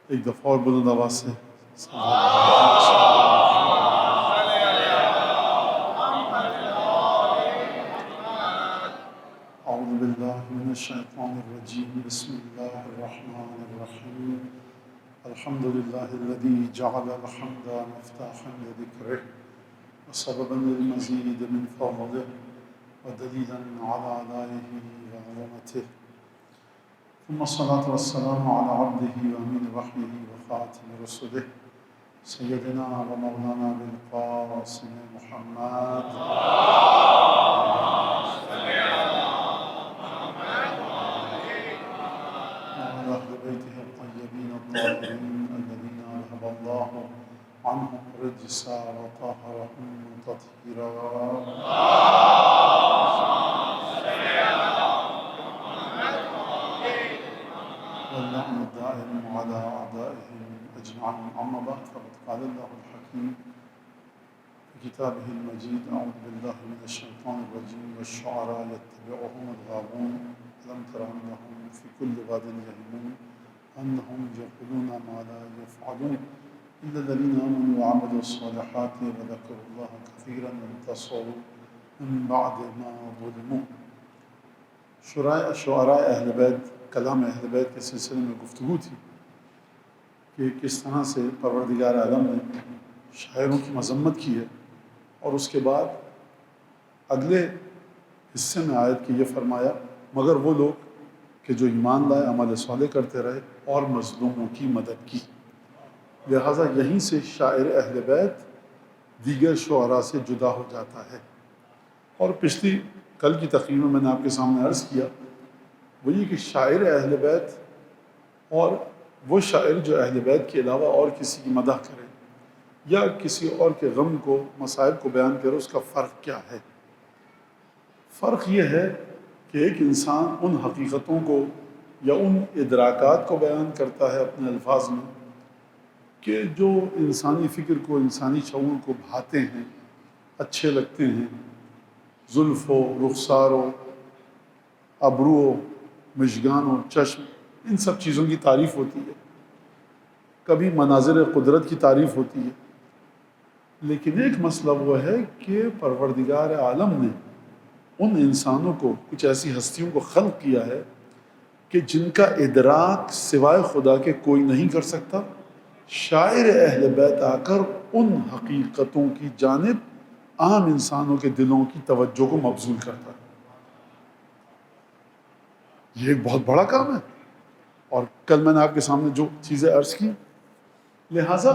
ایک دفعہ اور بلند آواز سے اعوذ باللہ من الشیطان الرجیم بسم اللہ الرحمن الرحیم الحمد للہ الذی جعل الحمد مفتاحا لذکرہ وسببا للمزید من فضلہ ودلیلا علی آلائہ وعظمتہ ثم الصلاة والسلام على عبده وأمين وحيه وخاتم رسله سيدنا ومولانا بالقاسم محمد وعلى أهل بيته الطيبين الطاهرين الذين أذهب الله عنهم الرجس وطهرهم تطهيرا واللعن الدائم على أعدائهم أجمعين أما بعد فقد قال الله الحكيم في كتابه المجيد أعوذ بالله من الشيطان الرجيم والشعراء يتبعهم الغاوون ألم تر أنهم في كل واد يهيمون أنهم يقولون ما لا يفعلون إلا الذين آمنوا وعملوا الصالحات وذكروا الله كثيرا وانتصروا من بعد ما ظلموا. شعراء اہل بیت، کلام اہل بیت کے سلسلے میں گفتگو تھی کہ کس طرح سے پروردگار عالم نے شاعروں کی مذمت کی ہے، اور اس کے بعد اگلے حصے میں آیت کہ یہ فرمایا مگر وہ لوگ کہ جو ایمان لائے، عمل صالح کرتے رہے اور مظلوموں کی مدد کی. لہٰذا یہیں سے شاعر اہل بیت دیگر شعراء سے جدا ہو جاتا ہے. اور پچھلی کل کی تقریر میں نے آپ کے سامنے عرض کیا وہ یہ کہ شاعر اہل بیت اور وہ شاعر جو اہل بیت کے علاوہ اور کسی کی مدح کرے یا کسی اور کے غم کو، مصائب کو بیان کرے، اس کا فرق کیا ہے؟ فرق یہ ہے کہ ایک انسان ان حقیقتوں کو یا ان ادراکات کو بیان کرتا ہے اپنے الفاظ میں کہ جو انسانی فکر کو، انسانی شعور کو بھاتے ہیں، اچھے لگتے ہیں. زلف ہو، رخسار ہو، ابرو ہو، مژگان ہو، چشم، ان سب چیزوں کی تعریف ہوتی ہے. کبھی مناظر قدرت کی تعریف ہوتی ہے. لیکن ایک مسئلہ وہ ہے کہ پروردگار عالم نے ان انسانوں کو، کچھ ایسی ہستیوں کو خلق کیا ہے کہ جن کا ادراک سوائے خدا کے کوئی نہیں کر سکتا. شاعر اہل بیت آ کر ان حقیقتوں کی جانب عام انسانوں کے دلوں کی توجہ کو مبذول کرتا ہے. یہ ایک بہت بڑا کام ہے، اور کل میں نے آپ کے سامنے جو چیزیں عرض کی. لہٰذا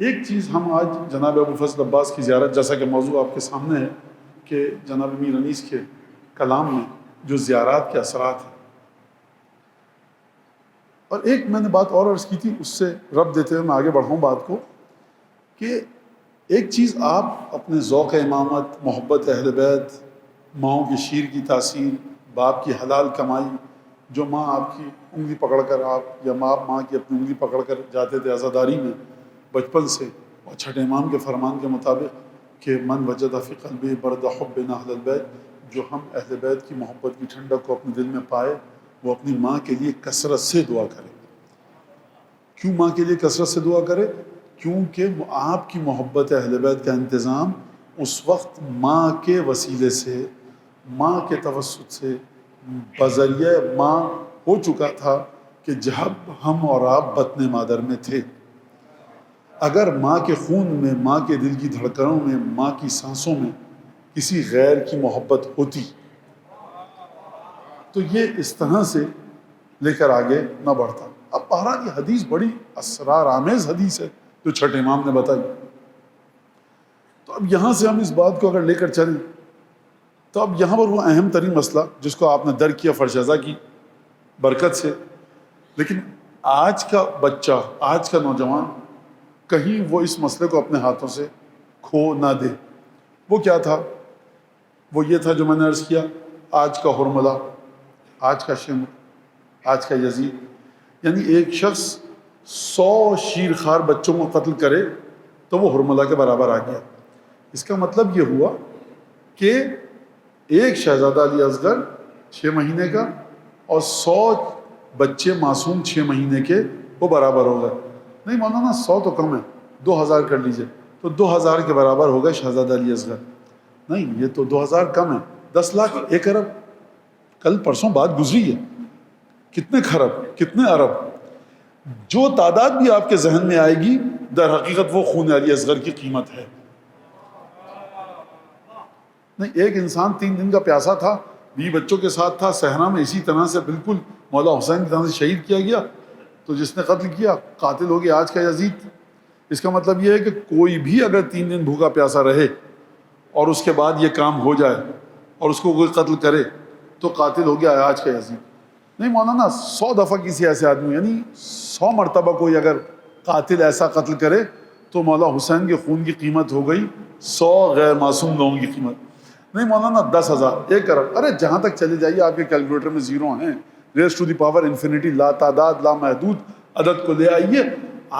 ایک چیز ہم آج جناب ابو فضل عباس کی زیارت، جیسا کہ موضوع آپ کے سامنے ہے کہ جناب میر انیس کے کلام میں جو زیارات کے اثرات ہیں، اور ایک میں نے بات اور عرض کی تھی، اس سے ربط دیتے ہوئے میں آگے بڑھاؤں بات کو کہ ایک چیز آپ اپنے ذوق امامت، محبت اہل بیت، ماؤں کی شیر کی تاثیر، باپ کی حلال کمائی، جو ماں آپ کی انگلی پکڑ کر آپ یا ماں کی اپنی انگلی پکڑ کر جاتے تھے عزاداری میں بچپن سے، اور چھٹے امام کے فرمان کے مطابق کہ من وجد فی قلبہ برد حبنا اہل البیت، جو ہم اہل بیت کی محبت کی ٹھنڈک کو اپنے دل میں پائے وہ اپنی ماں کے لیے کثرت سے دعا کرے. کیوں ماں کے لیے کثرت سے دعا کرے؟ کیونکہ آپ کی محبت اہل بیت کا انتظام اس وقت ماں کے وسیلے سے، ماں کے توسط سے، بذریعہ ماں ہو چکا تھا کہ جب ہم اور آپ بطن مادر میں تھے. اگر ماں کے خون میں، ماں کے دل کی دھڑکنوں میں، ماں کی سانسوں میں کسی غیر کی محبت ہوتی تو یہ اس طرح سے لے کر آگے نہ بڑھتا. اب بہرحال یہ حدیث بڑی اسرار آمیز حدیث ہے جو چھٹے امام نے بتائی. تو اب یہاں سے ہم اس بات کو اگر لے کر چلیں تو اب یہاں پر وہ اہم ترین مسئلہ جس کو آپ نے درک کیا فرشزہ کی برکت سے، لیکن آج کا بچہ، آج کا نوجوان کہیں وہ اس مسئلے کو اپنے ہاتھوں سے کھو نہ دے. وہ کیا تھا؟ وہ یہ تھا جو میں نے عرض کیا، آج کا حرملہ، آج کا شمر، آج کا یزید. یعنی ایک شخص 100 شیرخوار بچوں کو قتل کرے تو وہ حرملہ کے برابر آ گیا. اس کا مطلب یہ ہوا کہ ایک شہزادہ علی اصغر 6 مہینے کا اور 100 بچے معصوم 6 مہینے کے وہ برابر ہوگا. نہیں مولانا 100 تو کم ہے, 2000 کر لیجئے, تو 2000 کے برابر ہوگا شہزادہ علی اصغر. نہیں یہ تو 2000 کم ہے, 10 لاکھ, 1 ارب. کل پرسوں بات گزری ہے, کتنے کھرب, کتنے ارب. جو تعداد بھی آپ کے ذہن میں آئے گی در حقیقت وہ خون علی اصغر کی قیمت ہے. نہیں ایک انسان 3 دن کا پیاسا تھا, 20 بچوں کے ساتھ تھا, صحرا میں اسی طرح سے بالکل مولا حسین کی طرح سے شہید کیا گیا, تو جس نے قتل کیا قاتل ہو گیا آج کا یزید. اس کا مطلب یہ ہے کہ کوئی بھی اگر 3 دن بھوکا پیاسا رہے اور اس کے بعد یہ کام ہو جائے اور اس کو کوئی قتل کرے تو قاتل ہو گیا آج کا یزید. نہیں مولانا 100 دفعہ کسی ایسے آدمی, یعنی 100 مرتبہ کوئی اگر قاتل ایسا قتل کرے تو مولا حسین کے خون کی قیمت ہو گئی 100 غیر معصوم لوگوں کی قیمت. نہیں مولانا 10,000, 1 ارب, ارے جہاں تک چلے جائیے آپ کے کیلکولیٹر میں زیرو ہیں, raise to the power infinity, لا تعداد لا محدود عدد کو لے آئیے.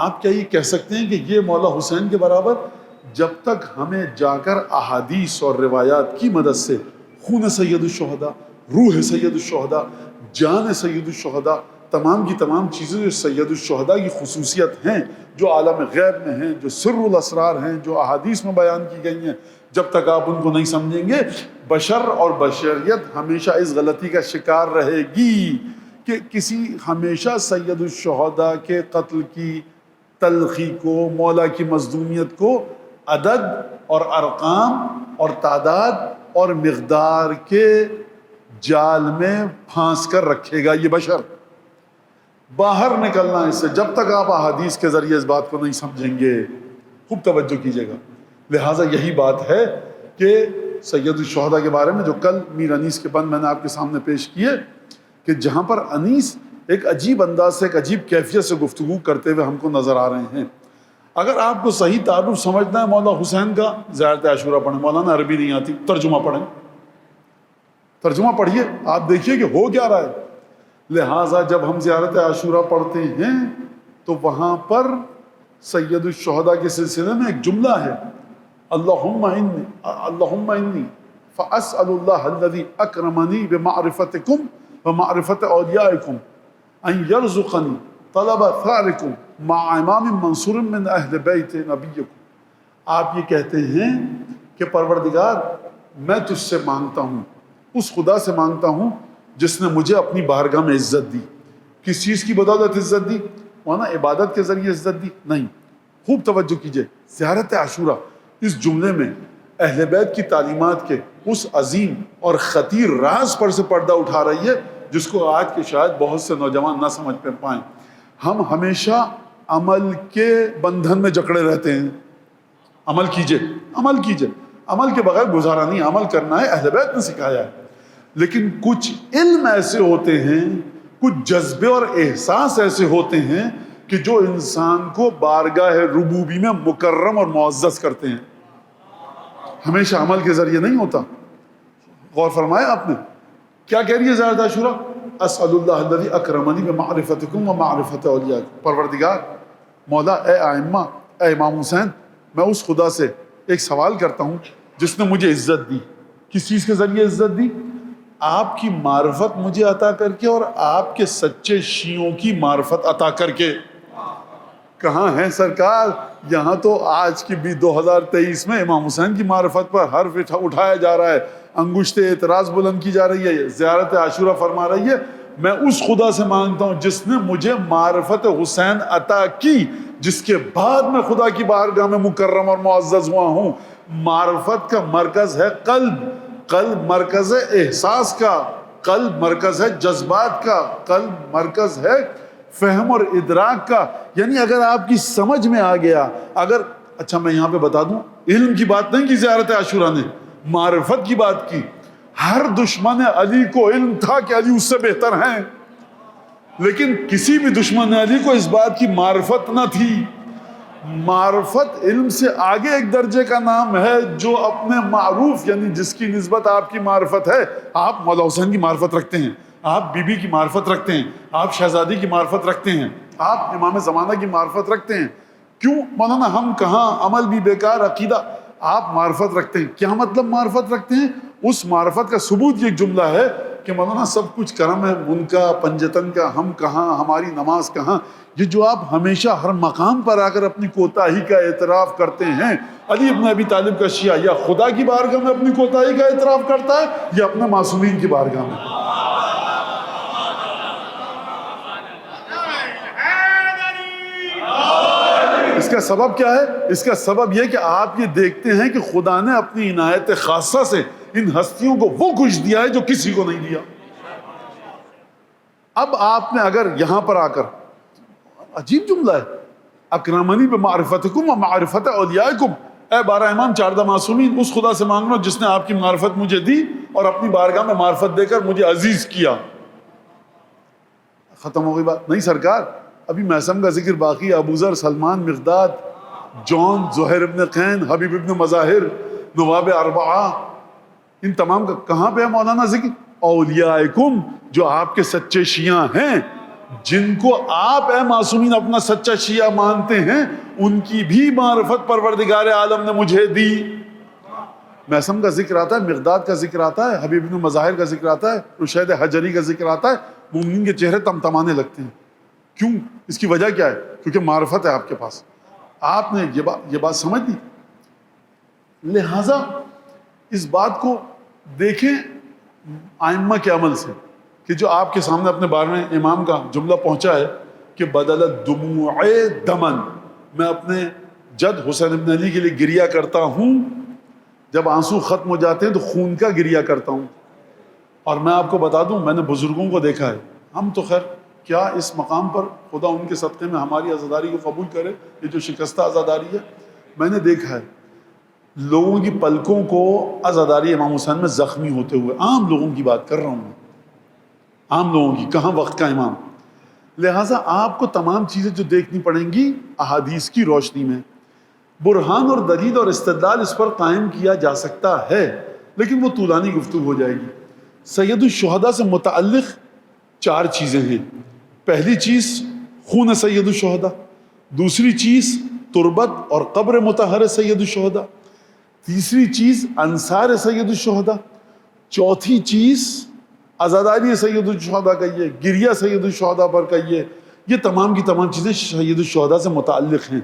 آپ کیا یہ کہہ سکتے ہیں کہ یہ مولا حسین کے برابر؟ جب تک ہمیں جا کر احادیث اور روایات کی مدد سے خون سید الشہداء, روح سید الشہداء, جان سید الشہداء, تمام کی تمام چیزیں جو سید الشہداء کی خصوصیت ہیں, جو عالم غیب میں ہیں, جو سر الاسرار ہیں, جو احادیث میں بیان کی گئی ہیں, جب تک آپ ان کو نہیں سمجھیں گے بشر اور بشریت ہمیشہ اس غلطی کا شکار رہے گی کہ کسی ہمیشہ سید الشہداء کے قتل کی تلخی کو, مولا کی مظلومیت کو عدد اور ارقام اور تعداد اور مقدار کے جال میں پھانس کر رکھے گا. یہ بشر باہر نکلنا اس سے جب تک آپ احادیث کے ذریعے اس بات کو نہیں سمجھیں گے. خوب توجہ کیجیے گا. لہٰذا یہی بات ہے کہ سید الشہداء کے بارے میں جو کل میر انیس کے بند میں نے آپ کے سامنے پیش کیے, کہ جہاں پر انیس ایک عجیب انداز سے, ایک عجیب کیفیت سے گفتگو کرتے ہوئے ہم کو نظر آ رہے ہیں. اگر آپ کو صحیح تعارف سمجھنا ہے مولا حسین کا, زیارت عاشورہ پڑھیں. مولانا عربی نہیں آتی, ترجمہ پڑھیں, ترجمہ پڑھیے, آپ دیکھیے کہ ہو کیا رہا ہے. لہٰذا جب ہم زیارت عاشورہ پڑھتے ہیں تو وہاں پر سید الشہداء کے سلسلے میں ایک جملہ ہے, اللہم انی فاسأل اللہ الذی اکرمنی بمعرفتکم ومعرفت اولیائکم ان یرزقنی طلب ثارکم مع امام منصور من اہل بیت نبیکم. آپ یہ کہتے ہیں کہ پروردگار میں تجھ سے مانگتا ہوں, اس خدا سے مانگتا ہوں جس نے مجھے اپنی بارگاہ میں عزت دی. کس چیز کی بدولت عزت دی؟ وہاں عبادت کے ذریعے عزت دی؟ نہیں. خوب توجہ کیجئے, زیارت عاشورہ اس جملے میں اہل بیت کی تعلیمات کے اس عظیم اور خطیر راز پر سے پردہ اٹھا رہی ہے جس کو آج کے شاید بہت سے نوجوان نہ سمجھ پائیں. ہم ہمیشہ عمل کے بندھن میں جکڑے رہتے ہیں. عمل کیجئے, عمل کیجئے, عمل کے بغیر گزارا نہیں, عمل کرنا ہے, اہل بیت نے سکھایا ہے. لیکن کچھ علم ایسے ہوتے ہیں, کچھ جذبے اور احساس ایسے ہوتے ہیں کہ جو انسان کو بارگاہ ربوبی میں مکرم اور معزز کرتے ہیں. ہمیشہ عمل کے ذریعے نہیں ہوتا. غور فرمایا آپ نے کیا کہہ رہی ہے زیارت عاشورہ؟ اسأل اللہ الذی اکرمنی بمعرفتکم ومعرفت اولیائکم. پروردگار, مولا, اے ائمہ, اے امام حسین, میں اس خدا سے ایک سوال کرتا ہوں جس نے مجھے عزت دی. کس چیز کے ذریعے عزت دی؟ آپ کی معرفت مجھے عطا کر کے اور آپ کے سچے شیعوں کی معرفت عطا کر کے. کہاں ہیں سرکار؟ یہاں تو آج کی بھی 2023 میں امام حسین کی معرفت پر حرف اٹھایا جا رہا ہے, انگشت اعتراض بلند کی جا رہی ہے. زیارت عاشورہ فرما رہی ہے میں اس خدا سے مانگتا ہوں جس نے مجھے معرفت حسین عطا کی, جس کے بعد میں خدا کی بارگاہ میں مکرم اور معزز ہوا ہوں. معرفت کا مرکز ہے قلب, قلب مرکز ہے احساس کا, قلب مرکز ہے جذبات کا, قلب مرکز ہے فہم اور ادراک کا. یعنی اگر آپ کی سمجھ میں آ گیا, اگر اچھا میں یہاں پہ بتا دوں, علم کی بات نہیں کی زیارت عاشورہ نے, معرفت کی بات کی. ہر دشمن علی کو علم تھا کہ علی اس سے بہتر ہیں, لیکن کسی بھی دشمن علی کو اس بات کی معرفت نہ تھی. معرفت علم سے آگے ایک درجے کا نام ہے جو اپنے معروف, یعنی جس کی نسبت آپ کی معرفت ہے. آپ مولا حسین کی معرفت رکھتے ہیں, آپ بی بی کی معرفت رکھتے ہیں, آپ شہزادی کی معرفت رکھتے ہیں, آپ امام زمانہ کی معرفت رکھتے ہیں. کیوں مولانا ہم کہاں, عمل بھی بیکار, عقیدہ. آپ معرفت رکھتے ہیں. کیا مطلب معرفت رکھتے ہیں؟ اس معرفت کا ثبوت یہ ایک جملہ ہے کہ مولانا سب کچھ کرم ہے ان کا پنجتن کا، ہم کہاں، ہماری نماز کہاں. یہ جو آپ ہمیشہ ہر مقام پر آ کر اپنی کوتاہی کا اعتراف کرتے ہیں، علی بن ابی طالب کا شیعہ یا خدا کی بارگاہ میں اپنی کوتاہی کا اعتراف کرتا ہے یا اپنے معصومین کی بارگاہ میں. اس کا سبب کیا ہے؟ اس کا سبب یہ کہ آپ یہ دیکھتے ہیں کہ خدا نے اپنی عنایت خاصہ سے ان ہستیوں کو وہ کچھ دیا ہے جو کسی کو نہیں دیا. اب آپ نے اگر یہاں پر آ کر، عجیب جملہ ہے، اکرمنی بمعرفتکم و معرفت اولیائکم، اے 12 امام 14 معصومین، اس خدا سے مانگ لو جس نے آپ کی معرفت مجھے دی اور اپنی بارگاہ میں معرفت دے کر مجھے عزیز کیا. ختم ہو گئی بات؟ نہیں سرکار، ابھی میثم کا ذکر باقی ہے. ابو ذر، سلمان، مقداد، جون، زہیر ابن قین، حبیب ابن مظاہر، نواب اربعہ، ان تمام کا کہاں پہ ہے مولانا ذکر؟ اولیائکم، جو آپ کے سچے شیعہ ہیں، جن کو آپ اے معصومین اپنا سچا شیعہ مانتے ہیں، ان کی بھی معرفت پروردگار عالم نے مجھے دی. میثم کا ذکر آتا ہے، مقداد کا ذکر آتا ہے، حبیب ابن مظاہر کا ذکر آتا ہے، رشید حجری کا ذکر آتا ہے. مومنین کے چہرے تمتمانے لگتے ہیں. کیوں؟ اس کی وجہ کیا ہے؟ کیونکہ معرفت ہے آپ کے پاس. آپ نے یہ بات سمجھ لی. لہٰذا اس بات کو دیکھیں ائمہ کے عمل سے کہ جو آپ کے سامنے اپنے 12ویں امام کا جملہ پہنچا ہے کہ بدلت دموع دمن، میں اپنے جد حسین ابن علی کے لیے گریہ کرتا ہوں، جب آنسو ختم ہو جاتے ہیں تو خون کا گریہ کرتا ہوں. اور میں آپ کو بتا دوں، میں نے بزرگوں کو دیکھا ہے، ہم تو خیر کیا اس مقام پر، خدا ان کے صدقے میں ہماری عزاداری کو قبول کرے، یہ جو شکستہ عزاداری ہے، میں نے دیکھا ہے لوگوں کی پلکوں کو عزاداری امام حسین میں زخمی ہوتے ہوئے. عام لوگوں کی بات کر رہا ہوں، عام لوگوں کی، کہاں وقت کا امام. لہٰذا آپ کو تمام چیزیں جو دیکھنی پڑیں گی احادیث کی روشنی میں. برہان اور دلیل اور استدلال اس پر قائم کیا جا سکتا ہے، لیکن وہ طولانی گفتگو ہو جائے گی. سید الشہداء سے متعلق 4 چیزیں ہیں. پہلی چیز خون سید الشہداء، دوسری چیز تربت اور قبر مطہر سید الشہداء، تیسری چیز انصار سید الشہداء، چوتھی چیز عزاداری سید الشہداء کہیے، گریہ سید الشہداء پر کہیے. یہ تمام کی تمام چیزیں سید الشہداء سے متعلق ہیں.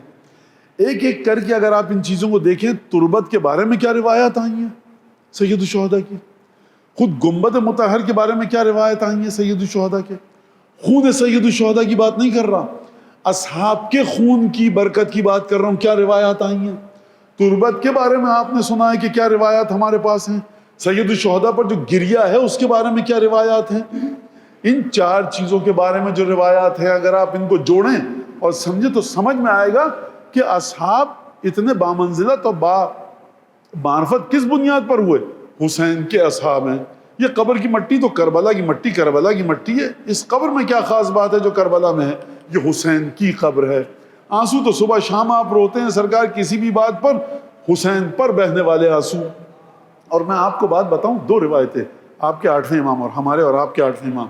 ایک ایک کر کے اگر آپ ان چیزوں کو دیکھیں، تربت کے بارے میں کیا روایات آئی ہیں سید الشہداء کی، خود گنبد مطہر کے بارے میں کیا روایت آئی ہیں سید الشہداء کے. خون سید الشہداء کی بات نہیں کر رہا، اصحاب کے خون کی برکت کی بات کر رہا ہوں. کیا روایات آئی ہیں تربت کے بارے میں؟ آپ نے سنا ہے کہ کیا روایات ہمارے پاس ہیں. سید الشہداء پر جو گریہ ہے اس کے بارے میں کیا روایات ہیں. ان 4 چیزوں کے بارے میں جو روایات ہیں، اگر آپ ان کو جوڑیں اور سمجھیں تو سمجھ میں آئے گا کہ اصحاب اتنے بامنزلت اور معرفت کس بنیاد پر ہوئے. حسین کے اصحاب ہیں. یہ قبر کی مٹی تو کربلا کی مٹی، کربلا کی مٹی ہے. اس قبر میں کیا خاص بات ہے جو کربلا میں ہے؟ یہ حسین کی قبر ہے. آنسو تو صبح شام آپ روتے ہیں سرکار کسی بھی بات پر، حسین پر بہنے والے آنسو. اور میں آپ کو بات بتاؤں، 2 روایتیں آپ کے 8ویں امام اور ہمارے اور آپ کے 8ویں امام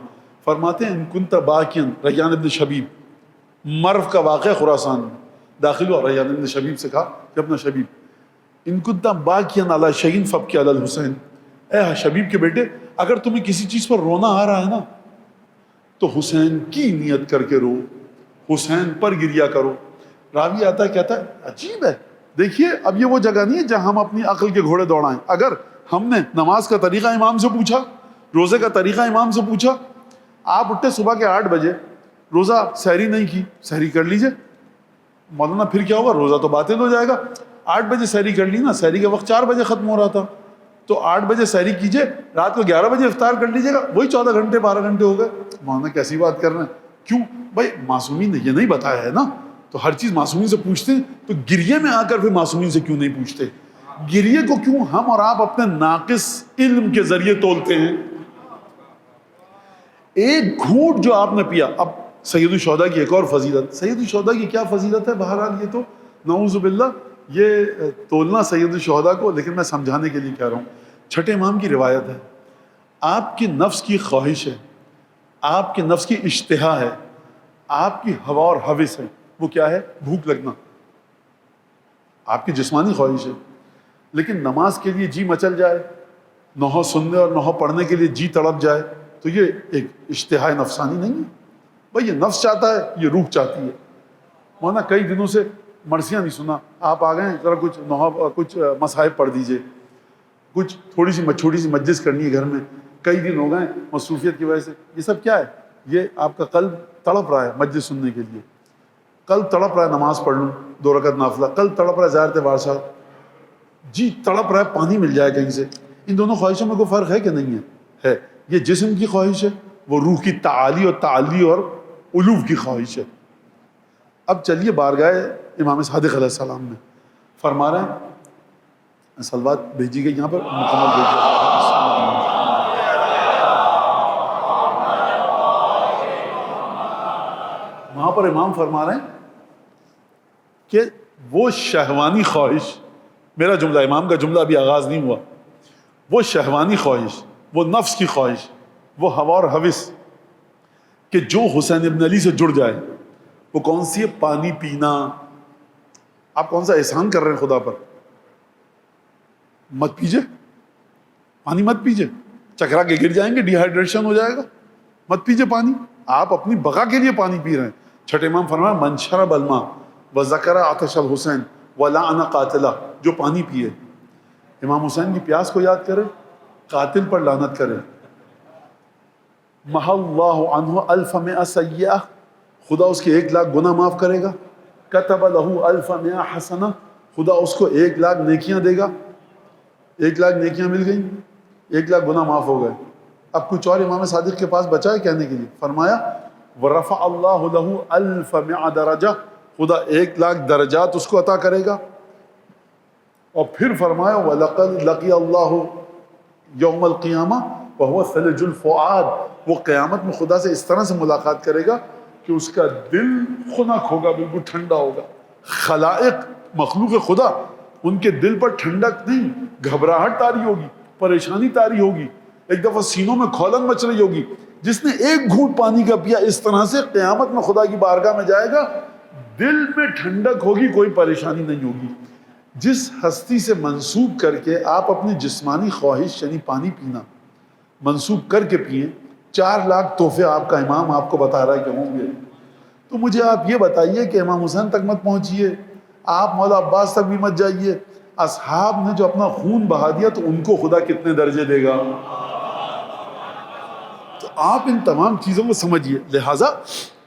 فرماتے ہیں، ان کنت باکین، ریان ابن شبیب، مرو کا واقعہ خراسان میں داخل ہوا. ریان ابن شبیب سے کہا کہ اپنا شبیب، ان کنت باکین علی شیء فابکی علی الحسین، اے شبیب کے بیٹے اگر تمہیں کسی چیز پر رونا آ رہا ہے نا تو حسین کی نیت کر کے رو، حسین پر گریہ کرو. راوی آتا ہے کہتا ہے عجیب ہے، دیکھیے اب یہ وہ جگہ نہیں ہے جہاں ہم اپنی عقل کے گھوڑے دوڑائیں. اگر ہم نے نماز کا طریقہ امام سے پوچھا، روزے کا طریقہ امام سے پوچھا، آپ اٹھتے صبح کے 8 بجے، روزہ سحری نہیں کی، سحری کر لیجئے. مولانا پھر کیا ہوگا؟ روزہ تو باطل ہو جائے گا. 8 بجے سحری کر لی نا، سحری کا وقت 4 بجے ختم ہو رہا تھا، تو 8 بجے سحری کیجئے، رات کو 11 بجے افطار کر لیجئے گا، وہی 14 گھنٹے 12 گھنٹے ہو گئے. مولانا کیسی بات کر رہے ہیں؟ کیوں بھائی؟ معصومین نے یہ نہیں بتایا ہے نا، تو ہر چیز معصومین سے پوچھتے ہیں، تو گریے میں آ کر پھر معصومین سے کیوں نہیں پوچھتے؟ گریے کو کیوں ہم اور آپ اپنے ناقص علم کے ذریعے تولتے ہیں؟ ایک گھونٹ جو آپ نے پیا. اب سید الشہداء کی ایک اور فضیلت، سید الشہداء کی کیا فضیلت ہے؟ بہرحال یہ تو نعوذ باللہ یہ تولنا سید الشہداء کو، لیکن میں سمجھانے کے لیے کہہ رہا ہوں. 6 امام کی روایت ہے، آپ کی نفس کی خواہش ہے، آپ کے نفس کی اشتہا ہے، آپ کی ہوا اور ہوس ہے. وہ کیا ہے؟ بھوک لگنا. آپ کی جسمانی خواہش ہے، لیکن نماز کے لیے جی مچل جائے، نوحہ سننے اور نوحہ پڑھنے کے لیے جی تڑپ جائے تو یہ ایک اشتہاء نفسانی نہیں ہے بھائی، یہ نفس چاہتا ہے، یہ روح چاہتی ہے۔ مولانا کئی دنوں سے مرثیہ نہیں سنا، آپ آ گئے ذرا کچھ نوحہ کچھ مصاحب پڑھ دیجئے، کچھ تھوڑی سی چھوٹی سی مجلس کرنی ہے گھر میں، کئی دن ہو گئے مصروفیت کی وجہ سے۔ یہ سب کیا ہے؟ یہ آپ کا قلب تڑپ رہا ہے مجلس سننے کے لیے، قلب تڑپ رہا ہے نماز پڑھ لوں 2 رکعت نافلہ، قلب تڑپ رہا ہے زیارت وارث صاحب، جی تڑپ رہا ہے پانی مل جائے کہیں سے۔ ان دونوں خواہشوں میں کوئی فرق ہے کہ نہیں ہے؟ ہے۔ یہ جسم کی خواہش ہے، وہ روح کی تعالی اور تعلی اور علو کی خواہش ہے۔ اب چلیے بارگاہ امام صادق علیہ السلام میں فرما رہے ہیں، صلوات بھیجی گئی یہاں پر مکمل بھیجی گئی۔ وہاں پر امام فرما رہے ہیں کہ وہ شہوانی خواہش، میرا جملہ، امام کا جملہ ابھی آغاز نہیں ہوا، وہ شہوانی خواہش، وہ نفس کی خواہش، وہ ہوا اور ہوس کہ جو حسین ابن علی سے جڑ جائے، وہ کون سی ہے؟ پانی پینا۔ آپ کون سا احسان کر رہے ہیں خدا پر؟ مت پیجئے، پانی مت پیجئے، چکرا کے گر جائیں گے، ڈی ہائیڈریشن ہو جائے گا، مت پیجئے پانی۔ آپ اپنی بقا کے لیے پانی پی رہے ہیں۔ چھٹے امام فرمایا من شرب الماء وذکر عطش الحسین ولعن قاتلہ، جو پانی پیے، امام حسین کی پیاس کو یاد کرے، قاتل پر لعنت کرے، محى اللہ عنہ الف مئہ سیئہ، خدا اس کے 1,00,000 گناہ معاف کرے گا، کتب لہ الف مئہ حسنہ، خدا اس کو 1,00,000 نیکیاں دے گا۔ 1,00,000 نیکیاں مل گئیں، 1,00,000 گناہ معاف ہو گئے۔ اب کچھ اور امام صادق کے پاس بچا ہے کہنے کے لیے، فرمایا ورفع اللہ لہ الف مئہ درجہ، خدا 1,00,000 درجات اس کو عطا کرے گا۔ اور پھر فرمایا وَلَقَدْ لَقِيَ اللَّهُ يَوْمَ الْقِيَامَةِ وَهُوَ ثَلْجُ الْفُؤَادِ، وہ قیامت میں خدا سے اس طرح سے ملاقات کرے گا کہ اس کا دل خنک ہوگا، بالکل ٹھنڈا ہوگا۔ خلائق، مخلوق خدا، ان کے دل پر ٹھنڈک نہیں، گھبراہٹ طاری ہوگی، پریشانی طاری ہوگی، ایک دفعہ سینوں میں کھولن مچ رہی ہوگی۔ جس نے ایک گھونٹ پانی کا پیا، اس طرح سے قیامت میں خدا کی بارگاہ میں جائے گا، دل میں ٹھنڈک ہوگی، کوئی پریشانی نہیں ہوگی۔ جس ہستی سے منسوب کر کے آپ اپنی جسمانی خواہش یعنی پانی پینا منسوب کر کے پئیں، 4,00,000 تحفے آپ کا امام آپ کو بتا رہا ہے کہ ہوں گے۔ تو مجھے آپ یہ بتائیے کہ امام حسین تک مت پہنچیے، آپ مولا عباس تک بھی مت جائیے، اصحاب نے جو اپنا خون بہا دیا تو ان کو خدا کتنے درجے دے گا؟ تو آپ ان تمام چیزوں کو سمجھیے۔ لہٰذا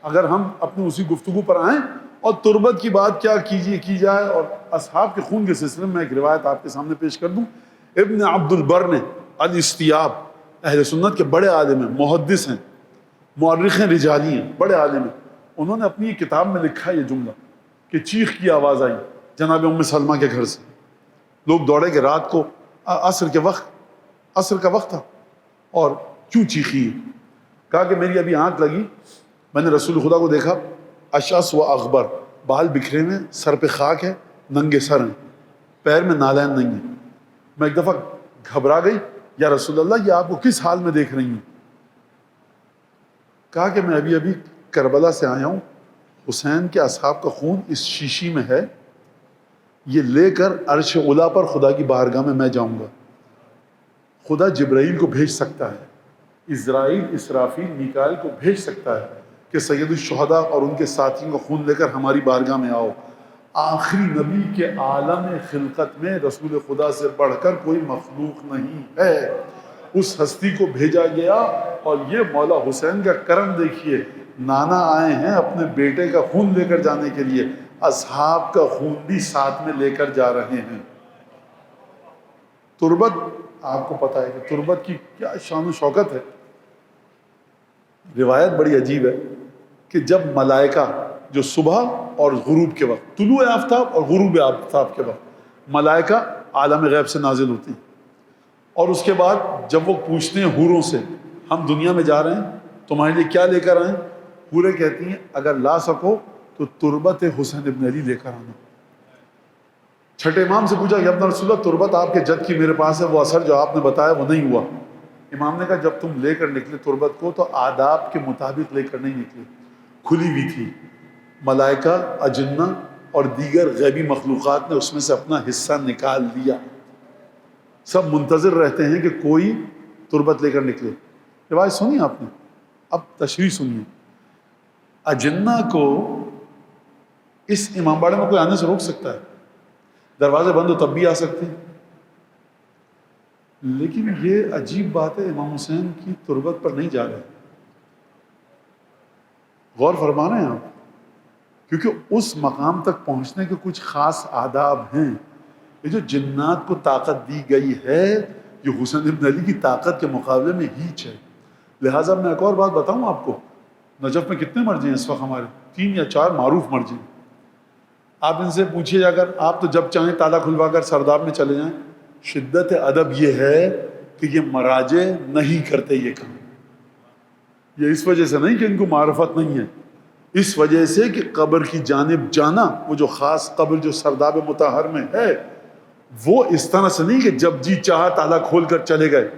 اگر ہم اپنی اسی گفتگو پر آئیں اور تربت کی بات کیا کی جائے اور اصحاب کے خون کے سلسلے میں ایک روایت آپ کے سامنے پیش کر دوں۔ ابن عبد البر نے الاستیاب، اہل سنت کے بڑے عالم ہیں، محدث ہیں، مورخ رجالی ہیں، بڑے عالم ہیں، انہوں نے اپنی کتاب میں لکھا یہ جملہ کہ چیخ کی آواز آئی جناب ام سلمہ کے گھر سے، لوگ دوڑے کہ رات کو عصر کا وقت تھا، اور کیوں چیخی؟ کہا کہ میری ابھی آنکھ لگی، میں نے رسول خدا کو دیکھا، اشعث و اغبر، بال بکھرے ہوئے، سر پہ خاک ہے، ننگے سر ہیں، پیر میں نالین نہیں ہیں۔ میں ایک دفعہ گھبرا گئی، یا رسول اللہ یہ آپ کو کس حال میں دیکھ رہی ہیں؟ کہا کہ میں ابھی کربلا سے آیا ہوں، حسین کے اصحاب کا خون اس شیشی میں ہے، یہ لے کر عرش اولیٰ پر خدا کی بارگاہ میں جاؤں گا۔ خدا جبرائیل کو بھیج سکتا ہے، اسرائیل، اسرافیل، میکائیل کو بھیج سکتا ہے کہ سید الشہداء اور ان کے ساتھیوں کا خون لے کر ہماری بارگاہ میں آؤ۔ آخری نبی کے عالم خلقت میں رسول خدا سے بڑھ کر کوئی مخلوق نہیں ہے، اس ہستی کو بھیجا گیا۔ اور یہ مولا حسین کا کرم دیکھیے، نانا آئے ہیں اپنے بیٹے کا خون لے کر جانے کے لیے، اصحاب کا خون بھی ساتھ میں لے کر جا رہے ہیں۔ تربت، آپ کو پتہ ہے کہ تربت کی کیا شان و شوکت ہے۔ روایت بڑی عجیب ہے کہ جب ملائکہ جو صبح اور غروب کے وقت، طلوع آفتاب اور غروب آفتاب کے وقت ملائکہ عالم غیب سے نازل ہوتے ہیں، اور اس کے بعد جب وہ پوچھتے ہیں حوروں سے ہم دنیا میں جا رہے ہیں تمہارے لیے کیا لے کر آئیں، حوریں کہتی ہیں اگر لا سکو تو تربت حسین ابن علی لے کر آنا۔ چھٹے امام سے پوچھا کہ ابن رسول اللہ تربت آپ کے جد کی میرے پاس ہے، وہ اثر جو آپ نے بتایا وہ نہیں ہوا۔ امام نے کہا جب تم لے کر نکلے تربت کو تو آداب کے مطابق لے کر نہیں نکلے، کھلی ہوئی تھی، ملائکہ، اجنہ اور دیگر غیبی مخلوقات نے اس میں سے اپنا حصہ نکال لیا۔ سب منتظر رہتے ہیں کہ کوئی تربت لے کر نکلے. روایت سنی آپ نے؟ اب تشریح سنیے. اجنہ کو اس امام باڑے میں کوئی آنے سے روک سکتا ہے؟ دروازے بند ہو تب بھی آ سکتے ہیں. لیکن یہ عجیب بات ہے، امام حسین کی تربت پر نہیں جا رہے. غور فرما رہے ہیں آپ؟ کیونکہ اس مقام تک پہنچنے کے کچھ خاص آداب ہیں. یہ جو جنات کو طاقت دی گئی ہے یہ حسین ابن علی کی طاقت کے مقابلے میں ہیچ ہے. لہٰذا میں ایک اور بات بتاؤں آپ کو، نجف میں کتنے مرجے ہیں اس وقت ہمارے؟ 3 یا 4 معروف مرجے ہیں. آپ ان سے پوچھیے، اگر آپ تو جب چاہیں تالا کھلوا کر سرداب میں چلے جائیں. شدت ادب یہ ہے کہ یہ مراجع نہیں کرتے یہ کام. یہ اس وجہ سے نہیں کہ ان کو معرفت نہیں ہے، اس وجہ سے کہ قبر کی جانب جانا، وہ جو خاص قبر جو سرداب مطہر میں ہے، وہ اس طرح سے نہیں کہ جب جی چاہا تالا کھول کر چلے گئے.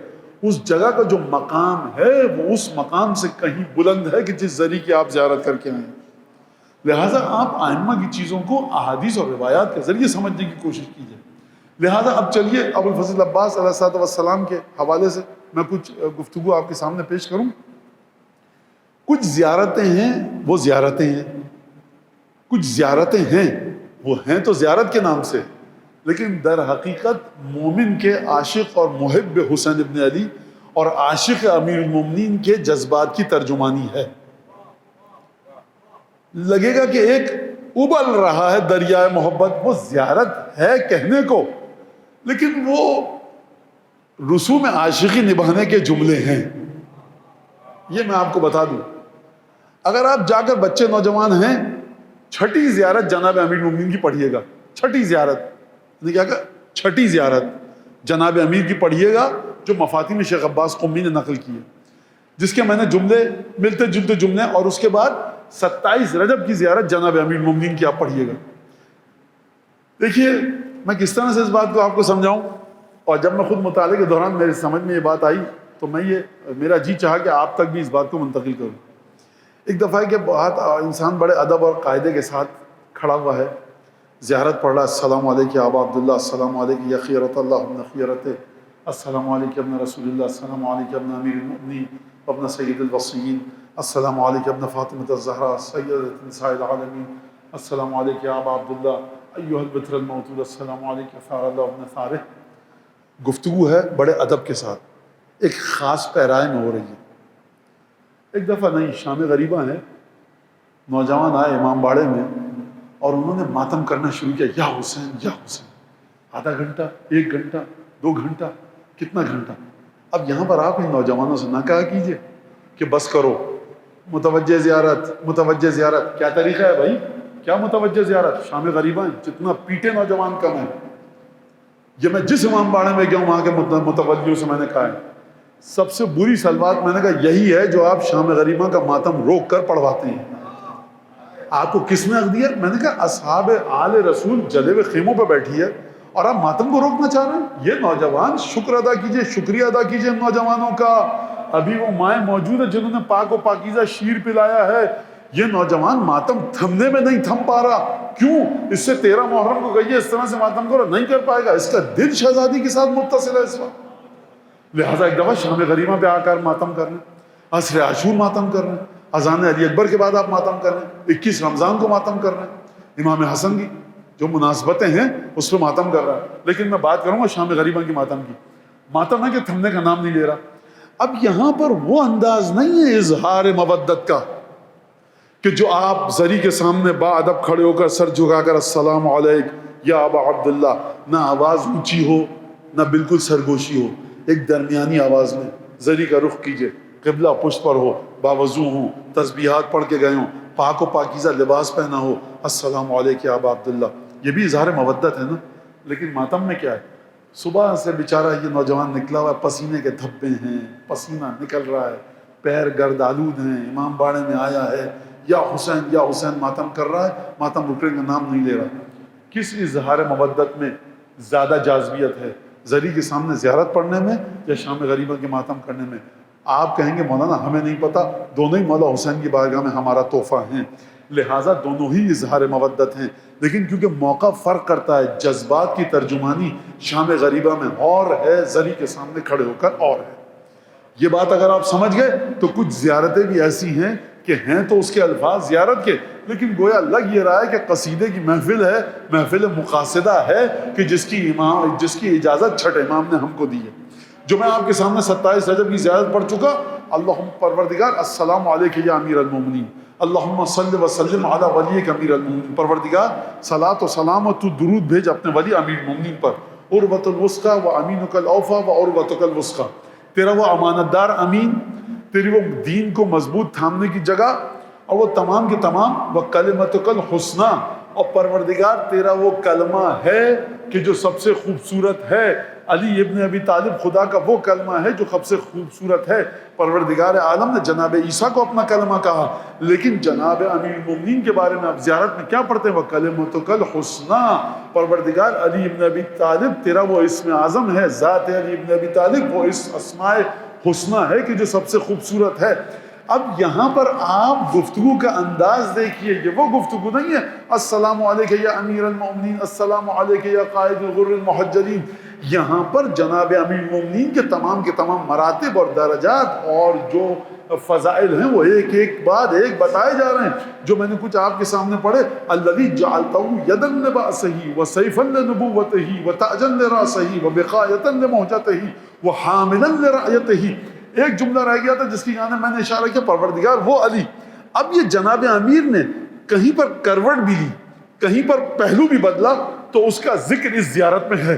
اس جگہ کا جو مقام ہے وہ اس مقام سے کہیں بلند ہے کہ جس ذریعے کی آپ زیارت کر کے آئیں. لہٰذا آپ آئمہ کی چیزوں کو احادیث اور روایات کے ذریعے سمجھنے کی کوشش کیجیے. لہٰذا اب چلیے ابو الفضل عباس علیہ السلام کے حوالے سے میں کچھ گفتگو آپ کے سامنے پیش کروں. کچھ زیارتیں ہیں وہ زیارتیں ہیں، کچھ زیارتیں ہیں وہ ہیں تو زیارت کے نام سے، لیکن در حقیقت مومن کے عاشق اور محب حسین ابن علی اور عاشق امیر المومنین کے جذبات کی ترجمانی ہے. لگے گا کہ ایک ابل رہا ہے دریائے محبت، وہ زیارت ہے کہنے کو، لیکن وہ رسوم عاشقی نبھانے کے جملے ہیں. یہ میں آپ کو بتا دوں، اگر آپ جا کر بچے نوجوان ہیں، چھٹی زیارت جناب امیر المومنین کی پڑھیے گا. چھٹی زیارت کیا کہ چھٹی زیارت جناب امیر کی پڑھیے گا جو مفاتیح شیخ عباس قمی نے نقل کی ہے، جس کے میں نے جملے ملتے جلتے جملے، اور اس کے بعد 27 رجب کی زیارت جناب امیر المومنین کی آپ پڑھیے گا. دیکھیے میں کس طرح سے اس بات کو آپ کو سمجھاؤں، اور جب میں خود مطالعے کے دوران میری سمجھ میں یہ بات آئی تو میں میرا جی چاہا کہ آپ تک بھی اس بات کو منتقل کروں. ایک دفعہ کہ بات انسان بڑے ادب اور قاعدے کے ساتھ کھڑا ہوا ہے، زیارت پڑھ رہا، السلام علیکم یا ابا عبداللہ، السلام علیکم یا خیرت اللہ ابن خیرت، السلام علیکم ابن رسول اللہ، السلام علیکم ابن امیر المؤمنین ابن سید الوصیین، السلام علیکم ابن فاطمۃ الزہرا سیدۃ نساء العالمین، السلام علیکم یا ابا عبداللہ ایھا البتر الموتور، السلام علیکم ثار اللہ ابن ثارہ. گفتگو ہے بڑے ادب کے ساتھ، ایک خاص پیرائے میں ہو رہی ہے. ایک دفعہ نہیں، شام غریبہ ہے، نوجوان آئے امام باڑے میں اور انہوں نے ماتم کرنا شروع کیا، یا حسین یا حسین. آدھا گھنٹہ، 1 گھنٹہ، 2 گھنٹہ، کتنا گھنٹہ. اب یہاں پر آپ ان نوجوانوں سے نہ کہا کیجئے کہ بس کرو، متوجہ زیارت، متوجہ زیارت. کیا طریقہ ہے بھائی؟ کیا متوجہ زیارت؟ شام غریبہ ہیں، جتنا پیٹے نوجوان کم ہے. یہ میں جس امام باڑے میں گیا ہوں وہاں کے متولیوں سے میں نے کہا ہے، سب سے بری سلوات میں نے کہا یہی ہے جو آپ شام غریبہ کا ماتم روک کر پڑھواتے ہیں. آپ کو کس نے حق دیا؟ میں نے کہا اصحاب آل رسول جلے ہوئے خیموں پہ بیٹھی ہے اور آپ ماتم کو روکنا چاہ رہے ہیں. یہ نوجوان شکر ادا کیجئے، شکریہ ادا کیجئے ان نوجوانوں کا. ابھی وہ مائیں موجود ہیں جنہوں نے پاک و پاکیزہ شیر پلایا ہے. یہ نوجوان ماتم تھمنے میں نہیں تھم پا رہا. کیوں؟ اس سے 13 محرم کو کہیے اس طرح سے ماتم کرو، نہیں کر پائے گا. اس کا دل شہزادی کے ساتھ متصل ہے اس وقت. لہٰذا ایک دفعہ شام غریبہ پہ آ کر ماتم کر رہے ہیں، عصر عاشور ماتم کر رہے ہیں، اذان علی اکبر کے بعد آپ ماتم کر رہے ہیں، 21 رمضان کو ماتم کر رہے ہیں، امام حسن کی جو مناسبتیں ہیں اس پہ ماتم کر رہا ہے. لیکن میں بات کروں گا شام غریبہ کی ماتم کی. ماتم ہے کہ تھمنے کا نام نہیں لے رہا. اب یہاں پر وہ انداز نہیں ہے اظہار مودت کا کہ جو آپ زری کے سامنے با ادب کھڑے ہو کر سر جھکا کر السلام علیکم یا ابا عبداللہ، نہ آواز اونچی ہو نہ بالکل سرگوشی ہو، ایک درمیانی آواز میں زری کا رخ کیجئے، قبلہ پشت پر ہو، باوضو ہوں، تسبیحات پڑھ کے گئے ہوں، پاک و پاکیزہ لباس پہنا ہو، السلام علیکم یا ابا عبداللہ. یہ بھی اظہار مودت ہے نا. لیکن ماتم میں کیا ہے؟ صبح سے بیچارہ یہ نوجوان نکلا ہوا ہے، پسینے کے دھبے ہیں، پسینہ نکل رہا ہے، پیر گرد آلود ہیں، امام باڑے میں آیا ہے، یا حسین ماتم کر رہا ہے، ماتم رکنے کا نام نہیں لے رہا. کس اظہار مودت میں زیادہ جاذبیت ہے؟ زری کے سامنے زیارت پڑھنے میں یا شام غریبہ کے ماتم کرنے میں؟ آپ کہیں گے مولانا ہمیں نہیں پتا، دونوں ہی مولا حسین کی بارگاہ میں ہمارا تحفہ ہیں. لہٰذا دونوں ہی اظہار مودت ہیں، لیکن کیونکہ موقع فرق کرتا ہے، جذبات کی ترجمانی شام غریبہ میں اور ہے، زری کے سامنے کھڑے ہو کر اور ہے۔ یہ بات اگر آپ سمجھ گئے تو کچھ زیارتیں بھی ایسی ہیں کہ ہیں تو اس کے الفاظ زیارت کے، لیکن گویا لگ یہ رہا ہے کہ قصیدے کی محفل ہے، محفل مقاصدہ ہے کہ جس کی اجازت چھٹ امام نے ہم کو دی ہے۔ جو میں آپ کے سامنے 27 رجب کی زیارت پڑھ چکا، اللہم پروردگار السلام علیک یا امیر المومنین، اللہم صلی وسلم علی ولیک امیر المومنین، پروردگار صلاۃ و سلام و تو درود بھیج اپنے ولی امیر المومنین پر، عروۃ الوثقی و امینک الاوفی و عروۃک الوثقی، تیرا وہ امانت دار امین، تیری وہ دین کو مضبوط تھامنے کی جگہ، اور وہ تمام کے تمام وہ کلمتک الحسنی، اور پروردگار تیرا وہ کلمہ ہے کہ جو سب سے خوبصورت ہے۔ علی ابن ابی طالب خدا کا وہ کلمہ ہے جو سب سے خوبصورت ہے۔ پروردگار عالم نے جناب عیسیٰ کو اپنا کلمہ کہا، لیکن جناب امیر المومنین کے بارے میں آپ زیارت میں کیا پڑھتے ہیں؟ وہ کلمتک الحسنی، پروردگار علی ابن ابی طالب تیرا وہ اسم اعظم ہے، ذات علی ابن ابی طالب وہ اس اسماء حسنی ہے کہ جو سب سے خوبصورت ہے۔ اب یہاں پر آپ گفتگو کا انداز دیکھیے، یہ وہ گفتگو نہیں ہے السلام علیک یا امیر المومنین، السلام علیک یا قائد الغر المحجلین۔ یہاں پر جناب امیر المومنین کے تمام مراتب اور درجات اور جو فضائل ہیں وہ ایک ایک بعد ایک بتائے جا رہے ہیں، جو میں نے کچھ آپ کے سامنے پڑھے۔ الذی جعلتہ یدا لبأسہ وسیفا لنبوتہ وتاجا لراسہ وبقایۃ لمہجتہ وحاملا لرایتہ۔ ایک جملہ رہ گیا تھا جس کی جانب میں نے اشارہ کیا، پروردگار وہ علی۔ اب یہ جناب امیر نے کہیں پر کروٹ بھی لی، کہیں پر پہلو بھی بدلا، تو اس کا ذکر اس زیارت میں ہے۔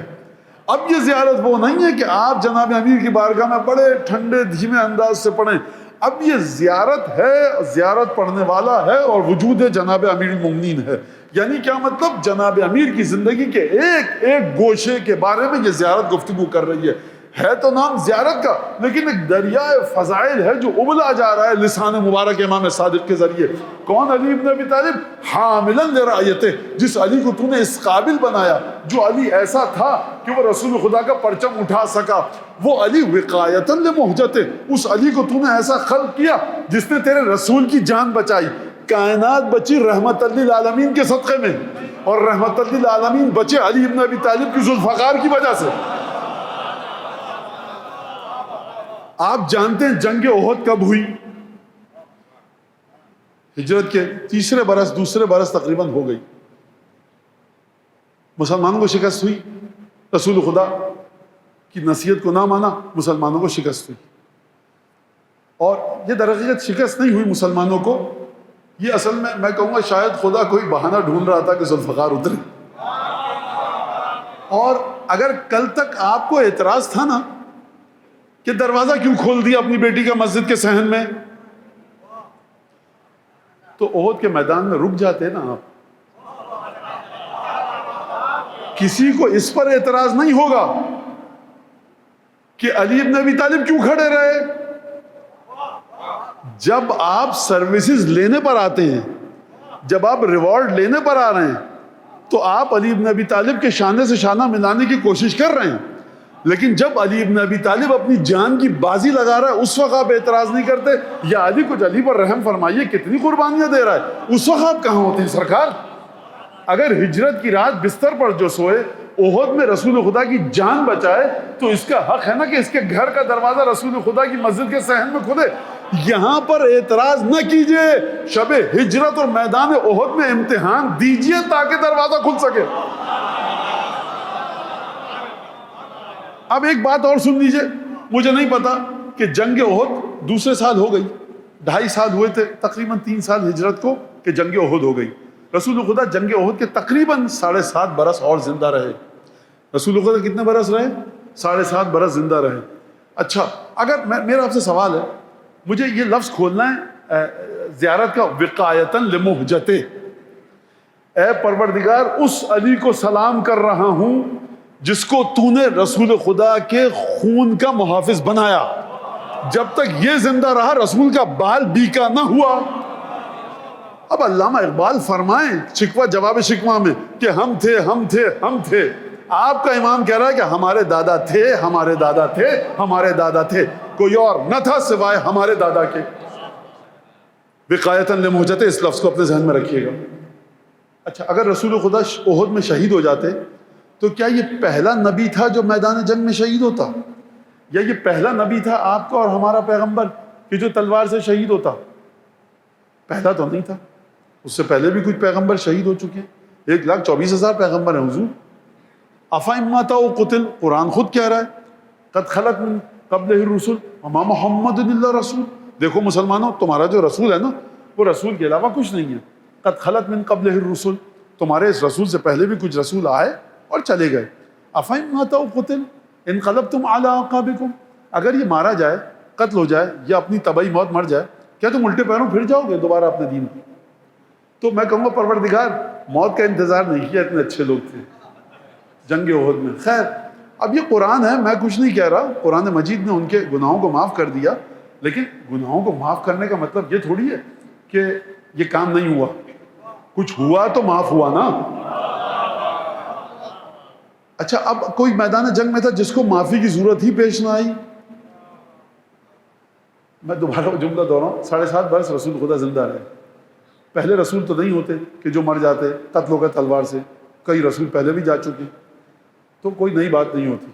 اب یہ زیارت وہ نہیں ہے کہ آپ جناب امیر کی بارگاہ میں بڑے ٹھنڈے دھیمے انداز سے پڑھیں، اب یہ زیارت ہے، زیارت پڑھنے والا ہے اور وجود جناب امیر المومنین ہے۔ یعنی کیا مطلب؟ جناب امیر کی زندگی کے ایک ایک گوشے کے بارے میں یہ زیارت گفتگو کر رہی ہے تو نام زیارت کا، لیکن ایک دریائے فضائل ہے جو ابلا جا رہا ہے لسان مبارک امام صادق کے ذریعے۔ کون؟ علی ابن ابی طالب، حاملا لرایتہ، جس علی کو تو نے اس قابل بنایا، جو علی ایسا تھا کہ وہ رسول خدا کا پرچم اٹھا سکا، وہ علی وقایۃ لمہجتہ، اس علی کو تو نے ایسا خلق کیا جس نے تیرے رسول کی جان بچائی۔ کائنات بچی رحمت للعالمین کے صدقے میں، اور رحمت للعالمین بچے علی ابن ابی طالب کی ذوالفقار کی وجہ سے۔ آپ جانتے ہیں جنگ احد کب ہوئی؟ ہجرت کے تیسرے برس، دوسرے برس تقریباً ہو گئی۔ مسلمانوں کو شکست ہوئی، رسول خدا کی نصیحت کو نہ مانا، مسلمانوں کو شکست ہوئی۔ اور یہ در حقیقت شکست نہیں ہوئی مسلمانوں کو، یہ اصل میں کہوں گا شاید خدا کوئی بہانہ ڈھونڈ رہا تھا کہ ذوالفقار اترے۔ اور اگر کل تک آپ کو اعتراض تھا نا کہ دروازہ کیوں کھول دیا اپنی بیٹی کا مسجد کے صحن میں، تو احد کے میدان میں رک جاتے نا آپ۔ کسی کو اس پر اعتراض نہیں ہوگا کہ علی ابن ابی طالب کیوں کھڑے رہے۔ جب آپ سروسز لینے پر آتے ہیں، جب آپ ریوارڈ لینے پر آ رہے ہیں، تو آپ علی ابن ابی طالب کے شانے سے شانہ ملانے کی کوشش کر رہے ہیں، لیکن جب علی ابن ابی طالب اپنی جان کی بازی لگا رہا ہے اس وقت آپ اعتراض نہیں کرتے، یا علی کچھ علی پر رحم فرمائیے کتنی قربانیاں دے رہا ہے، اس وقت آپ کہاں ہوتے ہیں سرکار؟ اگر ہجرت کی رات بستر پر جو سوئے، احد میں رسول خدا کی جان بچائے، تو اس کا حق ہے نا کہ اس کے گھر کا دروازہ رسول خدا کی مسجد کے صحن میں کھلے۔ یہاں پر اعتراض نہ کیجئے، شب ہجرت اور میدان احد میں امتحان دیجئے تاکہ دروازہ کھل سکے۔ اب ایک بات اور سن لیجئے، مجھے نہیں پتا کہ جنگ احد دوسرے سال ہو گئی، 2.5 سال ہوئے تھے، تقریباً 3 سال ہجرت کو کہ جنگ احد ہو گئی۔ رسول خدا جنگ احد کے تقریباً 7.5 برس اور زندہ رہے۔ رسول خدا کتنے برس رہے؟ 7.5 برس زندہ رہے۔ اچھا، اگر میرا آپ سے سوال ہے، مجھے یہ لفظ کھولنا ہے زیارت کا، وقایۃ لمہجتہ، اے پروردگار اس علی کو سلام کر رہا ہوں جس کو تو نے رسول خدا کے خون کا محافظ بنایا، جب تک یہ زندہ رہا رسول کا بال بیکا نہ ہوا۔ اب علامہ اقبال فرمائیں شکوہ جواب شکوہ میں کہ ہم تھے ہم تھے ہم تھے، آپ کا امام کہہ رہا ہے کہ ہمارے دادا تھے ہمارے دادا تھے ہمارے دادا تھے، کوئی اور نہ تھا سوائے ہمارے دادا کے۔ وقایتاً لمحجت، اس لفظ کو اپنے ذہن میں رکھیے گا. اچھا، اگر رسول خدا احد میں شہید ہو جاتے تو کیا یہ پہلا نبی تھا جو میدان جنگ میں شہید ہوتا، یا یہ پہلا نبی تھا آپ کا اور ہمارا پیغمبر کہ جو تلوار سے شہید ہوتا؟ پہلا تو نہیں تھا، اس سے پہلے بھی کچھ پیغمبر شہید ہو چکے ہیں. 1,24,000 پیغمبر ہیں حضور. افإن مات أو قتل، قرآن خود کہہ رہا ہے قد خلت من قبلہ الرسل وما محمد الا رسول. دیکھو مسلمانوں، تمہارا جو رسول ہے نا، وہ رسول کے علاوہ کچھ نہیں ہے. قد خلت من قبلہ الرسل، تمہارے اس رسول سے پہلے بھی کچھ رسول آئے اور چلے گئے. افإن مات أو قتل انقلبتم على أعقابكم، اگر یہ مارا جائے، قتل ہو جائے یا اپنی طبعی موت مر جائے، کیا تم الٹے پیروں پھر جاؤ گے دوبارہ اپنے دین پر؟ تو میں کہوں گا پروردگار موت کا انتظار نہیں کیا، اتنے اچھے لوگ تھے جنگ احد میں. خیر، اب یہ قرآن ہے، میں کچھ نہیں کہہ رہا. قرآن مجید نے ان کے گناہوں کو معاف کر دیا، لیکن گناہوں کو معاف کرنے کا مطلب یہ تھوڑی ہے کہ یہ کام نہیں ہوا. کچھ ہوا تو معاف ہوا نا. اچھا، اب کوئی میدان جنگ میں تھا جس کو معافی کی ضرورت ہی پیش نہ آئی؟ میں دوبارہ جملہ دوہراؤں، 7.5 برس رسول خدا زندہ رہے. پہلے رسول تو نہیں ہوتے کہ جو مر جاتے قتل ہو گئے تلوار سے، کئی رسول پہلے بھی جا چکے، تو کوئی نئی بات نہیں ہوتی.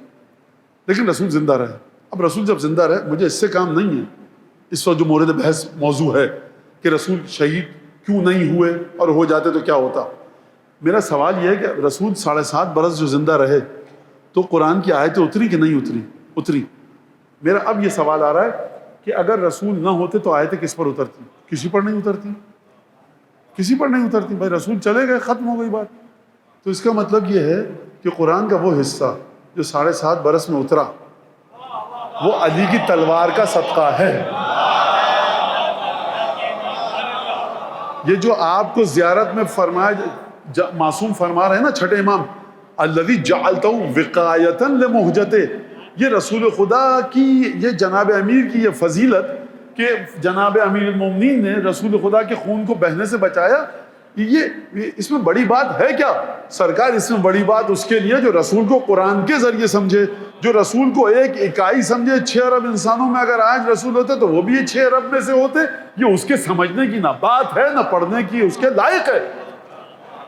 لیکن رسول زندہ رہے. اب رسول جب زندہ رہے، مجھے اس سے کام نہیں ہے اس وقت جو مورد بحث موضوع ہے کہ رسول شہید کیوں نہیں ہوئے، اور ہو جاتے تو کیا ہوتا. میرا سوال یہ ہے کہ رسول 7.5 برس جو زندہ رہے تو قرآن کی آیتیں اتری کہ نہیں اتری؟ اتری. میرا اب یہ سوال آ رہا ہے کہ اگر رسول نہ ہوتے تو آیتیں کس پر اترتی؟ کسی پر نہیں اترتی، کسی پر نہیں اترتی. بھائی رسول چلے گئے، ختم ہو گئی بات. تو اس کا مطلب یہ ہے کہ قرآن کا وہ حصہ جو 7.5 برس میں اترا وہ علی کی تلوار کا صدقہ ہے. یہ جو آپ کو زیارت میں فرمایا، معصوم فرما رہے ہیں نا چھٹے امام، الذی جعلتہ وقایۃ لمحجتہ، یہ رسول خدا کی، یہ جناب امیر کی یہ فضیلت کہ جناب امیر المومنین نے رسول خدا کے خون کو بہنے سے بچایا. یہ اس میں بڑی بات ہے کیا سرکار؟ اس میں بڑی بات اس کے لیے جو رسول کو قرآن کے ذریعے سمجھے، جو رسول کو ایک اکائی سمجھے. 6 ارب انسانوں میں اگر آج رسول ہوتے تو وہ بھی یہ 6 ارب میں سے ہوتے. یہ اس کے سمجھنے کی نہ بات ہے نہ پڑھنے کی اس کے لائق ہے.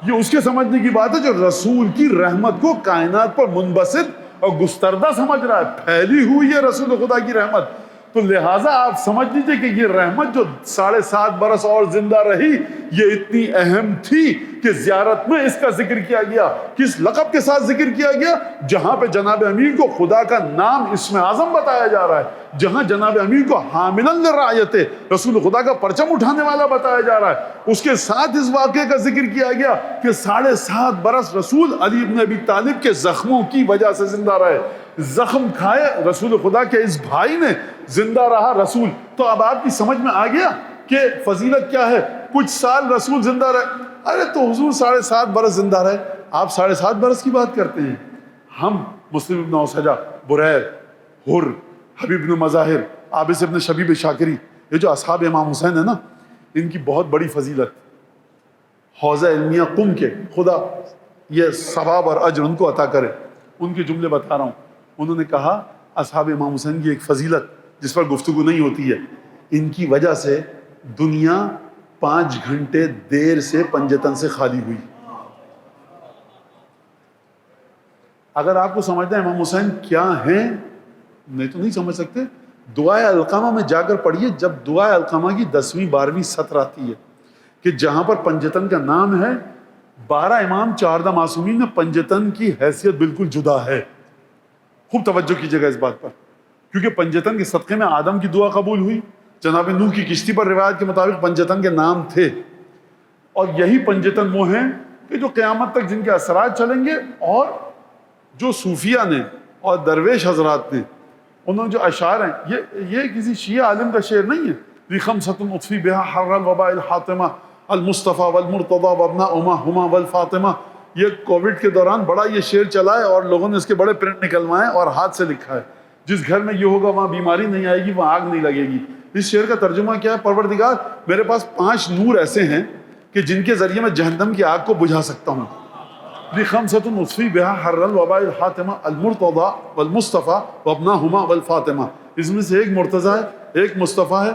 یہ اس کے سمجھنے کی بات ہے جو رسول کی رحمت کو کائنات پر منبسط اور گستردہ سمجھ رہا ہے، پھیلی ہوئی ہے رسول خدا کی رحمت. تو لہٰذا آپ سمجھ لیجئے کہ یہ رحمت جو 7.5 برس اور زندہ رہی، یہ اتنی اہم تھی کہ زیارت میں اس کا ذکر کیا گیا. کس لقب کے ساتھ ذکر کیا گیا؟ جہاں پہ جناب امیر کو خدا کا نام اسم اعظم بتایا جا رہا ہے، جہاں جناب امیر کو حاملا للرایت، رسول خدا کا پرچم اٹھانے والا بتایا جا رہا ہے، اس کے ساتھ اس واقعے کا ذکر کیا گیا کہ 7.5 برس رسول علی ابن ابی طالب کے زخموں کی وجہ سے زندہ رہے. زخم کھائے رسول خدا کے اس بھائی نے، زندہ رہا رسول. تو اب آپ کی سمجھ میں آ گیا کہ فضیلت کیا ہے. کچھ سال رسول زندہ رہے، ارے تو حضور 7.5 برس زندہ رہے، آپ 7.5 برس کی بات کرتے ہیں. ہم مسلم ابن اوسجہ، بریر، حر، حبیب ابن مظاہر، عابس ابن شبیب شاکری، یہ جو اصحاب امام حسین ہیں نا، ان کی بہت بڑی فضیلت. حوزہ علمیہ قم کے خدا یہ ثواب اور اجر ان کو عطا کرے. ان کے جملے بتا رہا ہوں. انہوں نے کہا اصحاب امام حسین کی ایک فضیلت جس پر گفتگو نہیں ہوتی ہے، ان کی وجہ سے دنیا 5 گھنٹے دیر سے پنجتن سے خالی ہوئی. اگر آپ کو سمجھنا ہے امام حسین کیا ہیں، نہیں تو نہیں سمجھ سکتے. دعائے علقمہ میں جا کر پڑھیے، جب دعائے علقمہ کی 10ویں 12ویں سطر آتی ہے کہ جہاں پر پنجتن کا نام ہے، 12 امام 14 معصومین میں پنجتن کی حیثیت بالکل جدا ہے. خوب توجہ کیجیے گا اس بات پر، کیونکہ پنجتن کے صدقے میں آدم کی دعا قبول ہوئی. جناب نوح کی کشتی پر روایت کے مطابق پنجتن کے نام تھے، اور یہی پنجتن وہ ہیں کہ جو قیامت تک جن کے اثرات چلیں گے. اور جو صوفیہ نے اور درویش حضرات نے، انہوں نے جو اشعار ہیں، یہ کسی شیعہ عالم کا شعر نہیں ہے. خمسۃ اطفی بہا حر الوباء الحاطمہ المصطفیٰ والمرتضیٰ وابناؤہما ہما والفاطمہ. یہ کووڈ کے دوران بڑا یہ شعر چلا ہے اور لوگوں نے اس کے بڑے پرنٹ نکلوائے اور ہاتھ سے لکھا ہے. جس گھر میں یہ ہوگا وہاں بیماری نہیں آئے گی، وہاں آگ نہیں لگے گی. اس شعر کا ترجمہ کیا ہے؟ پروردگار میرے پاس 5 نور ایسے ہیں کہ جن کے ذریعے میں جہنم کی آگ کو بجھا سکتا ہوں. خمسۃ اطفی بہا حر الوباء الحاطمہ المرتضیٰ والمصطفیٰ وابناؤہما والفاطمہ. اس میں سے ایک مرتضیٰ ہے، ایک مصطفیٰ ہے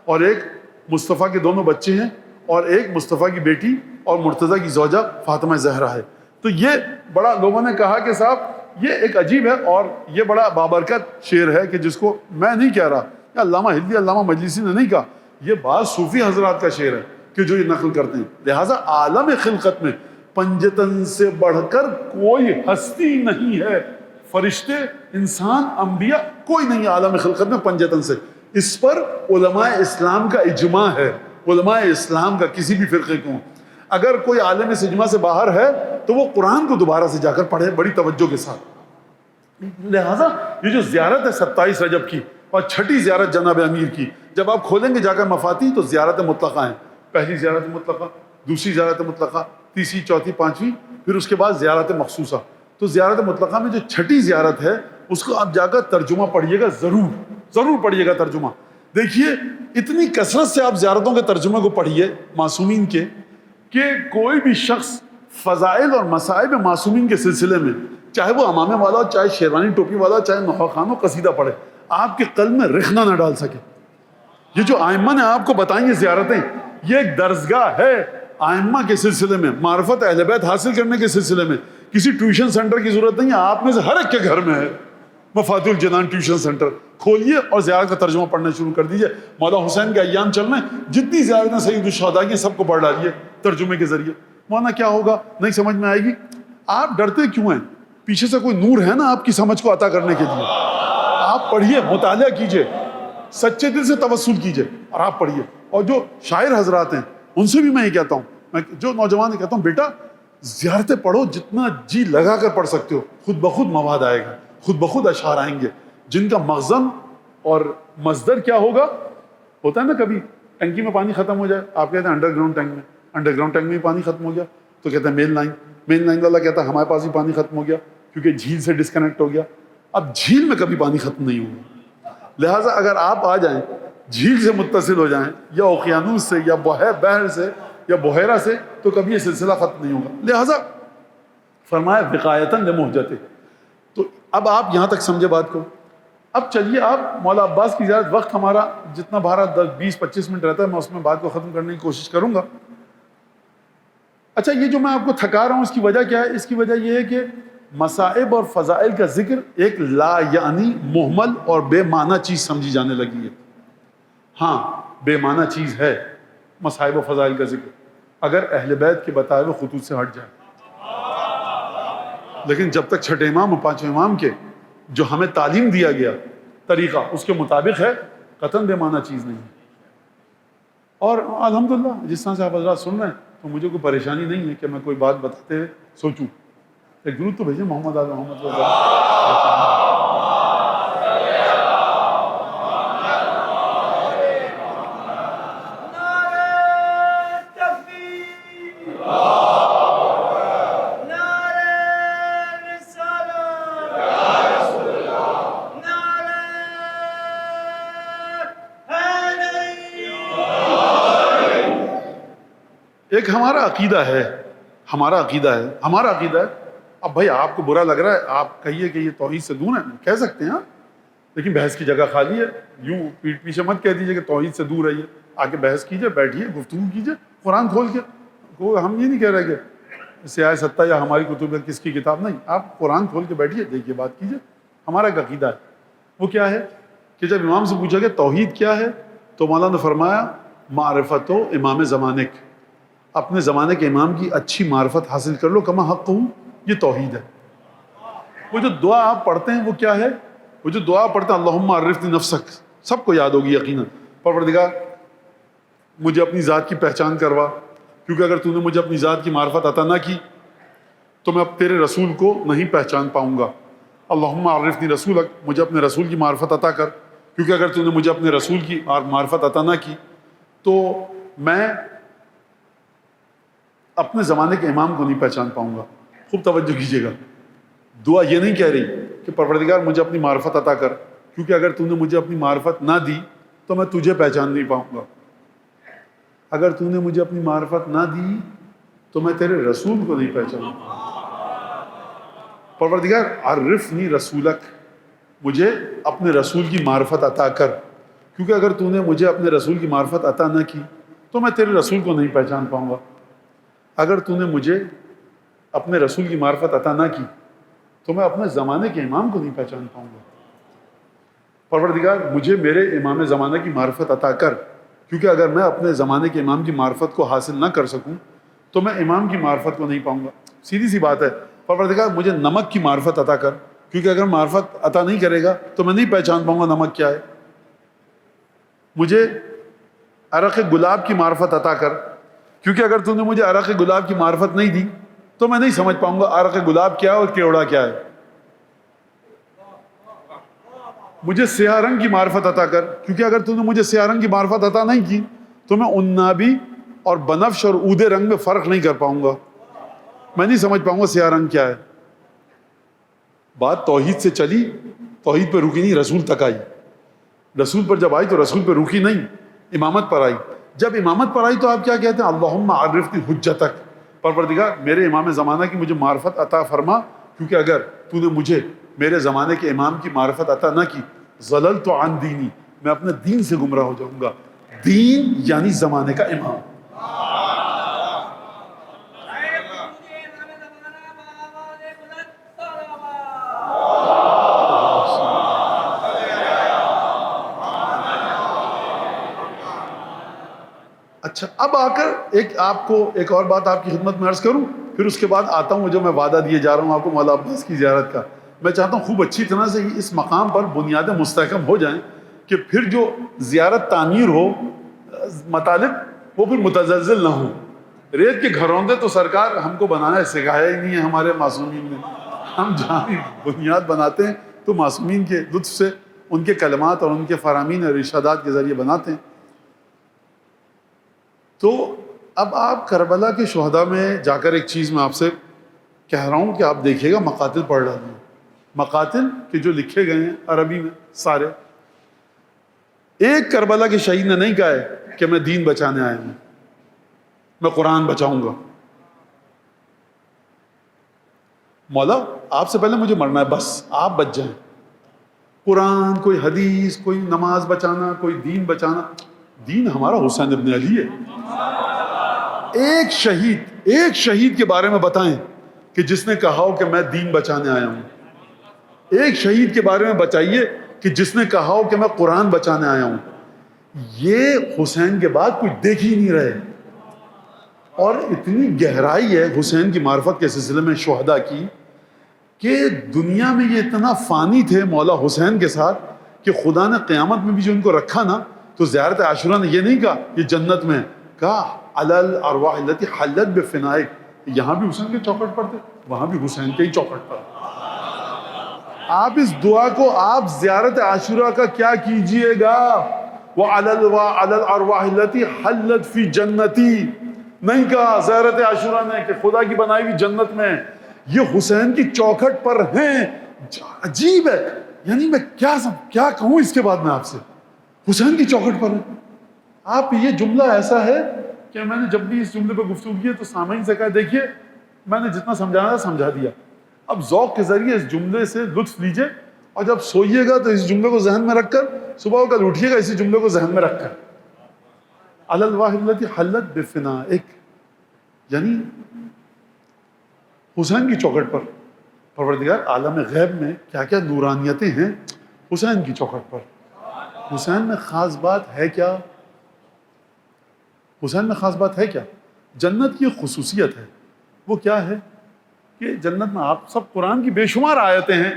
اور ایک مصطفیٰ کے دونوں بچے ہیں اور ایک مصطفیٰ کی بیٹی اور مرتضیٰ کی زوجہ فاطمہ زہرا ہے. تو یہ بڑا لوگوں نے کہا کہ صاحب یہ ایک عجیب ہے اور یہ بڑا بابرکت شعر ہے کہ جس کو میں نہیں کہہ رہا, علامہ ہلدی علامہ مجلسی نے نہیں کہا, یہ بعض صوفی حضرات کا شعر ہے کہ جو یہ نقل کرتے ہیں. لہٰذا عالم خلقت میں پنجتن سے بڑھ کر کوئی ہستی نہیں ہے, فرشتے, انسان, انبیاء کوئی نہیں عالم خلقت میں پنجتن سے. اس پر علماء اسلام کا اجماع ہے, علماء اسلام کا کسی بھی فرقے کو. اگر کوئی عالم اس اجماع سے باہر ہے تو وہ قرآن کو دوبارہ سے جا کر پڑھے بڑی توجہ کے ساتھ. لہٰذا یہ جو زیارت ہے 27 رجب کی اور چھٹی زیارت جناب امیر کی, جب آپ کھولیں گے جا کر مفاتیح تو زیارت مطلقہ ہیں. پہلی زیارت مطلقہ, دوسری زیارت مطلقہ, تیسری, چوتھی, پانچویں, پھر اس کے بعد زیارت مخصوصہ. تو زیارت مطلقہ میں جو چھٹی زیارت ہے اس کو آپ جا کر ترجمہ پڑھیے گا, ضرور پڑھیے گا ترجمہ. دیکھیے اتنی کثرت سے آپ زیارتوں کے ترجمے کو پڑھیے معصومین کے کہ کوئی بھی شخص فضائل اور مصائب معصومین کے سلسلے میں, چاہے وہ امامے والا ہو, چاہے شیروانی ٹوپی والا ہو, چاہے نوحہ خوان ہو, قصیدہ پڑھے, آپ کے قلب میں رخنہ نہ ڈال سکے. یہ جو آئمہ نے آپ کو بتائیں یہ زیارتیں, یہ ایک درسگاہ ہے آئمہ کے سلسلے میں, معرفت اہل بیت حاصل کرنے کے سلسلے میں. کسی ٹیوشن سینٹر کی ضرورت نہیں ہے, آپ میں سے ہر ایک کے گھر میں ہے مفاتیح الجنان ٹیوشن سینٹر. کھولیے اور زیارت کا ترجمہ پڑھنا شروع کر دیجئے. مولا حسین کے ایام چل رہے ہیں, جتنی زیارتیں سید الشہداء کی سب کو پڑھ ڈالیے ترجمے کے ذریعے. مولانا کیا ہوگا, نہیں سمجھ میں آئے گی. آپ ڈرتے کیوں ہیں؟ پیچھے سے کوئی نور ہے نا آپ کی سمجھ کو عطا کرنے کے لیے. آپ پڑھیے, مطالعہ کیجئے, سچے دل سے توسل کیجئے اور آپ پڑھیے. اور جو شاعر حضرات ہیں ان سے بھی میں یہ کہتا ہوں, میں جو نوجوان کہتا ہوں, بیٹا زیارتیں پڑھو جتنا جی لگا کر پڑھ سکتے ہو, خود بخود مواد آئے گا, خود بخود اشعار آئیں گے جن کا مغزن اور مصدر کیا ہوگا. ہوتا ہے نا کبھی ٹنکی میں پانی ختم ہو جائے, آپ کہتے ہیں انڈر گراؤنڈ ٹینک میں بھی پانی ختم ہو گیا, تو کہتے ہیں مین لائن والا کہتا ہے ہمارے پاس بھی پانی ختم ہو گیا کیونکہ جھیل سے ڈسکنیکٹ ہو گیا. اب جھیل میں کبھی پانی ختم نہیں ہوگا. لہٰذا اگر آپ آ جائیں, جھیل سے متصل ہو جائیں یا اوقیانوس سے یا بحر سے یا بحیرہ سے, تو کبھی یہ سلسلہ ختم نہیں ہوگا. لہٰذا فرمایا وقایتاً لمہجت. تو اب آپ یہاں تک سمجھے بات کو. اب چلیے آپ مولا عباس کی زیارت, وقت ہمارا جتنا 20-25 منٹ رہتا ہے میں اس میں بات کو ختم کرنے کی کوشش کروں گا. اچھا, یہ جو میں آپ کو تھکا رہا ہوں اس کی وجہ کیا ہے؟ اس کی وجہ یہ ہے کہ مصائب اور فضائل کا ذکر ایک لا یعنی مہمل اور بے معنی چیز سمجھی جانے لگی ہے. ہاں بے معنی چیز ہے مصائب و فضائل کا ذکر اگر اہل بیت کے بتائے ہوئے خطوط سے ہٹ جائے, لیکن جب تک چھٹے امام اور پانچویں امام کے جو ہمیں تعلیم دیا گیا طریقہ اس کے مطابق ہے, قطعاً بے معنی چیز نہیں ہے. اور الحمدللہ جس طرح سے آپ حضرات سن رہے ہیں تو مجھے کوئی پریشانی نہیں ہے کہ میں کوئی بات بتاتے ہوئے سوچوں. ایک درود تو بھیجیں محمد آل محمد. ایک ہمارا عقیدہ ہے. اب بھائی آپ کو برا لگ رہا ہے, آپ کہیے کہ یہ توحید سے دور ہے, کہہ سکتے ہیں ہاں, لیکن بحث کی جگہ خالی ہے. یوں پیٹ پیچھے مت کہہ دیجیے کہ توحید سے دور ہے. یہ آگے بحث کیجیے, بیٹھیے, گفتگو کیجیے قرآن کھول کے. ہم یہ نہیں کہہ رہے کہ سیاہ ستہ یا ہماری کتب ہے کس کی کتاب, نہیں, آپ قرآن کھول کے بیٹھیے, دیکھیے, بات کیجیے. ہمارا ایک عقیدہ ہے, وہ کیا ہے کہ جب امام سے پوچھا گیا توحید کیا ہے تو مولانا نے فرمایا معرفت و امام زمانک, اپنے زمانے کے امام کی اچھی معرفت حاصل کر لو, کما حق ہوں, یہ توحید ہے. وہ جو دعا آپ پڑھتے ہیں وہ کیا ہے؟ وہ جو دعا پڑھتے ہیں اللہم عرفنی نفسک, سب کو یاد ہوگی یقیناً, پروردگار مجھے اپنی ذات کی پہچان کروا, کیونکہ اگر تو نے مجھے اپنی ذات کی معرفت عطا نہ کی تو میں اب تیرے رسول کو نہیں پہچان پاؤں گا. اللہم عرفنی رسولک, مجھے اپنے رسول کی معرفت عطا کر, کیونکہ اگر تو نے مجھے اپنے رسول کی معرفت عطا نہ کی تو میں اپنے زمانے کے امام کو نہیں پہچان پاؤں گا. خوب توجہ کیجیے گا, دعا یہ نہیں کہہ رہی کہ پروردگار مجھے اپنی معرفت عطا کر, کیونکہ اگر تو نے مجھے اپنی معرفت نہ دی تو میں تجھے پہچان نہیں پاؤں گا. اگر تو نے مجھے اپنی معرفت نہ دی تو میں تیرے رسول کو نہیں پہچانوں گا. پروردگار عرفنی رسولک, مجھے اپنے رسول کی معرفت عطا کر, کیونکہ اگر تو نے مجھے اپنے رسول کی معرفت عطا نہ کی تو میں تیرے رسول کو نہیں پہچان پاؤں گا. اگر تو نے مجھے اپنے رسول کی معرفت عطا نہ کی تو میں اپنے زمانے کے امام کو نہیں پہچان پاؤں گا. پروردگار مجھے میرے امام زمانہ کی معرفت عطا کر، کیونکہ اگر میں اپنے زمانے کے امام کی معرفت کو حاصل نہ کر سکوں تو میں امام کی معرفت کو نہیں پاؤں گا. سیدھی سی بات ہے. پروردگار مجھے نمک کی معرفت عطا کر، کیونکہ اگر معرفت عطا نہیں کرے گا تو میں نہیں پہچان پاؤں گا نمک کیا ہے. مجھے عرق گلاب کی معرفت عطا کر، کیونکہ اگر تو نے مجھے عرق گلاب کی معرفت نہیں دی تو میں نہیں سمجھ پاؤں گا عرق گلاب کیا ہے اور کیوڑا کیا ہے. مجھے سیاہ رنگ کی معرفت عطا کر، کیونکہ اگر تو نے مجھے سیاہ رنگ کی معرفت عطا نہیں کی تو میں عنابی اور بنفش اور عود رنگ میں فرق نہیں کر پاؤں گا. میں نہیں سمجھ پاؤں گا سیاہ رنگ کیا ہے. بات توحید سے چلی، توحید پہ رکی نہیں، رسول تک آئی. رسول پر جب آئی تو رسول پہ رکی نہیں، امامت پر آئی. جب امامت پر آئی تو آپ کیا کہتے ہیں؟ اللہم عرفنی حجتک، پروردگار میرے امام زمانہ کی مجھے معرفت عطا فرما، کیونکہ اگر تو نے مجھے میرے زمانے کے امام کی معرفت عطا نہ کی ضللت عن دینی، میں اپنے دین سے گمراہ ہو جاؤں گا. دین یعنی زمانے کا امام. اچھا، اب آ کر ایک اور بات آپ کی خدمت میں عرض کروں، پھر اس کے بعد آتا ہوں جو میں وعدہ دیے جا رہا ہوں آپ کو مولا عباس کی زیارت کا. میں چاہتا ہوں خوب اچھی طرح سے اس مقام پر بنیادیں مستحکم ہو جائیں کہ پھر جو زیارت تعمیر ہو مطالب وہ پھر متزلزل نہ ہوں. ریت کے گھروندے تو سرکار ہم کو بنانا سکھایا ہی نہیں ہے ہمارے معصومین نے. ہم جہاں بھی بنیاد بناتے ہیں تو معصومین کے لطف سے، ان کے کلمات اور ان کے فرامین اور ارشادات کے ذریعے بناتے ہیں. تو اب آپ کربلا کے شہداء میں جا کر ایک چیز میں آپ سے کہہ رہا ہوں کہ آپ دیکھیے گا، مقاتل پڑھ رہا ہوں، مقاتل کہ جو لکھے گئے ہیں عربی میں سارے. ایک کربلا کے شہید نے نہیں کہا ہے کہ میں دین بچانے آیا ہوں، میں قرآن بچاؤں گا. مولا آپ سے پہلے مجھے مرنا ہے، بس آپ بچ جائیں. قرآن، کوئی حدیث، کوئی نماز بچانا، کوئی دین بچانا، دین ہمارا حسین ابن علی ہے. ایک شہید کے بارے میں بتائیں کہ جس نے کہا ہو کہ میں دین بچانے آیا ہوں. ایک شہید کے بارے میں بتائیے کہ جس نے کہا ہو کہ میں قرآن بچانے آیا ہوں. یہ حسین کے بعد کوئی دیکھ ہی نہیں رہے. اور اتنی گہرائی ہے حسین کی معرفت کے سلسلے میں شہداء کی کہ دنیا میں یہ اتنا فانی تھے مولا حسین کے ساتھ کہ خدا نے قیامت میں بھی جو ان کو رکھا نا، تو زیارت عاشوراء نے یہ نہیں کہا یہ جنت میں، کہا علی الارواح التی حلت بفنائک. یہاں بھی حسین کے چوکھٹ پر تھے، وہاں بھی حسین کے ہی چوکھٹ پر. آپ اس دعا کو آپ زیارت عاشوراء کا کیا کیجئے گا، وعلی الارواح التی حلت فی جنتی. نہیں کہا زیارت عاشوراء نے کہ خدا کی بنائی ہوئی جنت میں، یہ حسین کی چوکھٹ پر ہیں. عجیب ہے. یعنی میں کیا کہوں اس کے بعد میں آپ سے، حسین کی چوکھٹ پر ہیں. آپ یہ جملہ ایسا ہے کہ میں نے جب بھی اس جملے پہ گفتگو کی ہے تو سامعین سے کہا دیکھیے میں نے جتنا سمجھانا تھا سمجھا دیا، اب ذوق کے ذریعے اس جملے سے لطف لیجئے، اور جب سوئیے گا تو اس جملے کو ذہن میں رکھ کر، صبح کل اٹھیے گا اسی جملے کو ذہن میں رکھ کر. علی الارواح التی حلت بفنائک، یعنی حسین کی چوکھٹ پر. پروردگار عالم غیب میں کیا کیا نورانیتیں ہیں حسین کی چوکھٹ پر. حسین میں خاص بات ہے کیا؟ حسین میں خاص بات ہے کیا؟ جنت کی خصوصیت ہے. وہ کیا ہے کہ جنت میں آپ سب قرآن کی بے شمار آیتیں ہیں،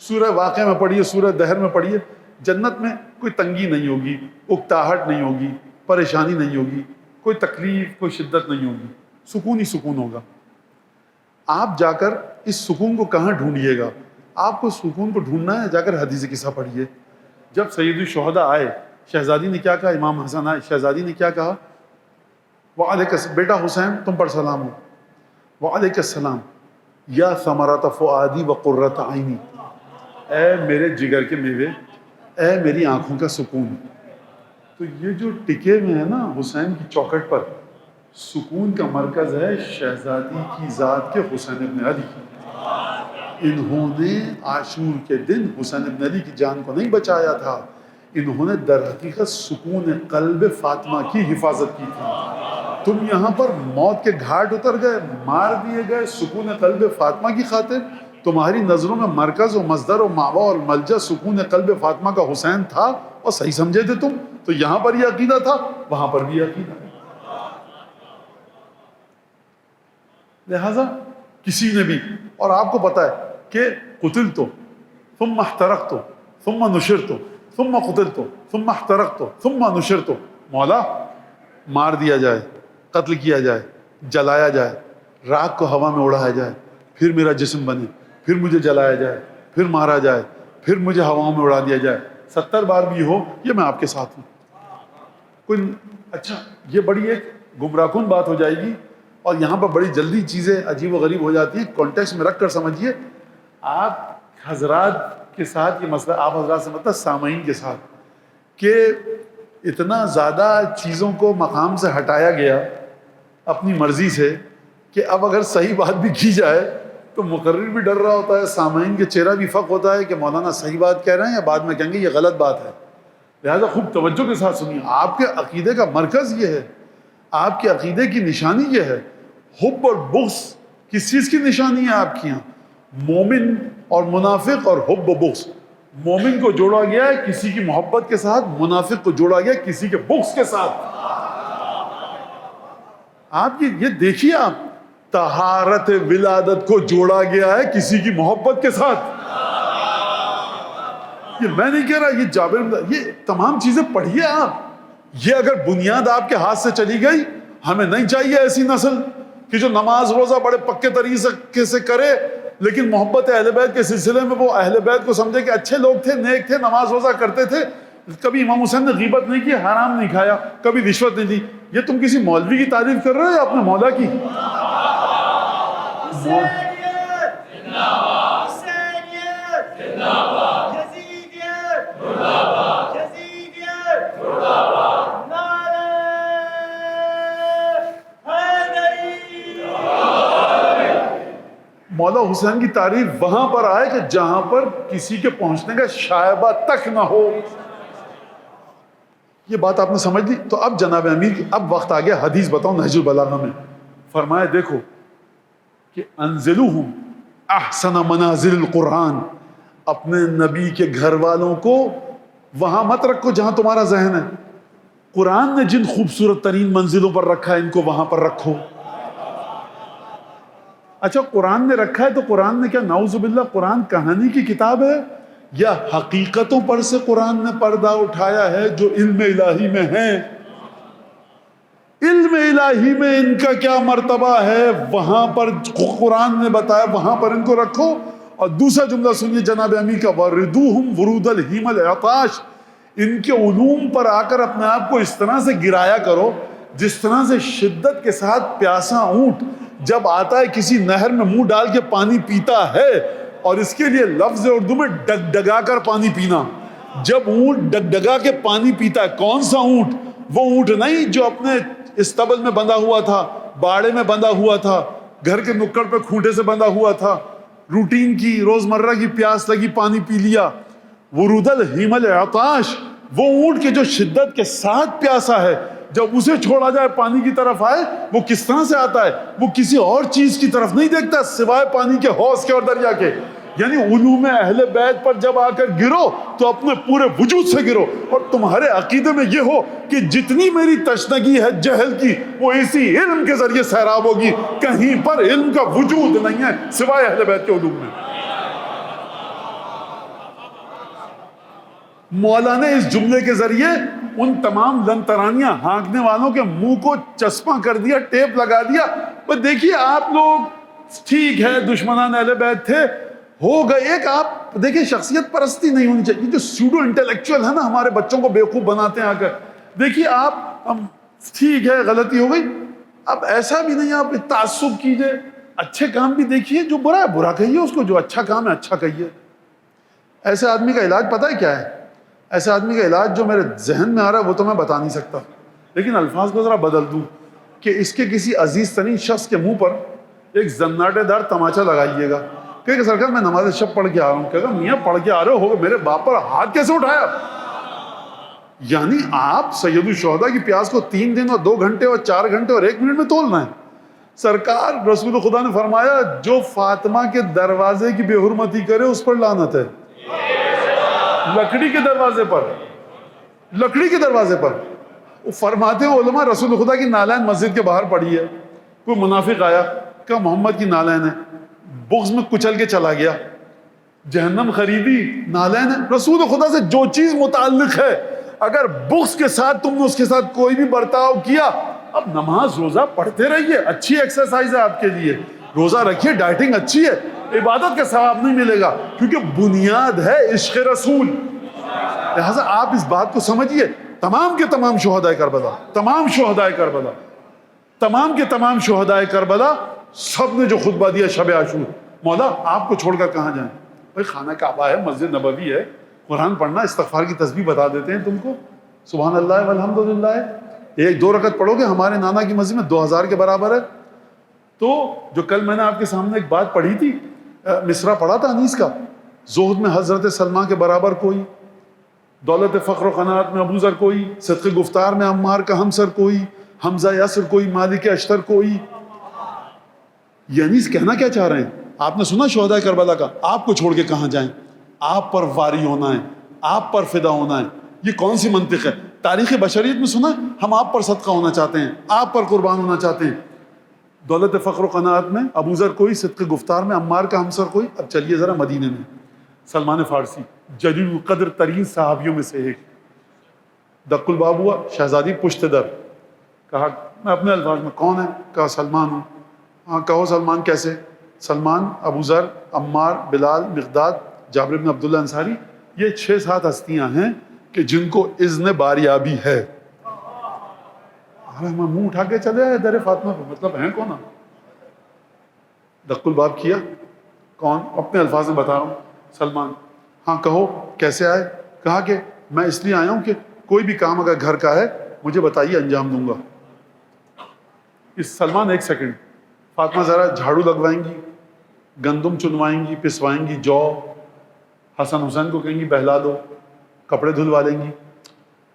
سورہ واقعہ میں پڑھیے، سورہ دہر میں پڑھیے. جنت میں کوئی تنگی نہیں ہوگی، اکتاہٹ نہیں ہوگی، پریشانی نہیں ہوگی، کوئی تکلیف، کوئی شدت نہیں ہوگی، سکون ہی سکون ہوگا. آپ جا کر اس سکون کو کہاں ڈھونڈیے گا؟ آپ کو سکون کو ڈھونڈنا ہے، جا کر حدیث قصہ پڑھیے. جب سید الشہداء آئے، شہزادی نے کیا کہا؟ امام حسن آئے، شہزادی نے کیا کہا؟ وعلیک بیٹا حسین تم پر سلام ہو. وعلیک السلام یا ثمرۃ فؤادی وقرۃ عینی، اے میرے جگر کے میوے، اے میری آنکھوں کا سکون. تو یہ جو ٹکے ہوئے ہیں نا حسین کی چوکھٹ پر، سکون کا مرکز ہے شہزادی کی ذات کے حسین ابن علی. انہوں نے عاشور کے دن حسین ابن علی کی جان کو نہیں بچایا تھا، انہوں نے در حقیقت سکون قلب فاطمہ کی حفاظت کی تھی. تم یہاں پر موت کے گھاٹ اتر گئے، مار دیے گئے سکون قلب فاطمہ کی خاطر. تمہاری نظروں میں مرکز و مصدر و ماوا اور ملجا سکون قلب فاطمہ کا حسین تھا اور صحیح سمجھے تھے تم، تو یہاں پر یہ عقیدہ تھا، وہاں پر بھی عقیدہ. لہذا کسی نے بھی، اور آپ کو پتا ہے کہ قتلت ثم احترقت ثم نشرت ثم قتلت ثم احترقت ثم نشرت، مولا مار دیا جائے، قتل کیا جائے، جلایا جائے، راکھ کو ہوا میں اڑایا جائے، پھر میرا جسم بنے، پھر مجھے جلایا جائے، پھر مارا جائے، پھر مجھے ہواؤں میں اڑا دیا جائے، 70 بار بھی ہو، یہ میں آپ کے ساتھ ہوں. کوئی اچھا، یہ بڑی ایک گمراہ کن بات ہو جائے گی، اور یہاں پر بڑی جلدی چیزیں عجیب و غریب ہو جاتی ہیں. کانٹیکسٹ میں رکھ کر سمجھیے. آپ حضرات کے ساتھ یہ مسئلہ، آپ حضرات سے مطلب سامعین کے ساتھ، کہ اتنا زیادہ چیزوں کو مقام سے ہٹایا گیا اپنی مرضی سے کہ اب اگر صحیح بات بھی کی جائے تو مقرر بھی ڈر رہا ہوتا ہے، سامعین کے چہرہ بھی فق ہوتا ہے کہ مولانا صحیح بات کہہ رہے ہیں یا بعد میں کہیں گے یہ غلط بات ہے. لہذا خوب توجہ کے ساتھ سنیے. آپ کے عقیدے کا مرکز یہ ہے، آپ کے عقیدے کی نشانی یہ ہے. حب اور بغض کس چیز کی نشانی ہے آپ کی یہاں؟ مومن اور منافق اور حب و بغض. مومن کو جوڑا گیا ہے کسی کی محبت کے ساتھ، منافق کو جوڑا گیا ہے کسی کے بغض کے ساتھ. آپ یہ دیکھیے، آپ طہارت ولادت کو جوڑا گیا ہے کسی کی محبت کے ساتھ. یہ میں نہیں کہہ رہا، یہ جابر، یہ تمام چیزیں پڑھیے آپ. یہ اگر بنیاد آپ کے ہاتھ سے چلی گئی، ہمیں نہیں چاہیے ایسی نسل کہ جو نماز روزہ بڑے پکے طریقے سے کرے، لیکن محبت اہل بیت کے سلسلے میں وہ اہل بیت کو سمجھے کہ اچھے لوگ تھے، نیک تھے، نماز روزہ کرتے تھے، کبھی امام حسین نے غیبت نہیں کی، حرام نہیں کھایا، کبھی رشوت نہیں دی. یہ تم کسی مولوی کی تعریف کر رہے ہو یا اپنے مولا کی؟ مولا حسین کی تعریف وہاں پر آئے کہ جہاں پر کسی کے پہنچنے کا شائبہ تک نہ ہو. یہ بات آپ نے سمجھ لی. تو اب جناب امیر کی اب وقت آ گیا حدیث بتاؤں نہج البلاغہ میں. فرمایا دیکھو کہ انزلوہم احسن منازل القرآن، اپنے نبی کے گھر والوں کو وہاں مت رکھو جہاں تمہارا ذہن ہے. قرآن نے جن خوبصورت ترین منزلوں پر رکھا ہے ان کو وہاں پر رکھو. اچھا قرآن نے رکھا ہے تو قرآن نے کیا نعوذ باللہ قرآن کہانی کی کتاب ہے یا حقیقتوں پر سے قرآن نے پردہ اٹھایا ہے جو علم الہی میں ہیں؟ علم الہی میں ان کا کیا مرتبہ ہے وہاں پر قرآن نے بتایا، وہاں پر ان کو رکھو. اور دوسرا جملہ سنیے جناب امیر کا، وَرِدُوهُمْ وُرُودَ الْحِمَ الْعَطَاشِ، ان کے علوم پر آ کر اپنے آپ کو اس طرح سے گرایا کرو جس طرح سے شدت کے ساتھ پیاسا اونٹ جب آتا ہے کسی نہر میں منہ ڈال کے پانی پیتا ہے، اور اس کے لیے لفظ اردو میں ڈگڈگا کر پانی پینا. جب اونٹ ڈگڈگا کے پانی پیتا ہے، کون سا اونٹ؟ وہ اونٹ نہیں جو اپنے استبل میں بندھا ہوا تھا، باڑے میں بندھا ہوا تھا، گھر کے نکڑ پہ کھوٹے سے بندھا ہوا تھا، روٹین کی روزمرہ کی پیاس لگی پانی پی لیا. ورود الحیم العطاش، وہ اونٹ کے جو شدت کے ساتھ پیاسا ہے، جب اسے چھوڑا جائے پانی کی طرف آئے، وہ کس طرح سے آتا ہے؟ وہ کسی اور چیز کی طرف نہیں دیکھتا سوائے پانی کے حوض کے اور دریا کے. یعنی علوم اہل بیت پر جب آ کر گرو تو اپنے پورے وجود سے گرو، اور تمہارے عقیدے میں یہ ہو کہ جتنی میری تشنگی ہے جہل کی وہ اسی علم کے ذریعے سیراب ہوگی. کہیں پر علم کا وجود نہیں ہے سوائے اہل بیت کے علوم میں. مولا نے اس جملے کے ذریعے ان تمام لنترانیاں ہانکنے والوں کے منہ کو چسپاں کر دیا، ٹیپ لگا دیا. پر دیکھیے آپ لوگ ٹھیک ہے دشمنان اہل بیت تھے، ہو گئے. ایک آپ دیکھیں شخصیت پرستی نہیں ہونی چاہیے. جو سیوڈو انٹلیکچوئل ہے نا ہمارے بچوں کو بیوقوف بناتے ہیں آ کر، دیکھیے آپ ٹھیک ہے غلطی ہو گئی، اب ایسا بھی نہیں آپ تعصب کیجئے. اچھے کام بھی دیکھیے، جو برا ہے برا کہیے اس کو، جو اچھا کام ہے اچھا کہیے. ایسے آدمی کا علاج پتہ ہے کیا ہے؟ ایسے آدمی کا علاج جو میرے ذہن میں آ رہا ہے وہ تو میں بتا نہیں سکتا، لیکن الفاظ کو ذرا بدل دوں کہ اس کے کسی عزیز ترین شخص کے منہ پر ایک زناٹے دار تماچا لگائیے گا کہ سرکار میں نماز شب پڑھ کے آ رہا ہوں. کہے گا میاں پڑھ کے آ رہے ہو، میرے باپ پر ہاتھ کیسے اٹھایا؟ یعنی آپ سید الشہداء کی پیاس کو 3 دن اور 2 گھنٹے اور 4 گھنٹے اور 1 منٹ میں تولنا ہے. سرکار رسول خدا نے فرمایا جو فاطمہ کے دروازے کی بے حرمتی کرے اس پر لعنت ہے. لکڑی کے دروازے پر، لکڑی کے دروازے پر. فرماتے ہیں علماء رسول خدا کی نالین مسجد کے باہر پڑی ہے. کوئی منافق آیا کہ محمد کی نالین ہے، بغض میں کچل کے چلا گیا. جہنم خریدی نالین ہے. رسول خدا سے جو چیز متعلق ہے اگر بغض کے ساتھ تم نے اس کے ساتھ کوئی بھی برتاؤ کیا، اب نماز روزہ پڑھتے رہیے، اچھی ایکسرسائز ہے آپ کے لیے، روزہ رکھیے، ڈائٹنگ اچھی ہے، عبادت کا ثواب نہیں ملے گا کیونکہ بنیاد ہے عشق رسول. لہٰذا آپ اس بات کو سمجھیے. تمام کے تمام شہداء کربلا، تمام شہداء کربلا، تمام کے تمام شہداء کربلا، سب نے جو خطبہ دیا شب عاشور، مولا آپ کو چھوڑ کر کہاں جائیں؟ بھائی خانہ کعبہ ہے، مسجد نبوی ہے، قرآن پڑھنا، استغفار کی تسبیح بتا دیتے ہیں تم کو، سبحان اللہ والحمدللہ، 1-2 رکعت پڑھو گے ہمارے نانا کی مسجد میں 2000 کے برابر ہے. تو جو کل میں نے آپ کے سامنے ایک بات پڑھی تھی، مصرع پڑھا تھا انیس کا، زہد میں حضرت سلمان کے برابر کوئی، دولت فقر و قناعت میں ابو ذر کوئی، صدق گفتار میں عمار کا ہمسر کوئی، حمزہ یاسر کوئی، مالک اشتر کوئی. یعنی کہنا کیا چاہ رہے ہیں؟ آپ نے سنا شہداء کربلا کا، آپ کو چھوڑ کے کہاں جائیں؟ آپ پر واری ہونا ہے، آپ پر فدا ہونا ہے. یہ کون سی منطق ہے؟ تاریخ بشریت میں سنا ہم آپ پر صدقہ ہونا چاہتے ہیں، آپ پر قربان ہونا چاہتے ہیں. دولت فقر و قناعت میں ابو ذر کوئی، صدق گفتار میں عمار کا ہمسر کوئی. اب چلیے ذرا مدینے میں، سلمان فارسی جلیل القدر ترین صحابیوں میں سے ایک، دق الباب ہوا، شہزادی پشت در. کہا میں اپنے الفاظ میں، کون ہے؟ کہا سلمان ہوں. ہاں کہو سلمان کیسے؟ سلمان، ابو ذر، عمار، بلال، مقداد، جابر بن عبداللہ انصاری، یہ 6-7 ہستیاں ہیں کہ جن کو اذن باریابی ہے. ہمیں منہ اٹھا کے چلے آئے در فاطمہ پہ، مطلب ہیں کون؟ دق الباب کیا، کون؟ اپنے الفاظ میں بتا رہا ہوں، سلمان. ہاں کہو کیسے آئے؟ کہا کہ میں اس لیے آیا ہوں کہ کوئی بھی کام اگر گھر کا ہے مجھے بتائیے، انجام دوں گا. اس سلمان 1 سیکنڈ. فاطمہ ذرا جھاڑو لگوائیں گی، گندم چنوائیں گی، پسوائیں گی جو، حسن حسین کو کہیں گی بہلا دو، کپڑے دھلوا لیں گی.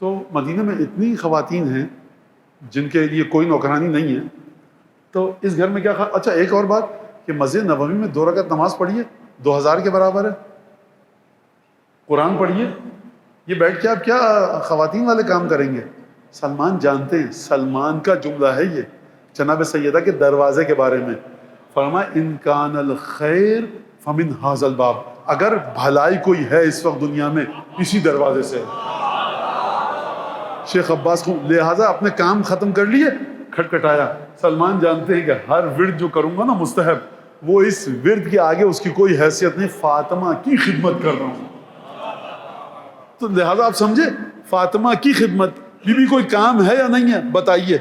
تو مدینہ میں اتنی خواتین ہیں جن کے لیے کوئی نوکرانی نہیں ہے. تو اس گھر میں کیا اچھا ایک اور بات کہ مسجد نبوی میں 2 رکعت نماز پڑھیے، 2000 کے برابر ہے. قرآن پڑھیے. یہ بیٹھ کے آپ کیا خواتین والے کام کریں گے؟ سلمان جانتے ہیں، سلمان کا جملہ ہے یہ جناب سیدہ کے دروازے کے بارے میں. فرمایا ان کان الخیر فمن ھذا الباب، اگر بھلائی کوئی ہے اس وقت دنیا میں اسی دروازے سے. شیخ عباس کو لہٰذا اپنے کام ختم کر لیے، کھٹکھٹایا. سلمان جانتے ہیں کہ ہر ورد جو کروں گا نا مستحب، وہ اس ورد کے آگے اس کی کوئی حیثیت نہیں، فاطمہ کی خدمت کر رہا ہوں. تو لہٰذا آپ سمجھے، فاطمہ کی خدمت. بی بی کوئی کام ہے یا نہیں ہے بتائیے.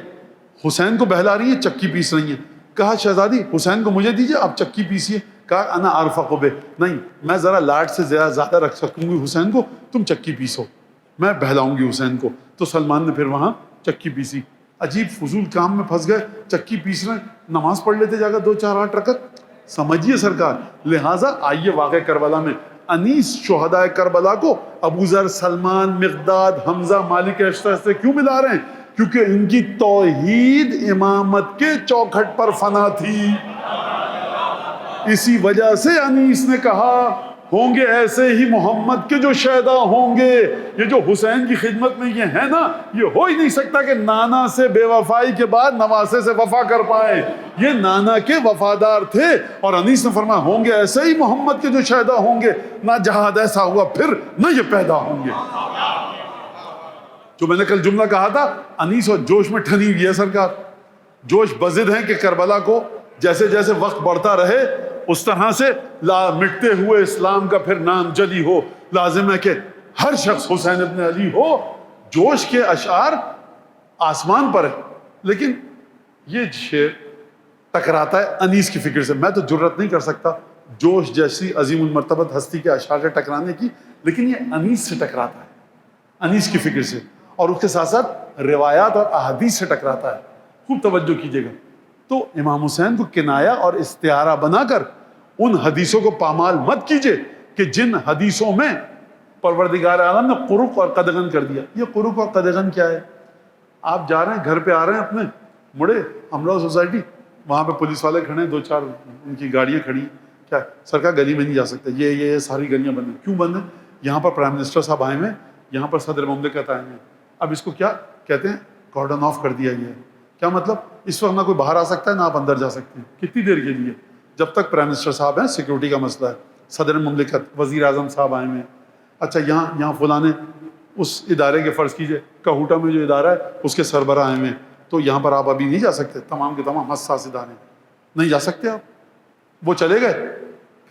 حسین کو بہلا رہی ہے، چکی پیس رہی ہیں. کہا شہزادی حسین کو مجھے دیجیے، آپ چکی پیسیے. کہا انا ارفق بہ، نہیں میں ذرا لاڈ سے زیادہ رکھ سکوں گی حسین کو، تم چکی پیسو، میں بہلاؤں گی حسین کو. تو سلمان نے پھر وہاں چکی پیسی. عجیب فضول کام میں پھنس گئے، چکی پیس رہے ہیں. نماز پڑھ لیتے جا کر 2-4-8 رکعت. سمجھیے سرکار. لہٰذا آئیے واقع کربلا میں انیس شہداء کربلا کو ابو ذر، سلمان، مقداد، حمزہ، مالک اشتر سے کیوں ملا رہے ہیں؟ کیونکہ ان کی توحید امامت کے چوکھٹ پر فنا تھی. اسی وجہ سے انیس نے کہا ہوں گے ایسے ہی محمد کے جو شہدا ہوں گے. یہ جو حسین کی خدمت میں یہ ہے نا، یہ ہو ہی نہیں سکتا کہ نانا سے بے وفائی کے بعد نواسے سے وفا کر پائیں. یہ نانا کے وفادار تھے. اور انیس نے فرمایا ہوں گے ایسے ہی محمد کے جو شہدا ہوں گے. نہ جہاد ایسا ہوا پھر نہ یہ پیدا ہوں گے. جو میں نے کل جملہ کہا تھا، انیس اور جوش میں ٹھنی ہوئی ہے سرکار. جوش بضد ہے کہ کربلا کو جیسے جیسے وقت بڑھتا رہے اس طرح سے مٹتے ہوئے اسلام کا پھر نام جلی ہو. لازم ہے کہ ہر شخص حسین ابن علی ہو. جوش کے اشعار آسمان پر ہے، لیکن یہ شعر ٹکراتا ہے انیس کی فکر سے. میں تو جرت نہیں کر سکتا جوش جیسی عظیم المرتبت ہستی کے اشعار سے ٹکرانے کی، لیکن یہ انیس سے ٹکراتا ہے، انیس کی فکر سے، اور اس کے ساتھ ساتھ روایات اور احادیث سے ٹکراتا ہے. خوب توجہ کیجیے گا. تو امام حسین کو کنایا اور استعارہ بنا کر ان حدیثوں کو پامال مت کیجیے کہ جن حدیثوں میں پروردگار عالم نے قرق اور قدغن کر دیا. یہ قرق اور قدغن کیا ہے؟ آپ جا رہے ہیں گھر پہ آ رہے ہیں اپنے مڑے امراؤ سوسائٹی، وہاں پہ پولیس والے کھڑے ہیں، 2-4 ان کی گاڑیاں کھڑی ہیں. کیا سرکار گلی میں نہیں جا سکتے، یہ ساری گلیاں بند ہیں. کیوں بند ہیں؟ یہاں پر پرائم منسٹر صاحب آئے ہیں، یہاں پر صدر مملکت آئے ہیں. اب اس کو کیا کہتے ہیں؟ کارڈن آف کر دیا گیا ہے. کیا مطلب؟ اس وقت نہ کوئی باہر آ سکتا ہے نہ آپ اندر جا سکتے ہیں. کتنی دیر کے لیے؟ جب تک پرائم منسٹر صاحب ہیں. سیکورٹی کا مسئلہ ہے. صدر مملکت، وزیر اعظم صاحب آئے ہیں. اچھا یہاں فلاں اس ادارے کے، فرض کیجئے کہوٹا میں جو ادارہ ہے اس کے سربراہ آئے ہیں، تو یہاں پر آپ ابھی نہیں جا سکتے. تمام کے تمام حساس ادارے نہیں جا سکتے آپ. وہ چلے گئے،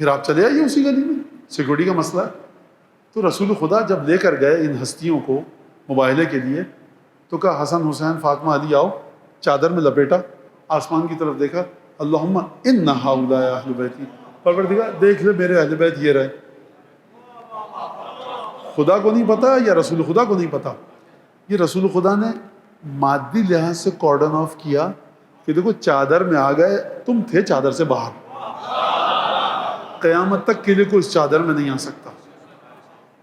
پھر آپ چلے آئیے اسی گلی میں. سیکورٹی کا مسئلہ ہے. تو رسول خدا جب لے کر گئے ان ہستیوں کو مباہلے کے لیے، تو کہا حسن حسین فاطمہ علی آؤ. چادر میں لپیٹا، آسمان کی طرف دیکھا، اللہم ان ہؤلاء اہل بیتی، پروردگار دیکھ لے میرے اہل بیت یہ رہے. خدا کو نہیں پتا یا رسول خدا کو نہیں پتا؟ یہ رسول خدا نے مادی لحاظ سے کارڈن آف کیا کہ دیکھو چادر میں آ گئے، تم تھے چادر سے باہر، قیامت تک کے لیے کوئی اس چادر میں نہیں آ سکتا.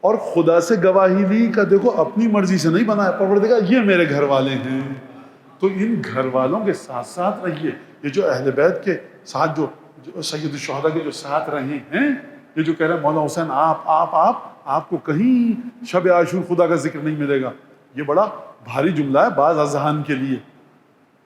اور خدا سے گواہی لی کہ دیکھو اپنی مرضی سے نہیں بنایا، پروردگار یہ میرے گھر والے ہیں. تو ان گھر والوں کے ساتھ ساتھ رہیے. یہ جو اہل بیت کے ساتھ جو سید الشہداء کے جو ساتھ رہے ہیں، یہ جو کہہ رہے ہیں مولا حسین آپ کو کہیں شب عاشور خدا کا ذکر نہیں ملے گا، یہ بڑا بھاری جملہ ہے بعض اذہان کے لیے،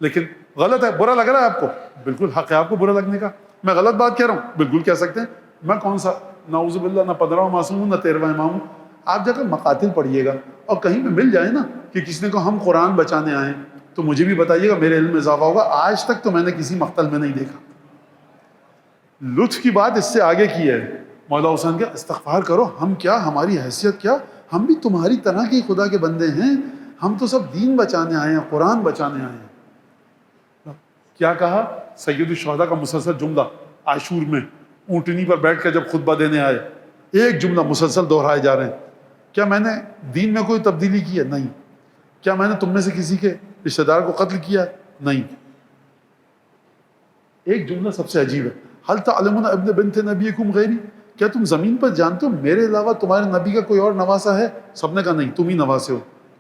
لیکن غلط ہے. برا لگ رہا ہے آپ کو؟ بالکل حق ہے آپ کو برا لگنے کا. میں غلط بات کہہ رہا ہوں؟ بالکل کہہ سکتے ہیں. میں کون سا نعوذ باللہ نہ 15واں معصوم ہوں نہ 13واں امام ہوں. آپ جا کر مقاتل پڑھیے گا اور کہیں پہ مل جائے نا کہ کسی نے کہا ہم قرآن بچانے آئے ہیں، تو مجھے بھی بتائیے گا، میرے علم میں اضافہ ہوگا. آج تک تو میں نے کسی مقتل میں نہیں دیکھا. لطف کی بات اس سے آگے کی ہے، مولا حسین کے استغفار کرو، ہم کیا، ہماری حیثیت کیا، ہم بھی تمہاری طرح کے خدا کے بندے ہیں، ہم تو سب دین بچانے آئے ہیں، قرآن بچانے آئے ہیں. کیا کہا؟ سید الشہداء کا مسلسل جملہ عاشور میں اونٹنی پر بیٹھ کر جب خطبہ دینے آئے، ایک جملہ مسلسل دہرائے جا رہے ہیں. کیا میں نے دین میں کوئی تبدیلی کی ہے؟ نہیں. کیا میں نے تم میں سے کسی کے رشتہ دار کو قتل کیا ہے؟ نہیں. ایک جملہ سب سے عجیب ہے، حل تعلمون ابن بنت نبیکم غیری، کیا تم زمین پر جانتے ہو میرے علاوہ تمہارے نبی کا کوئی اور نواسا ہے؟ سب نے کہا نہیں، تم ہی نواسے ہو.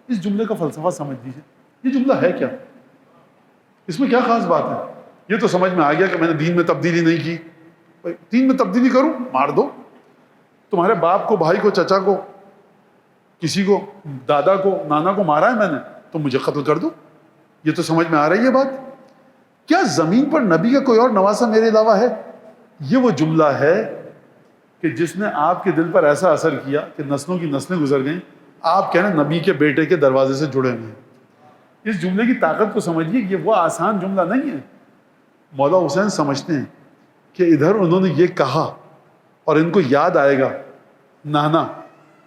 اس جملے کا فلسفہ سمجھ لیجیے. یہ جملہ ہے کیا؟ اس میں کیا خاص بات ہے؟ یہ تو سمجھ میں آ گیا کہ میں نے دین میں تبدیلی نہیں کی. دین میں تبدیلی کروں؟ مار دو. تمہارے باپ کو، بھائی کو، چچا کو، کسی کو، دادا کو، نانا کو مارا ہے میں نے، تو مجھے قتل کر دو. یہ تو سمجھ میں آ رہی ہے بات. کیا زمین پر نبی کا کوئی اور نواسا میرے علاوہ ہے؟ یہ وہ جملہ ہے کہ جس نے آپ کے دل پر ایسا اثر کیا کہ نسلوں کی نسلیں گزر گئیں. آپ کہہ رہے ہیں نبی کے بیٹے کے دروازے سے جڑے ہوئے ہیں. اس جملے کی طاقت کو سمجھیے. یہ وہ آسان جملہ نہیں ہے. مولا حسین سمجھتے ہیں کہ ادھر انہوں نے یہ کہا اور ان کو یاد آئے گا نانا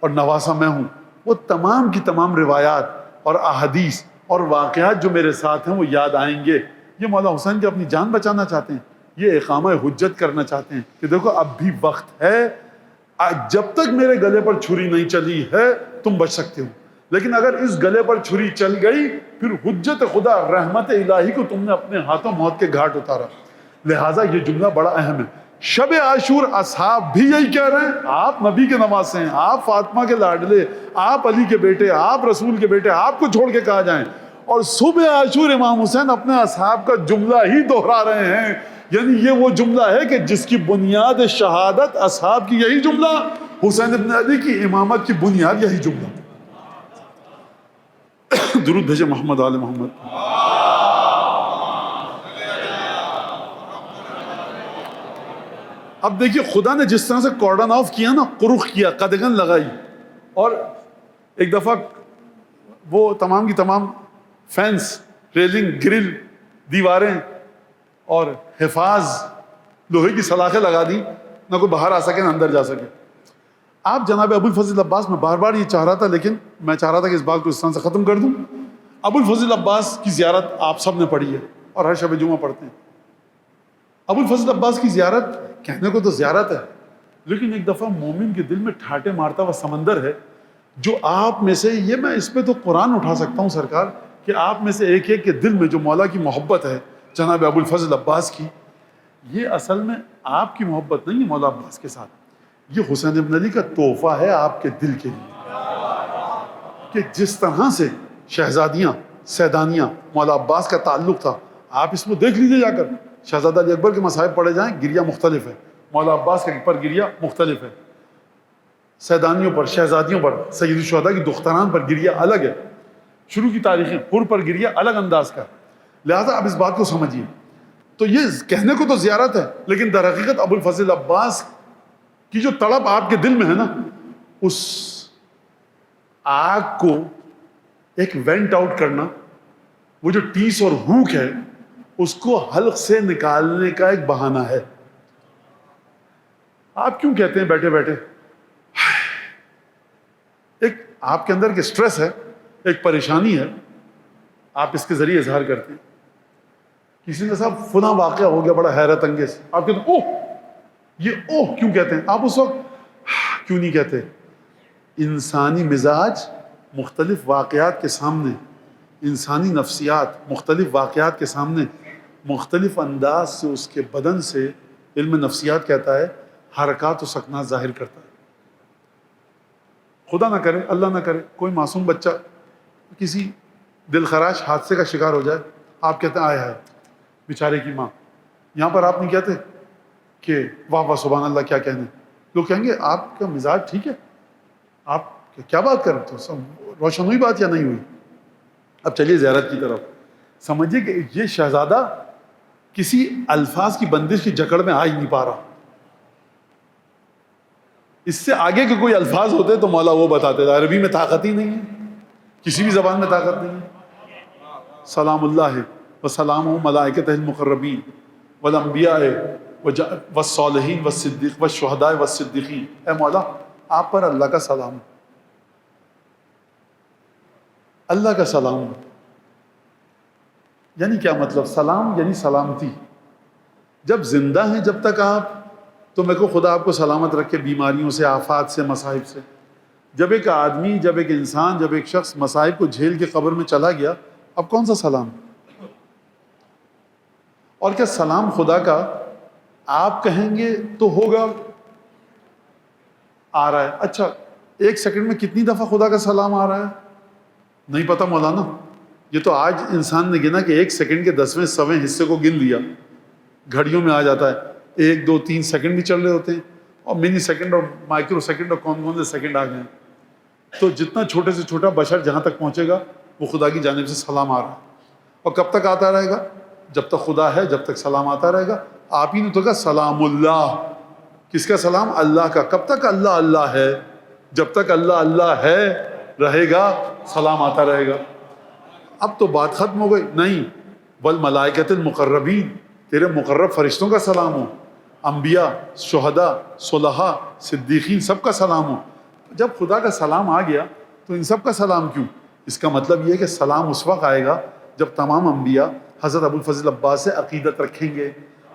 اور نواسا میں ہوں. وہ تمام کی تمام روایات اور احادیث اور واقعات جو میرے ساتھ ہیں وہ یاد آئیں گے. یہ مولا حسین کی اپنی جان بچانا چاہتے ہیں. یہ اقامہ حجت کرنا چاہتے ہیں کہ دیکھو اب بھی وقت ہے، جب تک میرے گلے پر چھری نہیں چلی ہے تم بچ سکتے ہو، لیکن اگر اس گلے پر چھری چل گئی پھر حجت خدا، رحمت الہی کو تم نے اپنے ہاتھوں موت کے گھاٹ اتارا. لہٰذا یہ جملہ بڑا اہم ہے. شب عاشور اصحاب بھی یہی کہہ رہے ہیں، آپ نبی کے نواسے ہیں، آپ فاطمہ کے لاڈلے، آپ علی کے بیٹے، آپ رسول کے بیٹے، آپ کو چھوڑ کے کہا جائیں. اور صبح عاشور امام حسین اپنے اصحاب کا جملہ ہی دہرا رہے ہیں. یعنی یہ وہ جملہ ہے کہ جس کی بنیاد شہادت اصحاب کی یہی جملہ، حسین ابن علی کی امامت کی بنیاد یہی جملہ. درود بھیجے محمد آل محمد. اب دیکھیے خدا نے جس طرح سے کارڈن آف کیا نا، قرخ کیا، قدغن لگائی، اور ایک دفعہ وہ تمام کی تمام فینس، ریلنگ، گرل، دیواریں اور حفاظ، لوہے کی سلاخیں لگا دی، نہ کوئی باہر آ سکے نہ اندر جا سکے. آپ جناب ابو الفضل عباس، میں بار بار یہ چاہ رہا تھا لیکن میں چاہ رہا تھا کہ اس بات کو اس طرح سے ختم کر دوں. ابو الفضل عباس کی زیارت آپ سب نے پڑھی ہے اور ہر شب جمعہ پڑھتے ہیں. ابو الفضل عباس کی زیارت کہنے کو تو زیارت ہے، لیکن ایک دفعہ مومن کے دل میں ٹھاٹے مارتا ہوا سمندر ہے جو آپ میں سے، یہ میں اس پہ تو قرآن اٹھا سکتا ہوں سرکار، کہ آپ میں سے ایک ایک کے دل میں جو مولا کی محبت ہے جناب ابو الفضل عباس کی، یہ اصل میں آپ کی محبت نہیں ہے مولا عباس کے ساتھ، یہ حسین ابن علی کا تحفہ ہے آپ کے دل کے لیے. کہ جس طرح سے شہزادیاں سیدانیاں مولا عباس کا تعلق تھا، آپ اس میں دیکھ لیجیے جا کر، شہزادہ علی اکبر کے مصاحب پڑھے جائیں گریہ مختلف ہے، مولا عباس کے پر گریہ مختلف ہے، سیدانیوں پر، شہزادیوں پر، سید الشہداء کی دختران پر گریہ الگ ہے، شروع کی تاریخیں حر پر گریہ الگ انداز کا، لہٰذا آپ اس بات کو سمجھیے۔ تو یہ کہنے کو تو زیارت ہے، لیکن در حقیقت ابو الفضل عباس کی جو تڑپ آپ کے دل میں ہے نا، اس آگ کو ایک وینٹ آؤٹ کرنا، وہ جو ٹیس اور ہوک ہے اس کو حلق سے نکالنے کا ایک بہانہ ہے۔ آپ کیوں کہتے ہیں بیٹھے بیٹھے، ایک آپ کے اندر ایک سٹریس ہے، ایک پریشانی ہے، آپ اس کے ذریعے اظہار کرتے ہیں۔ کسی نے صاحب فلاں واقعہ ہو گیا بڑا حیرت انگیز، آپ کہتے ہیں اوہ، یہ اوہ کیوں کہتے ہیں؟ آپ اس وقت کیوں نہیں کہتے؟ انسانی مزاج مختلف واقعات کے سامنے، انسانی نفسیات مختلف واقعات کے سامنے مختلف انداز سے اس کے بدن سے، علم نفسیات کہتا ہے، حرکات و سکنات ظاہر کرتا ہے۔ خدا نہ کرے، اللہ نہ کرے، کوئی معصوم بچہ کسی دل خراش حادثے کا شکار ہو جائے، آپ کہتے ہیں آئے ہائے بیچارے کی ماں۔ یہاں پر آپ نہیں کہتے کہ واہ واہ سبحان اللہ کیا کہنے، لوگ کہیں گے آپ کا مزاج ٹھیک ہے، آپ کیا بات کر رہے تھے، روشن ہوئی بات یا نہیں ہوئی؟ اب چلیے زیارت کی طرف۔ سمجھیے کہ یہ شہزادہ کسی الفاظ کی بندش کی جکڑ میں آ ہی نہیں پا رہا، اس سے آگے کے کوئی الفاظ ہوتے تو مولا وہ بتاتے تھے، عربی میں طاقت ہی نہیں ہے، کسی بھی زبان میں طاقت نہیں ہے۔ سلام اللہ وسلام ملائکتہ المقربین والانبیاء والصالحین والصدیق والشہداء والصدیقین، اے مولا آپ پر اللہ کا سلام، اللہ کا سلام۔ یعنی کیا مطلب؟ سلام یعنی سلامتی، جب زندہ ہیں جب تک آپ، تو میرے کو خدا آپ کو سلامت رکھے بیماریوں سے، آفات سے، مصائب سے۔ جب ایک آدمی، جب ایک انسان، جب ایک شخص مصائب کو جھیل کے قبر میں چلا گیا، اب کون سا سلام؟ اور کیا سلام خدا کا آپ کہیں گے تو ہوگا؟ آ رہا ہے، اچھا ایک سیکنڈ میں کتنی دفعہ خدا کا سلام آ رہا ہے نہیں پتہ مولانا، یہ تو آج انسان نے گنا کہ ایک سیکنڈ کے 10ویں 100ویں حصے کو گن لیا، گھڑیوں میں آ جاتا ہے 1 2 3 سیکنڈ بھی چل رہے ہوتے ہیں، اور منی سیکنڈ اور مائکرو سیکنڈ اور کون سے سیکنڈ آ گئے ہیں۔ تو جتنا چھوٹے سے چھوٹا بشر جہاں تک پہنچے گا وہ خدا کی جانب سے سلام آ رہا ہے، اور کب تک آتا رہے گا؟ جب تک خدا ہے جب تک سلام آتا رہے گا۔ آپ ہی نے تو کہا سلام اللہ، کس کا سلام؟ اللہ کا۔ کب تک اللہ اللہ ہے؟ جب تک اللہ اللہ ہے رہے گا سلام آتا رہے گا۔ اب تو بات ختم ہو گئی، نہیں، والملائکۃ المقربین، تیرے مقرب فرشتوں کا سلام ہو، انبیاء، شہداء، صلحاء، صدیقین، سب کا سلام ہو۔ جب خدا کا سلام آ گیا تو ان سب کا سلام کیوں؟ اس کا مطلب یہ ہے کہ سلام اس وقت آئے گا جب تمام انبیاء حضرت ابو الفضل عباس سے عقیدت رکھیں گے،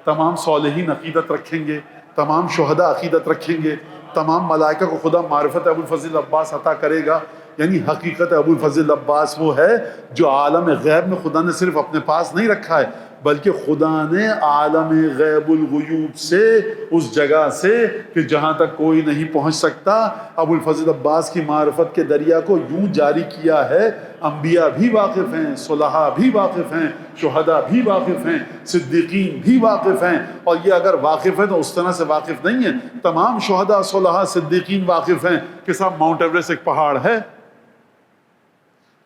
تمام صالحین عقیدت رکھیں گے، تمام شہداء عقیدت رکھیں گے، تمام ملائکہ کو خدا معرفت ابو الفضل عباس عطا کرے گا۔ یعنی حقیقت ابو الفضل عباس وہ ہے جو عالم غیب میں خدا نے صرف اپنے پاس نہیں رکھا ہے، بلکہ خدا نے عالم غیب الغیوب سے، اس جگہ سے کہ جہاں تک کوئی نہیں پہنچ سکتا، ابو الفضل عباس کی معرفت کے دریا کو یوں جاری کیا ہے۔ انبیاء بھی واقف ہیں، صلحاء بھی واقف ہیں، شہداء بھی واقف ہیں، صدیقین بھی واقف ہیں، اور یہ اگر واقف ہیں تو اس طرح سے واقف نہیں ہیں۔ تمام شہداء، صلحاء، صدیقین واقف ہیں کہ صاحب ماؤنٹ ایوریسٹ ایک پہاڑ ہے،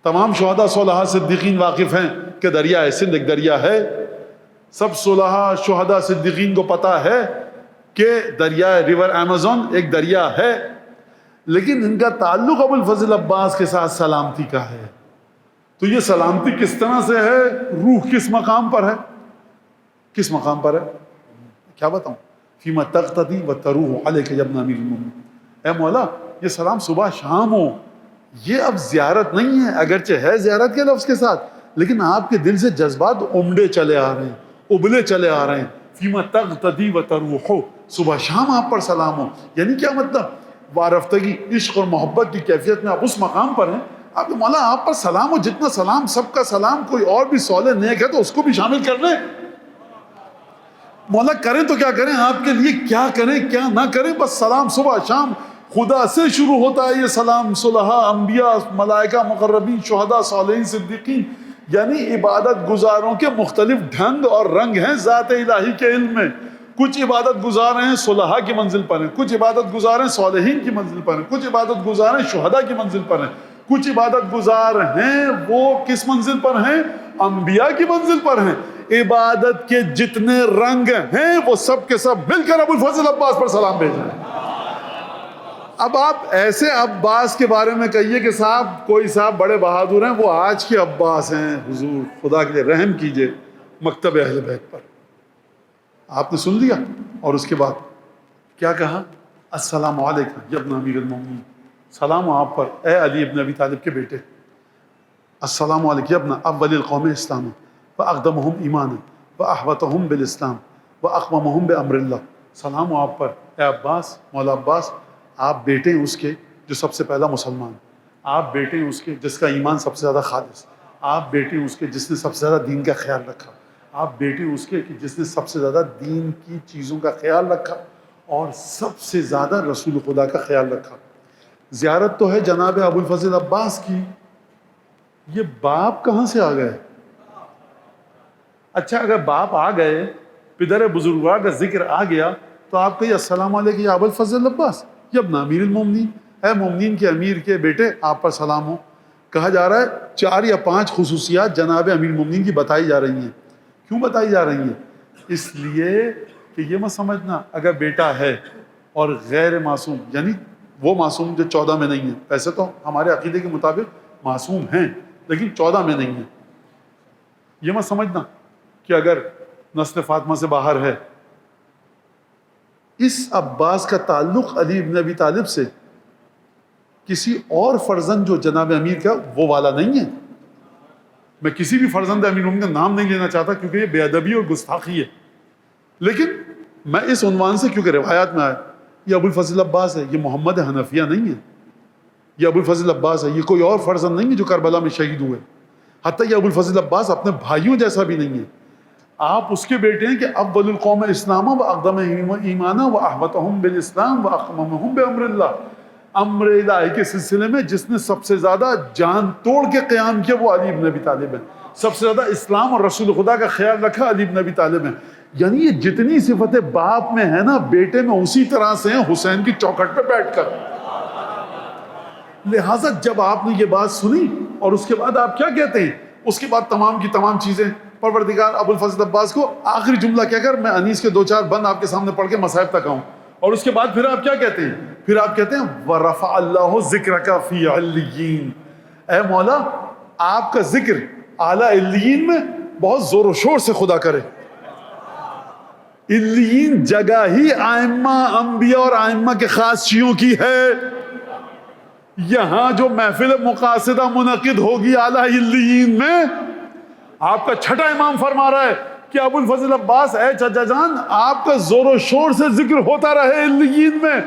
تمام شہداء، صلحاء، صدیقین واقف ہیں کہ دریائے سندھ ایک دریا ہے، سب صلحاء، شہداء، صدیقین کو پتہ ہے کہ دریائے ریور ایمیزون ایک دریا ہے، لیکن ان کا تعلق ابو الفضل عباس کے ساتھ سلامتی کا ہے۔ تو یہ سلامتی کس طرح سے ہے؟ روح کس مقام پر ہے؟ کس مقام پر ہے؟ کیا بتاؤں؟ فیما تقتدی و تروح علیک یا ابن امیر المومنین، اے مولا یہ سلام صبح شام ہو، یہ اب زیارت نہیں ہے، اگرچہ ہے زیارت کے لفظ کے ساتھ، لیکن آپ کے دل سے جذبات عمڈے چلے آ رہے ہیں، ابلے چلے آ رہے ہیں۔ فیما تقتدی و تروح، صبح شام آپ پر سلام ہو۔ یعنی کیا مطلب؟ وارفتگی، عشق اور محبت کی کیفیت میں آپ اس مقام پر ہیں، آپ کے مولا آپ پر سلام ہو، جتنا سلام سب کا سلام، کوئی اور بھی صالح نیک ہے تو اس کو بھی شامل کر لیں۔ مولا کریں تو کیا کریں، آپ کے لیے کیا کریں کیا نہ کریں، بس سلام صبح شام خدا سے شروع ہوتا ہے یہ سلام، صلحاء، انبیاء، ملائکہ، مقربین، شہداء، صالحین، صدیقین، یعنی عبادت گزاروں کے مختلف ڈھنگ اور رنگ ہیں ذات الہی کے علم میں. کچھ عبادت گزار ہیں صلحاء کی منزل پر ہیں، کچھ عبادت گزار ہیں صالحین کی منزل پر ہیں، کچھ عبادت گزار ہیں شہداء کی منزل پر ہیں، کچھ عبادت گزار ہیں وہ کس منزل پر ہیں؟ انبیاء کی منزل پر ہیں. عبادت کے جتنے رنگ ہیں وہ سب کے سب مل کر ابو الفضل عباس پر سلام بھیجیں. اب آپ ایسے عباس کے بارے میں کہیے کہ صاحب کوئی صاحب بڑے بہادر ہیں، وہ آج کے عباس ہیں. حضور خدا کے لیے رحم کیجئے مکتب اہل بیت پر. آپ نے سن لیا اور اس کے بعد کیا کہا؟ السلام علیکم یا ابن امیر المومنین، سلام ہو آپ پر اے علی ابن ابی طالب کے بیٹے. السلام علیکم یا ابن اول القوم اسلاما واقدمهم ایمانا واحوطهم بالاسلام واقومهم بامر اللہ. سلام ہو آپ پر اے عباس، مولا عباس، آپ بیٹے ہیں اس کے جو سب سے پہلا مسلمان، آپ بیٹے ہیں اس کے جس کا ایمان سب سے زیادہ خالص، آپ بیٹے ہیں اس کے جس نے سب سے زیادہ دین کا خیال رکھا، آپ بیٹے ہیں اس کے کہ جس نے سب سے زیادہ دین کی چیزوں کا خیال رکھا اور سب سے زیادہ رسول خدا کا خیال رکھا. زیارت تو ہے جناب ابو الفضل عباس کی. یہ باپ کہاں سے آ گئے؟ اچھا اگر باپ آ گئے، پدر بزرگوار کا ذکر آ گیا تو آپ کہیے السلام علیکم یا ابو الفضل عباس یا ابن امیر المومنین، اے مومنین کے امیر کے بیٹے آپ پر سلام ہو. کہا جا رہا ہے 4 یا 5 خصوصیات جناب امیر المومنین کی بتائی جا رہی ہیں. کیوں بتائی جا رہی ہیں؟ اس لیے کہ یہ مت سمجھنا اگر بیٹا ہے اور غیر معصوم، یعنی وہ معصوم جو 14 میں نہیں ہے، ویسے تو ہمارے عقیدے کے مطابق معصوم ہیں لیکن 14 میں نہیں ہے. یہ مت سمجھنا کہ اگر نسل فاطمہ سے باہر ہے. اس عباس کا تعلق علی ابن ابی طالب سے کسی اور فرزند جو جناب امیر کا وہ والا نہیں ہے. میں کسی بھی فرزند امیر المومنین کا نام نہیں لینا چاہتا کیونکہ یہ بے ادبی اور گستاخی ہے، لیکن میں اس عنوان سے کیونکہ روایات میں آیا یہ ابو الفضل عباس ہے، یہ محمد حنفیہ نہیں ہے، یہ ابو الفضل عباس ہے، یہ کوئی اور فرزند نہیں ہے جو کربلا میں شہید ہوئے. حتیٰ یہ ابو الفضل عباس اپنے بھائیوں جیسا بھی نہیں ہے. آپ اس کے بیٹے ہیں کہ اول القوم اسلاما و اقدمهم ایمانا و احوطهم بالاسلام و اقومهم بامر اللہ. امر الہی کے سلسلے میں جس نے سب سے زیادہ جان توڑ کے قیام کیا وہ علی ابن ابی طالب ہے. سب سے زیادہ اسلام اور رسول خدا کا خیال رکھا علی ابن ابی طالب ہے. یعنی یہ جتنی صفتیں باپ میں ہے نا بیٹے میں اسی طرح سے ہیں حسین کی چوکھٹ پہ بیٹھ کر. لہٰذا جب آپ نے یہ بات سنی اور اس کے بعد آپ کیا کہتے ہیں؟ اس کے بعد تمام کی تمام چیزیں پروردگار ابو الفضل عباس کو آخری جملہ کہہ کر میں انیس کے 2-4 بند آپ کے سامنے پڑھ کے مصائب تک آؤں. اور اس کے بعد پھر آپ کیا کہتے ہیں؟ پھر آپ کہتے ہیں وَرَفَعَ اللَّهُ ذِكْرَكَ فِي عِلِّيِّينَ. اے مولا آپ کا ذکر اعلیٰ علیین میں بہت زور و شور سے خدا کرے. علیین جگہ ہی ائمہ انبیاء اور ائمہ کے خاص شیعوں کی ہے. یہاں جو محفل مقاصدہ منعقد ہوگی اعلیٰ علیین میں، آپ کا چھٹا امام فرما رہا ہے کہ ابو الفضل عباس اے چچا جان آپ کا زور و شور سے ذکر ہوتا رہے علیین میں.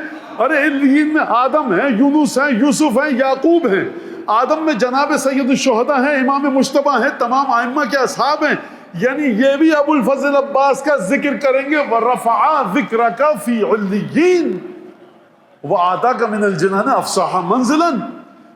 ارے علیین میں آدم ہیں، یونس ہیں، یوسف ہیں، یعقوب ہیں. آدم میں جناب سید الشہداء ہیں، امام مجتبیٰ ہیں، تمام ائمہ کے اصحاب ہیں. یعنی یہ بھی ابو الفضل عباس کا ذکر کریں گے. وَرَفَعَ ذِكْرَكَ فِي عِلِّيِّينَ وَآتَاكَ مِنَ الْجِنَانِ أَفْصَحَ مَنزِلًا.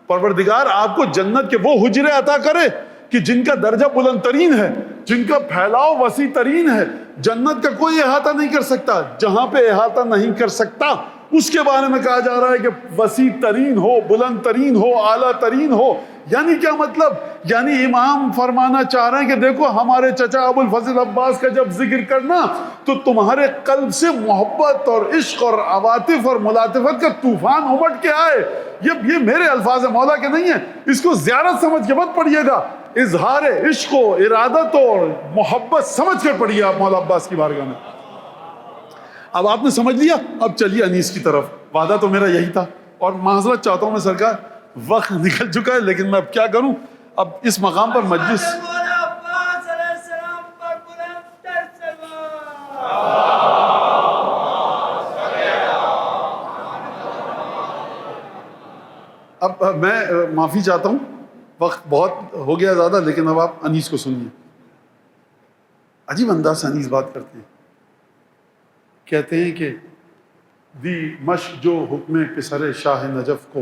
پروردگار آپ کو جنت کے وہ حجرے عطا کرے کہ جن کا درجہ بلند ترین ہے، جن کا پھیلاؤ وسیع ترین ہے. جنت کا کوئی احاطہ نہیں کر سکتا. جہاں پہ احاطہ نہیں کر سکتا اس کے بارے میں کہا جا رہا ہے کہ وسیع ترین ہو، بلند ترین ہو، اعلیٰ ترین ہو. یعنی کیا مطلب؟ یعنی امام فرمانا چاہ رہے ہیں کہ دیکھو ہمارے چچا ابو الفضل عباس کا جب ذکر کرنا تو تمہارے قلب سے محبت اور عشق اور عواطف اور ملاطفت کا طوفان امٹ کے آئے. یہ میرے الفاظ مولا کے نہیں ہیں، اس کو زیارت سمجھ کے مت پڑھیے گا. اظہار عشق و ارادت اور محبت سمجھ کر پڑھیے آپ مولا عباس کی بارگاہ میں. اب آپ نے سمجھ لیا، اب چلیے انیس کی طرف. وعدہ تو میرا یہی تھا اور معذرت چاہتا ہوں میں سرکار، وقت نکل چکا ہے لیکن میں اب کیا کروں. اب اس مقام پر مجلس اب میں معافی چاہتا ہوں، وقت بہت ہو گیا زیادہ، لیکن اب آپ انیس کو سنیے. عجیب انداز سے انیس بات کرتے ہیں. کہتے ہیں کہ دی مشق جو حکم پسر شاہ نجف کو،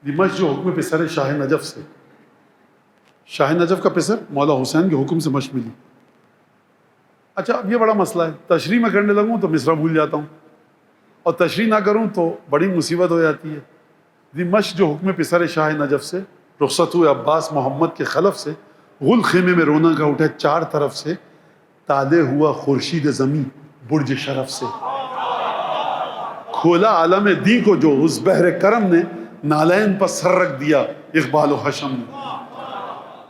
دی مشق جو حکم پسر شاہ نجف سے، شاہ نجف کا پسر مولا حسین کے حکم سے مشق ملی. اچھا اب یہ بڑا مسئلہ ہے، تشریح میں کرنے لگوں تو مصرع بھول جاتا ہوں، اور تشریح نہ کروں تو بڑی مصیبت ہو جاتی ہے. دی مشق جو حکم پسر شاہ نجف سے، رخصت ہوئے عباس محمد کے خلف سے، غل خیمے میں رونا کا اٹھے چار طرف سے، تالے ہوا خورشید زمیں برج شرف سے، کھولا عالم دی کو جو اس بحر کرم نے، نالین پر سر رکھ دیا اقبال و حشم نے.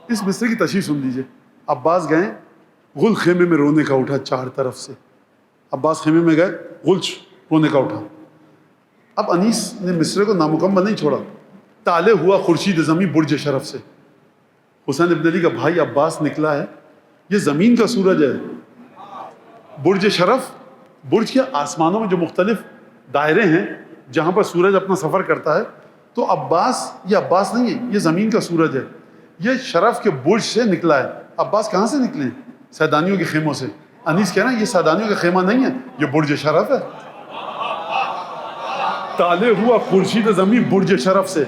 اس مصرے کی تشریح سن لیجئے. عباس گئے، غل خیمے میں رونے کا اٹھا چار طرف سے. عباس خیمے میں گئے، غل رونے کا اٹھا. اب انیس نے مصرے کو نامکمل نہیں چھوڑا. تالے ہوا خورشید زمیں برج شرف سے. حسین ابن علی کا بھائی عباس نکلا ہے، یہ زمین کا سورج ہے. برج شرف، برج کے آسمانوں میں جو مختلف دائرے ہیں جہاں پر سورج اپنا سفر کرتا ہے، تو عباس یہ عباس نہیں ہے، یہ زمین کا سورج ہے. یہ شرف کے برج سے نکلا ہے. عباس کہاں سے نکلے ہیں؟ سیدانیوں کے خیموں سے. انیس کہہ رہا ہے یہ سیدانیوں کا خیمہ نہیں ہے، یہ برج شرف ہے. تالے ہوا خورشید زمیں برج شرف سے.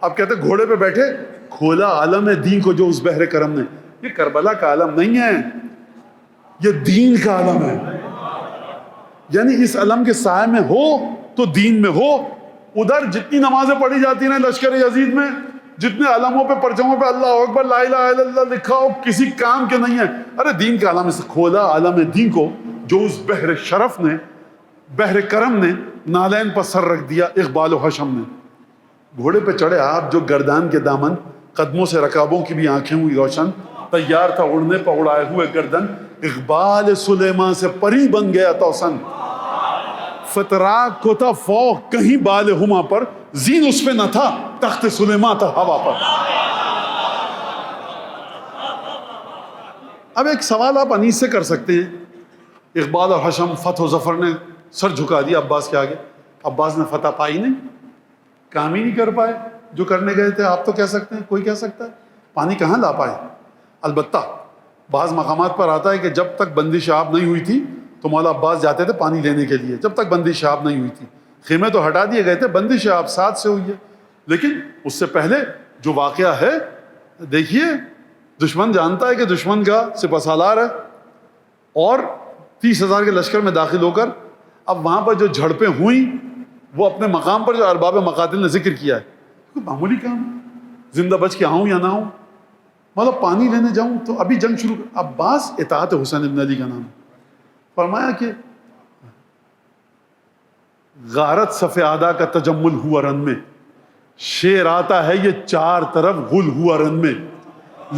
اب کہتے گھوڑے پہ بیٹھے، کھولا عالم دین کو جو اس بحر کرم نے. یہ کربلا کا عالم نہیں ہے، یہ دین کا عالم ہے. یعنی اس علم کے سائے میں ہو تو دین میں ہو. ادھر جتنی نمازیں پڑھی جاتی ہیں لشکر یزید میں، جتنے علموں پہ پرچموں پہ اللہ اکبر لا الہ الا اللہ لکھا ہو، کسی کام کے نہیں ہے. ارے دین کا عالم. کھولا عالم دین کو جو اس بحر شرف نے، بحر کرم نے، نالین پر سر رکھ دیا اقبال و حشم نے. گھوڑے پہ چڑھے آپ جو گردان کے دامن، قدموں سے رکابوں کی بھی آنکھیں ہوئی روشن، تیار تھا اڑنے پر اڑائے ہوئے گردن، اقبال سلیمان سے پری بن گیا توسن. فتراک کو تھا فوق کہیں بال ہما پر، زین اس پہ نہ تھا تخت سلیمان تھا ہوا پر. اب ایک سوال آپ انیس سے کر سکتے ہیں. اقبال اور حشم، فتح و ظفر نے سر جھکا دیا عباس کے آگے. عباس نے فتح پائی نہیں، کام ہی نہیں کر پائے جو کرنے گئے تھے. آپ تو کہہ سکتے ہیں، کوئی کہہ سکتا ہے. پانی کہاں لا پائے. البتہ بعض مقامات پر آتا ہے کہ جب تک بندش آب نہیں ہوئی تھی تو مولا عباس جاتے تھے پانی لینے کے لیے، جب تک بندش آب نہیں ہوئی تھی. خیمے تو ہٹا دیے گئے تھے، بندش آب ساتھ سے ہوئی ہے. لیکن اس سے پہلے جو واقعہ ہے دیکھیے، دشمن جانتا ہے کہ دشمن کا سپہ سالار ہے، اور 30,000 کے لشکر میں داخل ہو کر اب وہاں پر جو جھڑپیں ہوئیں، وہ اپنے مقام پر جو ارباب مقاتل نے ذکر کیا ہے، کوئی معمولی کام ہے. زندہ بچ کے آؤں یا نہ آؤں، مطلب پانی لینے جاؤں تو ابھی جنگ شروع. عباس اطاعت حسین ابن علی کا نام. فرمایا کہ غارت صف آدھا کا تجمل ہوا رن میں، شیر آتا ہے یہ چار طرف غل ہوا رن میں،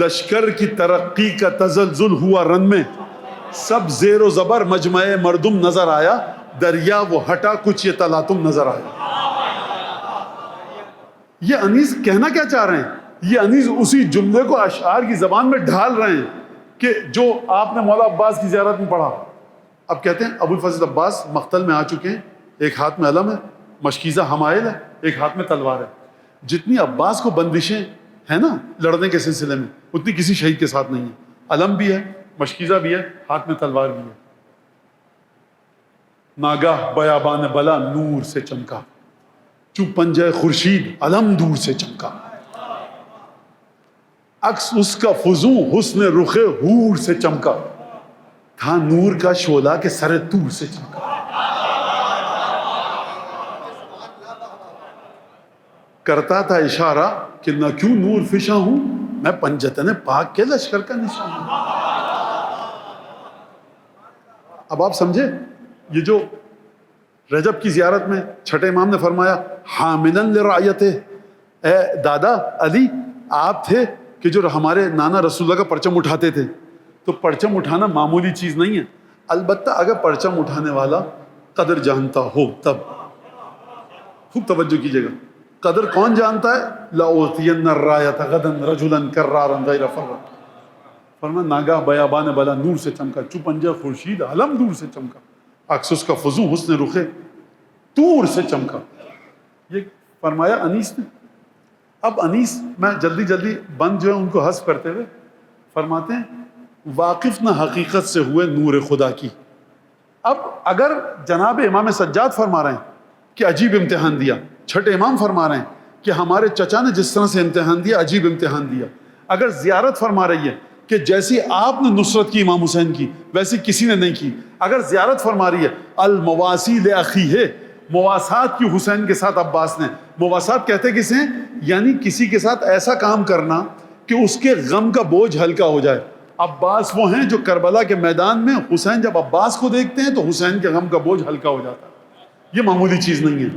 لشکر کی ترقی کا تزلزل ہوا رن میں، سب زیر و زبر مجمع مردم نظر آیا، دریا وہ ہٹا کچھ یہ تلاتم نظر آیا. یہ انیس کہنا کیا چاہ رہے ہیں؟ یہ انیس اسی جملے کو اشعار کی زبان میں ڈھال رہے ہیں کہ جو آپ نے مولا عباس کی زیارت میں پڑھا. اب کہتے ہیں ابو الفضل عباس مقتل میں آ چکے ہیں، ایک ہاتھ میں علم ہے، مشکیزہ حمائل ہے، ایک ہاتھ میں تلوار ہے. جتنی عباس کو بندشیں ہیں نا لڑنے کے سلسلے میں، اتنی کسی شہید کے ساتھ نہیں ہے. علم بھی ہے، مشکیزہ بھی ہے، ہاتھ میں تلوار بھی ہے. ناگاہ بیابان بلا نور سے چمکا، چو پنجہ خورشید علم دور سے چمکا، عکس اس کا فزوں حسن رخ حور سے چمکا، تھا نور کا شعلہ کے سر طور سے چمکا. کرتا تھا اشارہ کہ نہ کیوں نور فشاں ہوں، میں پنجتن پاک کے لشکر کا نشان ہوں. اب آپ سمجھے، یہ جو رجب کی زیارت میں چھٹے امام نے فرمایا حاملاً لرعیتہ، اے دادا علی آپ تھے کہ جو ہمارے نانا رسول اللہ کا پرچم اٹھاتے تھے. تو پرچم اٹھانا معمولی چیز نہیں ہے. البتہ اگر پرچم اٹھانے والا قدر جانتا ہو تب. خوب توجہ کیجیے گا، قدر کون جانتا ہے؟ لَأُعْطِيَنَّ الرَّایَةَ غَدًا رَجُلًا كَرَّارًا غَیْرَ فَرًّا. فرمایا ناگاہ بیابان بلا نور سے چمکا، چو پنجہ خورشید علم دور سے چمکا، عکس اس کا فزوں حسن رخ طور سے چمکا. یہ فرمایا انیس نے. اب انیس میں جلدی بند جو ہے ان کو حذف کرتے ہوئے فرماتے ہیں واقف نہ حقیقت سے ہوئے نور خدا کی، اب اگر جناب امام سجاد فرما رہے ہیں کہ عجیب امتحان دیا، چھٹے امام فرما رہے ہیں کہ ہمارے چچا نے جس طرح سے امتحان دیا عجیب امتحان دیا، اگر زیارت فرما رہی ہے کہ جیسی آپ نے نصرت کی امام حسین کی ویسی کسی نے نہیں کی، اگر زیارت فرما رہی ہے المواسی لأخیہ، مواسات کی حسین کے ساتھ عباس نے، مواسات کہتے کسے ہیں؟ یعنی کسی کے ساتھ ایسا کام کرنا کہ اس کے غم کا بوجھ ہلکا ہو جائے۔ عباس وہ ہیں جو کربلا کے میدان میں حسین جب عباس کو دیکھتے ہیں تو حسین کے غم کا بوجھ ہلکا ہو جاتا ہے، یہ معمولی چیز نہیں ہے۔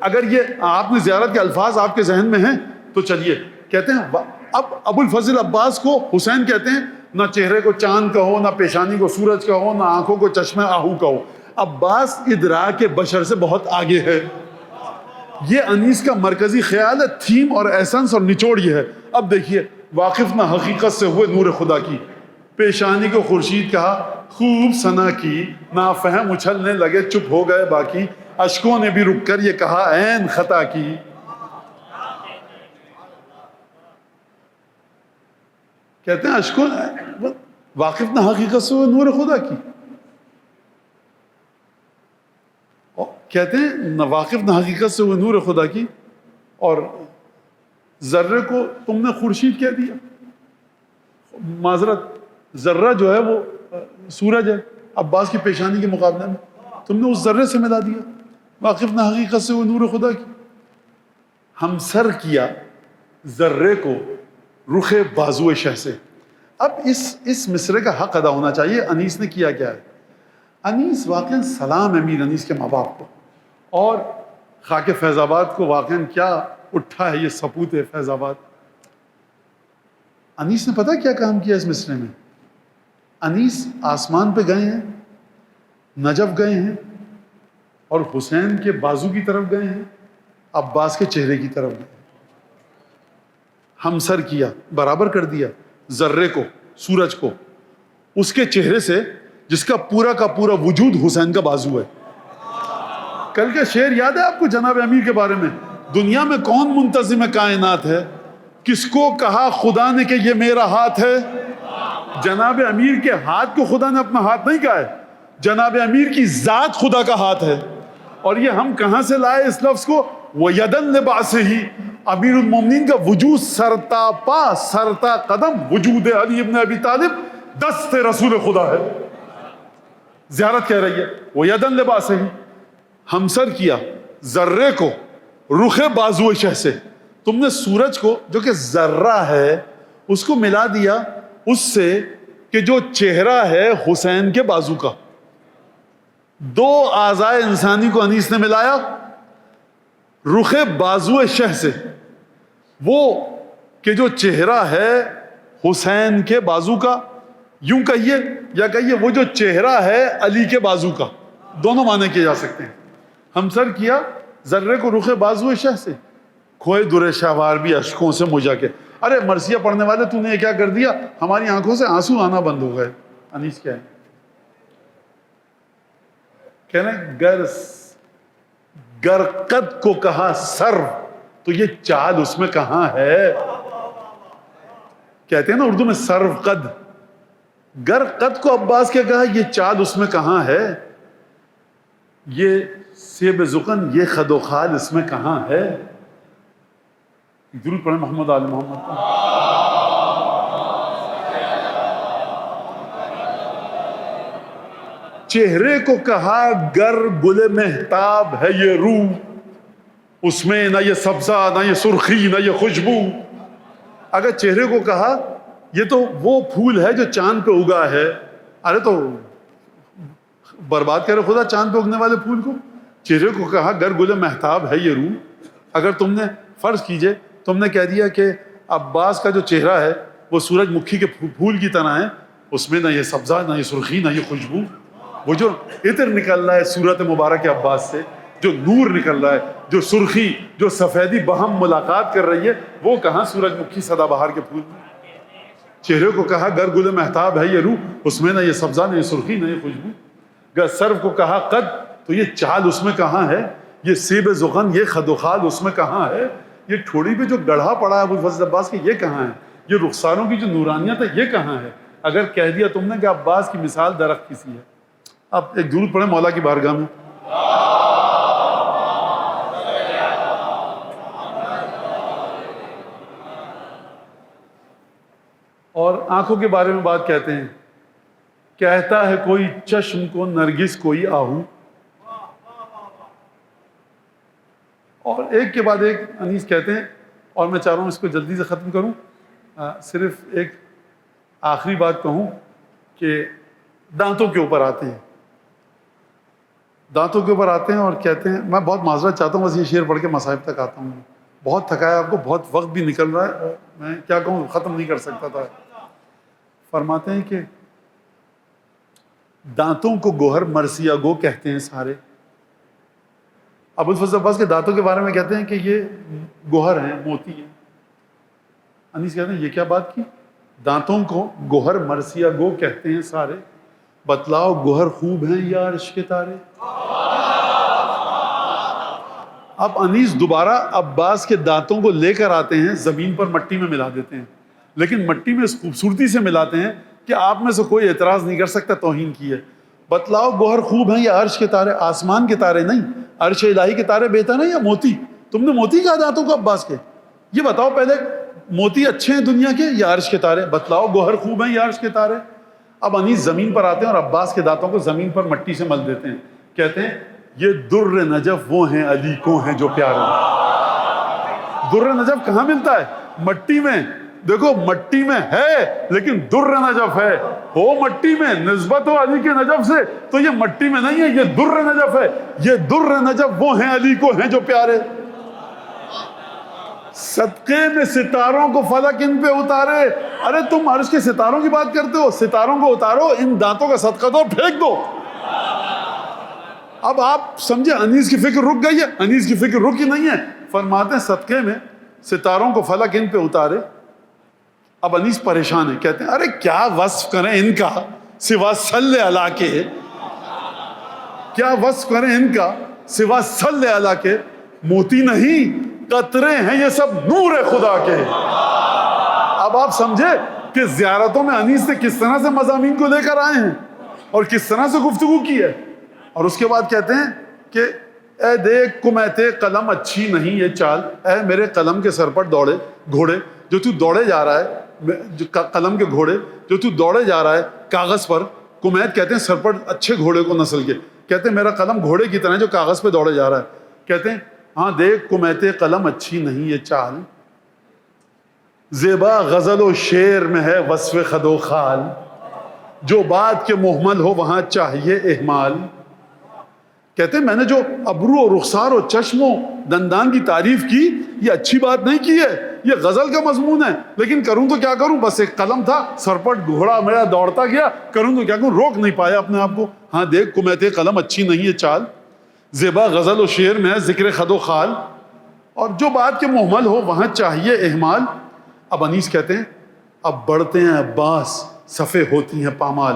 اگر یہ آپ نے زیارت کے الفاظ آپ کے ذہن میں ہیں تو چلیے کہتے ہیں اب ابو الفضل عباس کو حسین کہتے ہیں، نہ چہرے کو چاند کا ہو، نہ پیشانی کو سورج کا ہو، نہ آنکھوں کو چشمہ آہو کا ہو۔ عباس ادراک بشر سے بہت آگے ہے۔ یہ انیس کا مرکزی خیال ہے، تھیم اور ایسنس اور نچوڑ یہ ہے۔ اب دیکھیے، واقف نہ حقیقت سے ہوئے نور خدا کی، پیشانی کو خورشید کہا خوب ثنا کی، نافہم اچھلنے لگے چپ ہو گئے باقی، اشکوں نے بھی رک کر یہ کہا عین خطا کی۔ کہتے ہیں اشکوں، واقف نہ حقیقت سے ہوئے نور خدا کی، کہتے ہیں واقف نہ حقیقت سے ہوئے نور خدا کی، اور ذرے کو تم نے خورشید کہہ دیا۔ معذرت، ذرہ جو ہے وہ سورج ہے عباس کی پیشانی کے مقابلے میں، تم نے اس ذرے سے ملا دیا۔ واقف نہ حقیقت سے وہ نور خدا کی، ہم سر کیا ذرے کو رخ بازو شہ سے۔ اب اس مصرے کا حق ادا ہونا چاہیے۔ انیس نے کیا کیا ہے؟ انیس واقعاً سلام امیر انیس کے ماں باپ کو، اور خاک فیض آباد کو واقعاً کیا اٹھا ہے یہ سپوت فیض آباد۔ انیس نے پتہ کیا کام کیا اس مصرے میں؟ انیس آسمان پہ گئے ہیں، نجف گئے ہیں، اور حسین کے بازو کی طرف گئے ہیں، عباس کے چہرے کی طرف گئے۔ ہم سر کیا، برابر کر دیا ذرے کو، سورج کو، اس کے چہرے سے جس کا پورا وجود حسین کا بازو ہے۔ کل کا شعر یاد ہے آپ کو جناب امیر کے بارے میں؟ دنیا میں کون منتظم کائنات ہے، کس کو کہا خدا نے کہ یہ میرا ہاتھ ہے؟ جناب امیر کے ہاتھ کو خدا نے اپنا ہاتھ نہیں کہا ہے، جناب امیر کی ذات خدا کا ہاتھ ہے۔ اور یہ ہم کہاں سے لائے اس لفظ کو؟ وَيَدًا لِبَعْثِهِ، امیر المومنین کا وجود سرتا پا سرتا قدم وجود علی ابن ابی طالب دست رسول خدا ہے۔ زیارت کہہ رہی ہے وَيَدًا لِبَعْثِهِ، ہم سر کیا ذرے کو رخ بازو شہ سے۔ تم نے سورج کو جو کہ ذرہ ہے اس کو ملا دیا اس سے کہ جو چہرہ ہے حسین کے بازو کا۔ دو اعضائے انسانی کو انیس نے ملایا رخ بازو شہ سے، وہ کہ جو چہرہ ہے حسین کے بازو کا، یوں کہیے یا کہیے وہ جو چہرہ ہے علی کے بازو کا، دونوں معنی کیے جا سکتے ہیں۔ ہم سر کیا ذرے کو رخ بازو شہ سے، کھوئے در شہوار بھی اشکوں سے مجھا کے۔ ارے مرثیہ پڑھنے والے تو نے یہ کیا کر دیا، ہماری آنکھوں سے آنسو آنا بند ہو گئے۔ انیس کیا ہے کہنا، گر قد کو کہا سر تو یہ چال اس میں کہاں ہے؟ کہتے ہیں نا اردو میں سرو قد، گر قد کو عباس کیا کہا، یہ چال اس میں کہاں ہے؟ یہ سیب زقن، یہ خد و خال اس میں کہاں ہے؟ درود پڑھیں محمد آل محمد۔ چہرے کو کہا گر گل مہتاب ہے یہ روح، اس میں نہ یہ سبزہ نہ یہ سرخی نہ یہ خوشبو۔ اگر چہرے کو کہا یہ تو وہ پھول ہے جو چاند پہ اگا ہے، ارے تو برباد کرے خدا چاند پہ اگنے والے پھول کو۔ چہرے کو کہا گر گل مہتاب ہے یہ روح۔ اگر تم نے فرض کیجئے تم نے کہہ دیا کہ عباس کا جو چہرہ ہے وہ سورج مکھی کے پھول کی طرح ہے، اس میں نہ یہ سبزہ نہ یہ سرخی نہ یہ خوشبو، وہ جو عطر نکل رہا ہے صورت مبارک عباس سے، جو نور نکل رہا ہے، جو سرخی جو سفیدی بہم ملاقات کر رہی ہے، وہ کہاں سورج مکھی سدا بہار کے پھول میں۔ چہرے کو کہا گر گل مہتاب ہے یہ روح، اس میں نہ یہ سبزہ نہ یہ سرخی نہ یہ خوشبو۔ گر سرو کو کہا قد تو یہ چال اس میں کہاں ہے؟ یہ سیب زغن یہ خد و خال اس میں کہاں ہے؟ یہ ٹھوڑی پہ جو گڑھا پڑا ہے ابو الفضل عباس کے یہ کہاں ہے؟ یہ رخساروں کی جو نورانیت ہے یہ کہاں ہے؟ اگر کہہ دیا تم نے کہ عباس کی مثال درخت کسی ہے، اب ایک درود پڑھیں مولا کی بارگاہ میں. اور آنکھوں کے بارے میں بات کہتے ہیں، کہتا ہے کوئی چشم کو نرگس کوئی آہو. اور ایک کے بعد ایک انیس کہتے ہیں، اور میں چاہ رہا ہوں اس کو جلدی سے ختم کروں. صرف ایک آخری بات کہوں کہ دانتوں کے اوپر آتے ہیں، دانتوں کے اوپر آتے ہیں اور کہتے ہیں، میں بہت معذرت چاہتا ہوں، بس یہ شعر پڑھ کے مصائب تک آتا ہوں. بہت تھکایا آپ کو، بہت وقت بھی نکل رہا ہے اور میں کیا کہوں، ختم نہیں کر سکتا تھا. فرماتے ہیں کہ دانتوں کو گوہر مرثیہ گو کہتے ہیں سارے. ابوالفضل عباس کے دانتوں کے بارے میں کہتے ہیں کہ یہ گوہر ہیں، موتی ہیں. انیس کہتے ہیں یہ کیا بات کی، دانتوں کو گوہر مرثیہ گو کہتے ہیں سارے، بتلاؤ گوہر خوب ہیں یا عرش کے تارے. اب انیس دوبارہ عباس کے دانتوں کو لے کر آتے ہیں، زمین پر مٹی میں ملا دیتے ہیں، لیکن مٹی میں اس خوبصورتی سے ملاتے ہیں کہ آپ میں سے کوئی اعتراض نہیں کر سکتا توہین کی ہے. بتلاؤ گوہر خوب ہیں یا عرش کے تارے، آسمان کے تارے نہیں، عرش الہی کے تارے بہتر ہیں یا موتی. تم نے موتی کہا دانتوں کو عباس کے، یہ بتاؤ پہلے موتی اچھے ہیں دنیا کے یا عرش کے تارے. بتلاؤ گوہر خوب ہیں یا عرش کے تارے. اب انیس زمین پر آتے ہیں اور عباس کے دانتوں کو زمین پر مٹی سے مل دیتے ہیں، کہتے ہیں یہ در نجف وہ ہیں علی کو ہیں جو پیارے. در نجف کہاں ملتا ہے؟ مٹی میں. دیکھو مٹی میں ہے لیکن در نجف ہے، ہو مٹی میں، نسبت ہو علی کے نجف سے، تو یہ مٹی میں نہیں ہے، یہ در نجف ہے. یہ در نجف وہ ہیں علی کو ہیں جو پیارے. صدقے میں ستاروں کو فلک ان پہ اتارے. ارے تم عرش کے ستاروں کی بات کرتے ہو، ستاروں کو اتارو، ان دانتوں کا صدقہ دو، پھینک دو. اب آپ سمجھے انیس کی فکر رک گئی ہے؟ انیس کی فکر رکی نہیں ہے. فرماتے ہیں صدقے میں ستاروں کو فلک ان پہ اتارے. اب انیس پریشان ہے، کہتے ہیں ارے کیا وصف کریں ان کا سوا صلی اللہ کے، کیا وصف کریں ان کا سوا صلی اللہ کے. موتی نہیں قطرے ہیں یہ سب نور خدا کے. اب آپ سمجھے کہ زیارتوں میں انیس نے کس طرح سے مضامین کو لے کر آئے ہیں اور کس طرح سے گفتگو کی ہے. اور اس کے بعد کہتے ہیں کہ اے دیکھ کمیتے قلم اچھی نہیں یہ چال، اے میرے قلم کے سر پر دوڑے گھوڑے جو تو دوڑے جا رہا ہے، جو قلم کے گھوڑے جو تو دوڑے جا رہا ہے کاغذ پر. کمیت کہتے ہیں سر پر اچھے گھوڑے کو نسل کے، کہتے ہیں میرا قلم گھوڑے کی طرح جو کاغذ پہ دوڑے جا رہا ہے. کہتے ہیں ہاں دیکھ کمیتے قلم اچھی نہیں یہ چال، زیبا غزل و شعر میں ہے وصف خد و خال، جو بات کے محمل ہو وہاں چاہیے اہمال. کہتے ہیں میں نے جو ابرو و رخسار و چشم و دندان کی تعریف کی، یہ اچھی بات نہیں کی ہے، یہ غزل کا مضمون ہے، لیکن کروں تو کیا کروں، بس ایک قلم تھا، سر پر گھوڑا میرا دوڑتا گیا، کروں تو کیا کروں، روک نہیں پایا اپنے آپ کو. ہاں دیکھ کمیتے قلم اچھی نہیں ہے چال، زیبا غزل و شعر میں ہے ذکر خد و خال، اور جو بات کے محمل ہو وہاں چاہیے اہمال. اب انیس کہتے ہیں اب بڑھتے ہیں عباس صفے ہوتی ہیں پامال،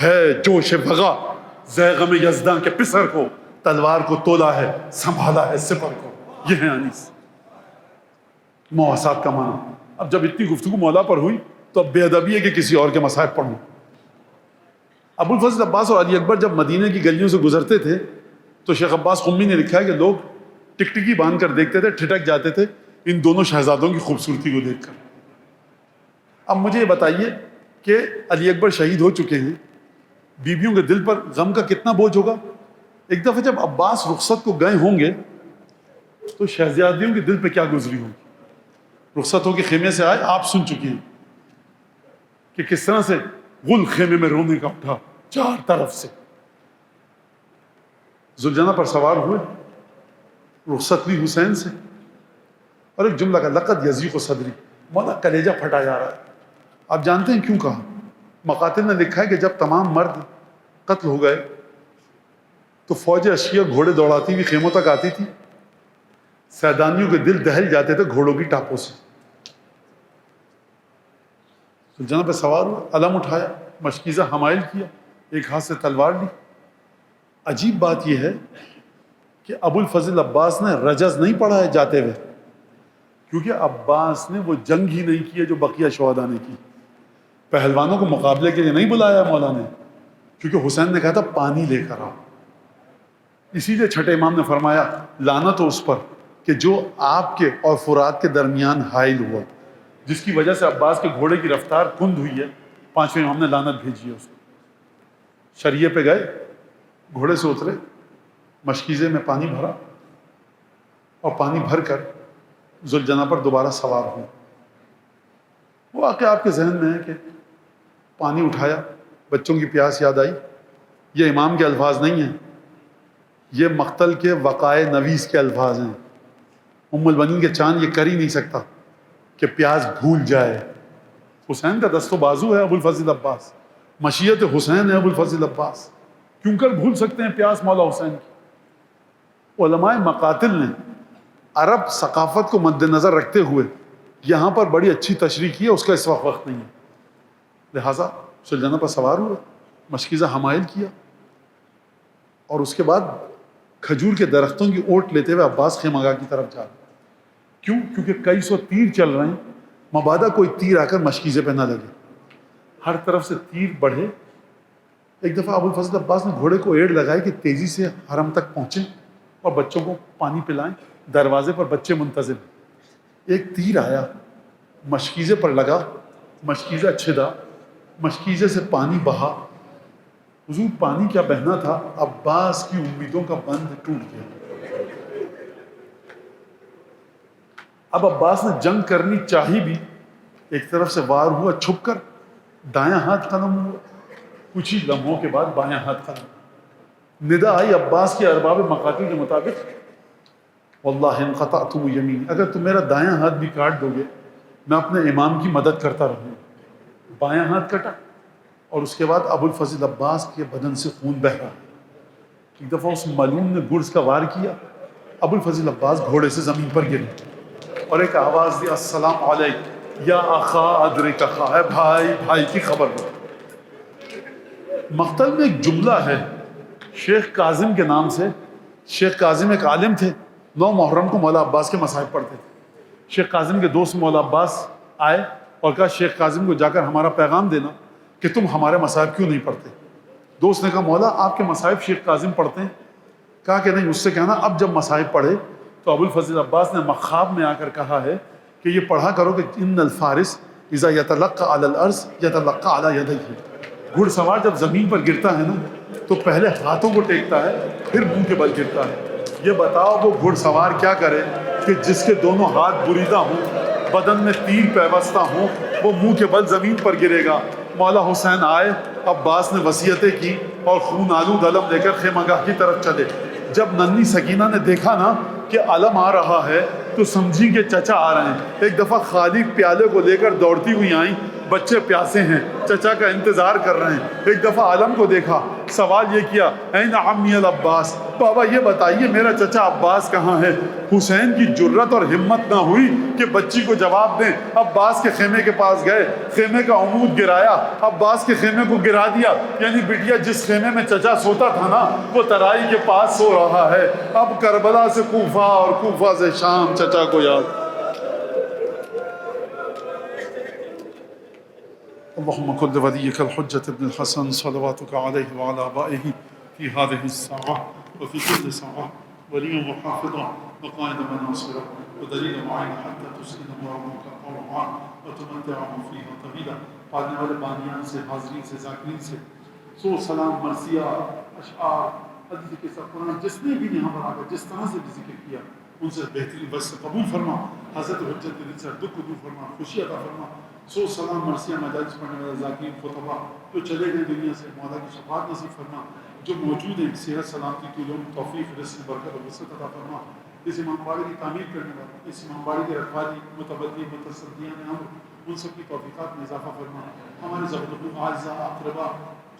ہے جوش بغا زیغم یزداں کے پسر کو، تلوار کو تولا ہے سنبھالا ہے سپر کو. یہ ہے انیس مواسات کا معنی. اب جب اتنی گفتگو مولا پر ہوئی تو اب بے ادبی ہے کہ کسی اور کے مصائب پڑھوں. ابوالفضل عباس اور علی اکبر جب مدینے کی گلیوں سے گزرتے تھے تو شیخ عباس قمی نے لکھا ہے کہ لوگ ٹکٹکی باندھ کر دیکھتے تھے، ٹھٹک جاتے تھے ان دونوں شہزادوں کی خوبصورتی کو دیکھ کر. اب مجھے یہ بتائیے کہ علی اکبر شہید ہو چکے ہیں، بیویوں کے دل پر غم کا کتنا بوجھ ہوگا. ایک دفعہ جب عباس رخصت کو گئے ہوں گے تو شہزادیوں کے دل پہ کیا گزری ہوگی. رخصت ہو کے خیمے سے آئے، آپ سن چکی ہیں کہ کس طرح سے غل خیمے میں رونے کا اٹھا چار طرف سے. ذوالجنہ پر سوار ہوئے، رخصت لی حسین سے، اور ایک جملہ کا لقد یضیق صدری، مولا کلیجہ پھٹا جا رہا ہے. آپ جانتے ہیں کیوں کہا؟ مقاتل نے لکھا ہے کہ جب تمام مرد قتل ہو گئے تو فوج اشیاء گھوڑے دوڑاتی ہوئی خیموں تک آتی تھی، سیدانیوں کے دل دہل جاتے تھے گھوڑوں کی ٹاپوں سے. ذوالجنہ پہ سوار ہوا، علم اٹھایا، مشکیزہ حمائل کیا، ایک ہاتھ سے تلوار لی. عجیب بات یہ ہے کہ ابوالفضل عباس نے رجز نہیں پڑھا ہے جاتے ہوئے، کیونکہ عباس نے وہ جنگ ہی نہیں کی ہے جو بقیہ شہداء نے کی. پہلوانوں کو مقابلے کے لیے نہیں بلایا مولا نے، کیونکہ حسین نے کہا تھا پانی لے کر آؤ. اسی لیے چھٹے امام نے فرمایا لعنت ہو اس پر کہ جو آپ کے اور فرات کے درمیان حائل ہوا، جس کی وجہ سے عباس کے گھوڑے کی رفتار کند ہوئی ہے. پانچویں امام نے لعنت بھیجی ہے اس کو. شریعے پہ گئے، گھوڑے سے اترے، مشکیزے میں پانی بھرا اور پانی بھر کر ذوالجناح پر دوبارہ سوار ہوئے. وہ واقعہ آپ کے ذہن میں ہے کہ پانی اٹھایا، بچوں کی پیاس یاد آئی. یہ امام کے الفاظ نہیں ہیں، یہ مقتل کے وقائع نویس کے الفاظ ہیں. ام البنین کے چاند یہ کر ہی نہیں سکتا کہ پیاس بھول جائے. حسین کا دست و بازو ہے ابو الفضل عباس، مشیت حسین ہے ابو الفضل عباس، کیوں کر بھول سکتے ہیں پیاس مولا حسین کی. علماء مقاتل نے عرب ثقافت کو مد نظر رکھتے ہوئے یہاں پر بڑی اچھی تشریح کی ہے، اس کا اس وقت نہیں ہے. لہٰذا ذوالجناح پر سوار ہوئے، مشکیزہ حمائل کیا، اور اس کے بعد کھجور کے درختوں کی اوٹ لیتے ہوئے عباس خیمہ گاہ کی طرف جا رہے. کیوں؟ کیونکہ کئی سو تیر چل رہے ہیں، مبادا کوئی تیر آ کر مشکیزے پہ نہ لگے. ہر طرف سے تیر بڑھے. ایک دفعہ ابو الفضل عباس نے گھوڑے کو ایڑ لگائی کہ تیزی سے حرم تک پہنچیں اور بچوں کو پانی پلائیں. دروازے پر بچے منتظر. ایک تیر آیا، مشکیزے پر لگا، مشکیزہ چھدا، مشکیزے سے پانی بہا. حضور پانی کیا بہنا تھا، عباس کی امیدوں کا بند ٹوٹ گیا. اب عباس نے جنگ کرنی چاہی بھی، ایک طرف سے وار ہوا چھپ کر، دایاں ہاتھ قلم ہوا، کچھ ہی لمحوں کے بعد بایاں ہاتھ قلم. ندا آئی عباس کے ارباب مقاتل کے مطابق، واللہ ان قطعتم یمین، اگر تم میرا دایاں ہاتھ بھی کاٹ دو گے میں اپنے امام کی مدد کرتا رہوں. بایاں ہاتھ کٹا اور اس کے بعد ابو الفضل عباس کے بدن سے خون بہ رہا. ایک دفعہ اس ملعون نے گرز کا وار کیا، ابو الفضل عباس گھوڑے سے زمین پر گرے اور ایک آواز دی، السلام علیک یا اخا ادرک اخا، اے بھائی بھائی کی خبر دو. مقتل میں ایک جملہ ہے شیخ کاظم کے نام سے. شیخ کاظم ایک عالم تھے، 9 محرم کو مولا عباس کے مصائب پڑھتے تھے. شیخ کاظم کے دوست مولا عباس آئے اور کہا شیخ کاظم کو جا کر ہمارا پیغام دینا کہ تم ہمارے مصائب کیوں نہیں پڑھتے. دوست نے کہا مولا آپ کے مصائب شیخ کاظم پڑھتے ہیں. کہا کہ نہیں، اس سے کہنا اب جب مصائب پڑھے تو ابو الفضل عباس نے مخاب میں آ کر کہا ہے کہ یہ پڑھا کرو کہ ان الفارس اذا یتلقى علی الارض یتلقى علی یدیہ. گھڑ سوار جب زمین پر گرتا ہے نا تو پہلے ہاتھوں کو ٹیکتا ہے پھر منہ کے بل گرتا ہے. یہ بتاؤ وہ گھڑ سوار کیا کرے کہ جس کے دونوں ہاتھ بریدہ ہوں، بدن میں تیر پیوستہ ہوں، وہ منہ کے بل زمین پر گرے گا. مولا حسین آئے، عباس نے وصیتیں کی اور خون آلود علم لے کر خیمہ گاہ کی طرف چلے. جب ننھی سکینہ نے دیکھا نا کہ علم آ رہا ہے تو سمجھی کہ چچا آ رہے ہیں. ایک دفعہ خالی پیالے کو لے کر دوڑتی ہوئی آئیں، بچے پیاسے ہیں، چچا کا انتظار کر رہے ہیں. ایک دفعہ علم کو دیکھا، سوال یہ کیا، این عمی العباس، بابا یہ بتائیے میرا چچا عباس کہاں ہے. حسین کی جرت اور ہمت نہ ہوئی کہ بچی کو جواب دیں. عباس کے خیمے کے پاس گئے، خیمے کا عمود گرایا، عباس کے خیمے کو گرا دیا. یعنی بٹیا جس خیمے میں چچا سوتا تھا نا وہ ترائی کے پاس سو رہا ہے. اب کربلا سے کوفہ اور کوفہ سے شام چچا کو یاد. اللهم كن لوليك الحجة ابن الحسن صلواتك عليه وعلى آبائه في هذه الساعة وفي كل ساعة وليا وحافظا وقائدا وناصرا ودليلا معينا حتى تسكن مرامك طوعا وتمتعهم فيها طويلا. پالنے والے بانیان سے، حاضرین سے، ذاکرین سے سو سلام، مرثیہ، اشعار، حدیث کے ساتھ قرآن جس نے بھی یہاں پر آ کر جس طرح سے بھی ذکر کیا ان سے بہترین بس سے قبول فرما. حضرت حجت کے دل سے دکھ دور فرما، خوشی عطا فرما. سو سلام مرثیہ مجالس پڑھنے والے ذاکرین خطبہ جو چلے گئے دنیا سے، مولا کی شفاعت نصیب فرما. جو موجود ہیں صحت سلامتی کی لوگ توفیق، رزق، برکت اور وسعت عطا فرما. اس امام باڑی کی تعمیر کرنے والے، اس امام باڑی کے رکھوالی، متبدی، متصدیان امر، ان سب کی توفیقات میں اضافہ فرما. ہمارے ضبط اعزاء اقربا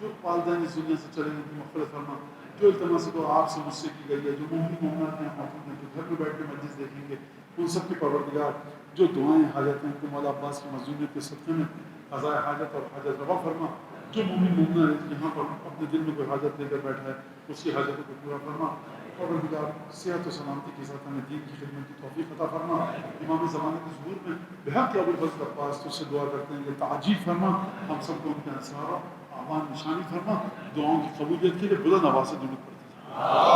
جو والدین اس دنیا سے چلے گئے کی مغفرت فرما. جو التماس کو آپ سے مجھ سے کی گئی ہے، جو مومن مومنات ہیں موجود ہیں، جو گھر میں بیٹھ کے مجلس دیکھیں گے، ان سب کی پروردگار جو دعائیں حاجتیں کو مولا عباس کی مظلومیت کے صدقے میں قضاء حاجت اور حاجت روا فرما. جو مومن مومنہ یہاں پر اپنے دل میں کوئی حاجت لے کر بیٹھا ہے اس کی حاجتوں کو پورا فرما. پروردگار صحت و سلامتی کے ساتھ ہمیں دین کی خدمت کی توفیق عطا فرما. امام زمانے کے ظہور میں بحق ابوالفضل عباس تو سے دعا کرتے ہیں کہ تعجیل فرما، ہم سب کو ان کے انصار اعمال نشانی فرما. دعاؤں کی قبولیت کے لیے بلند آواز سے درود پڑھتے ہیں.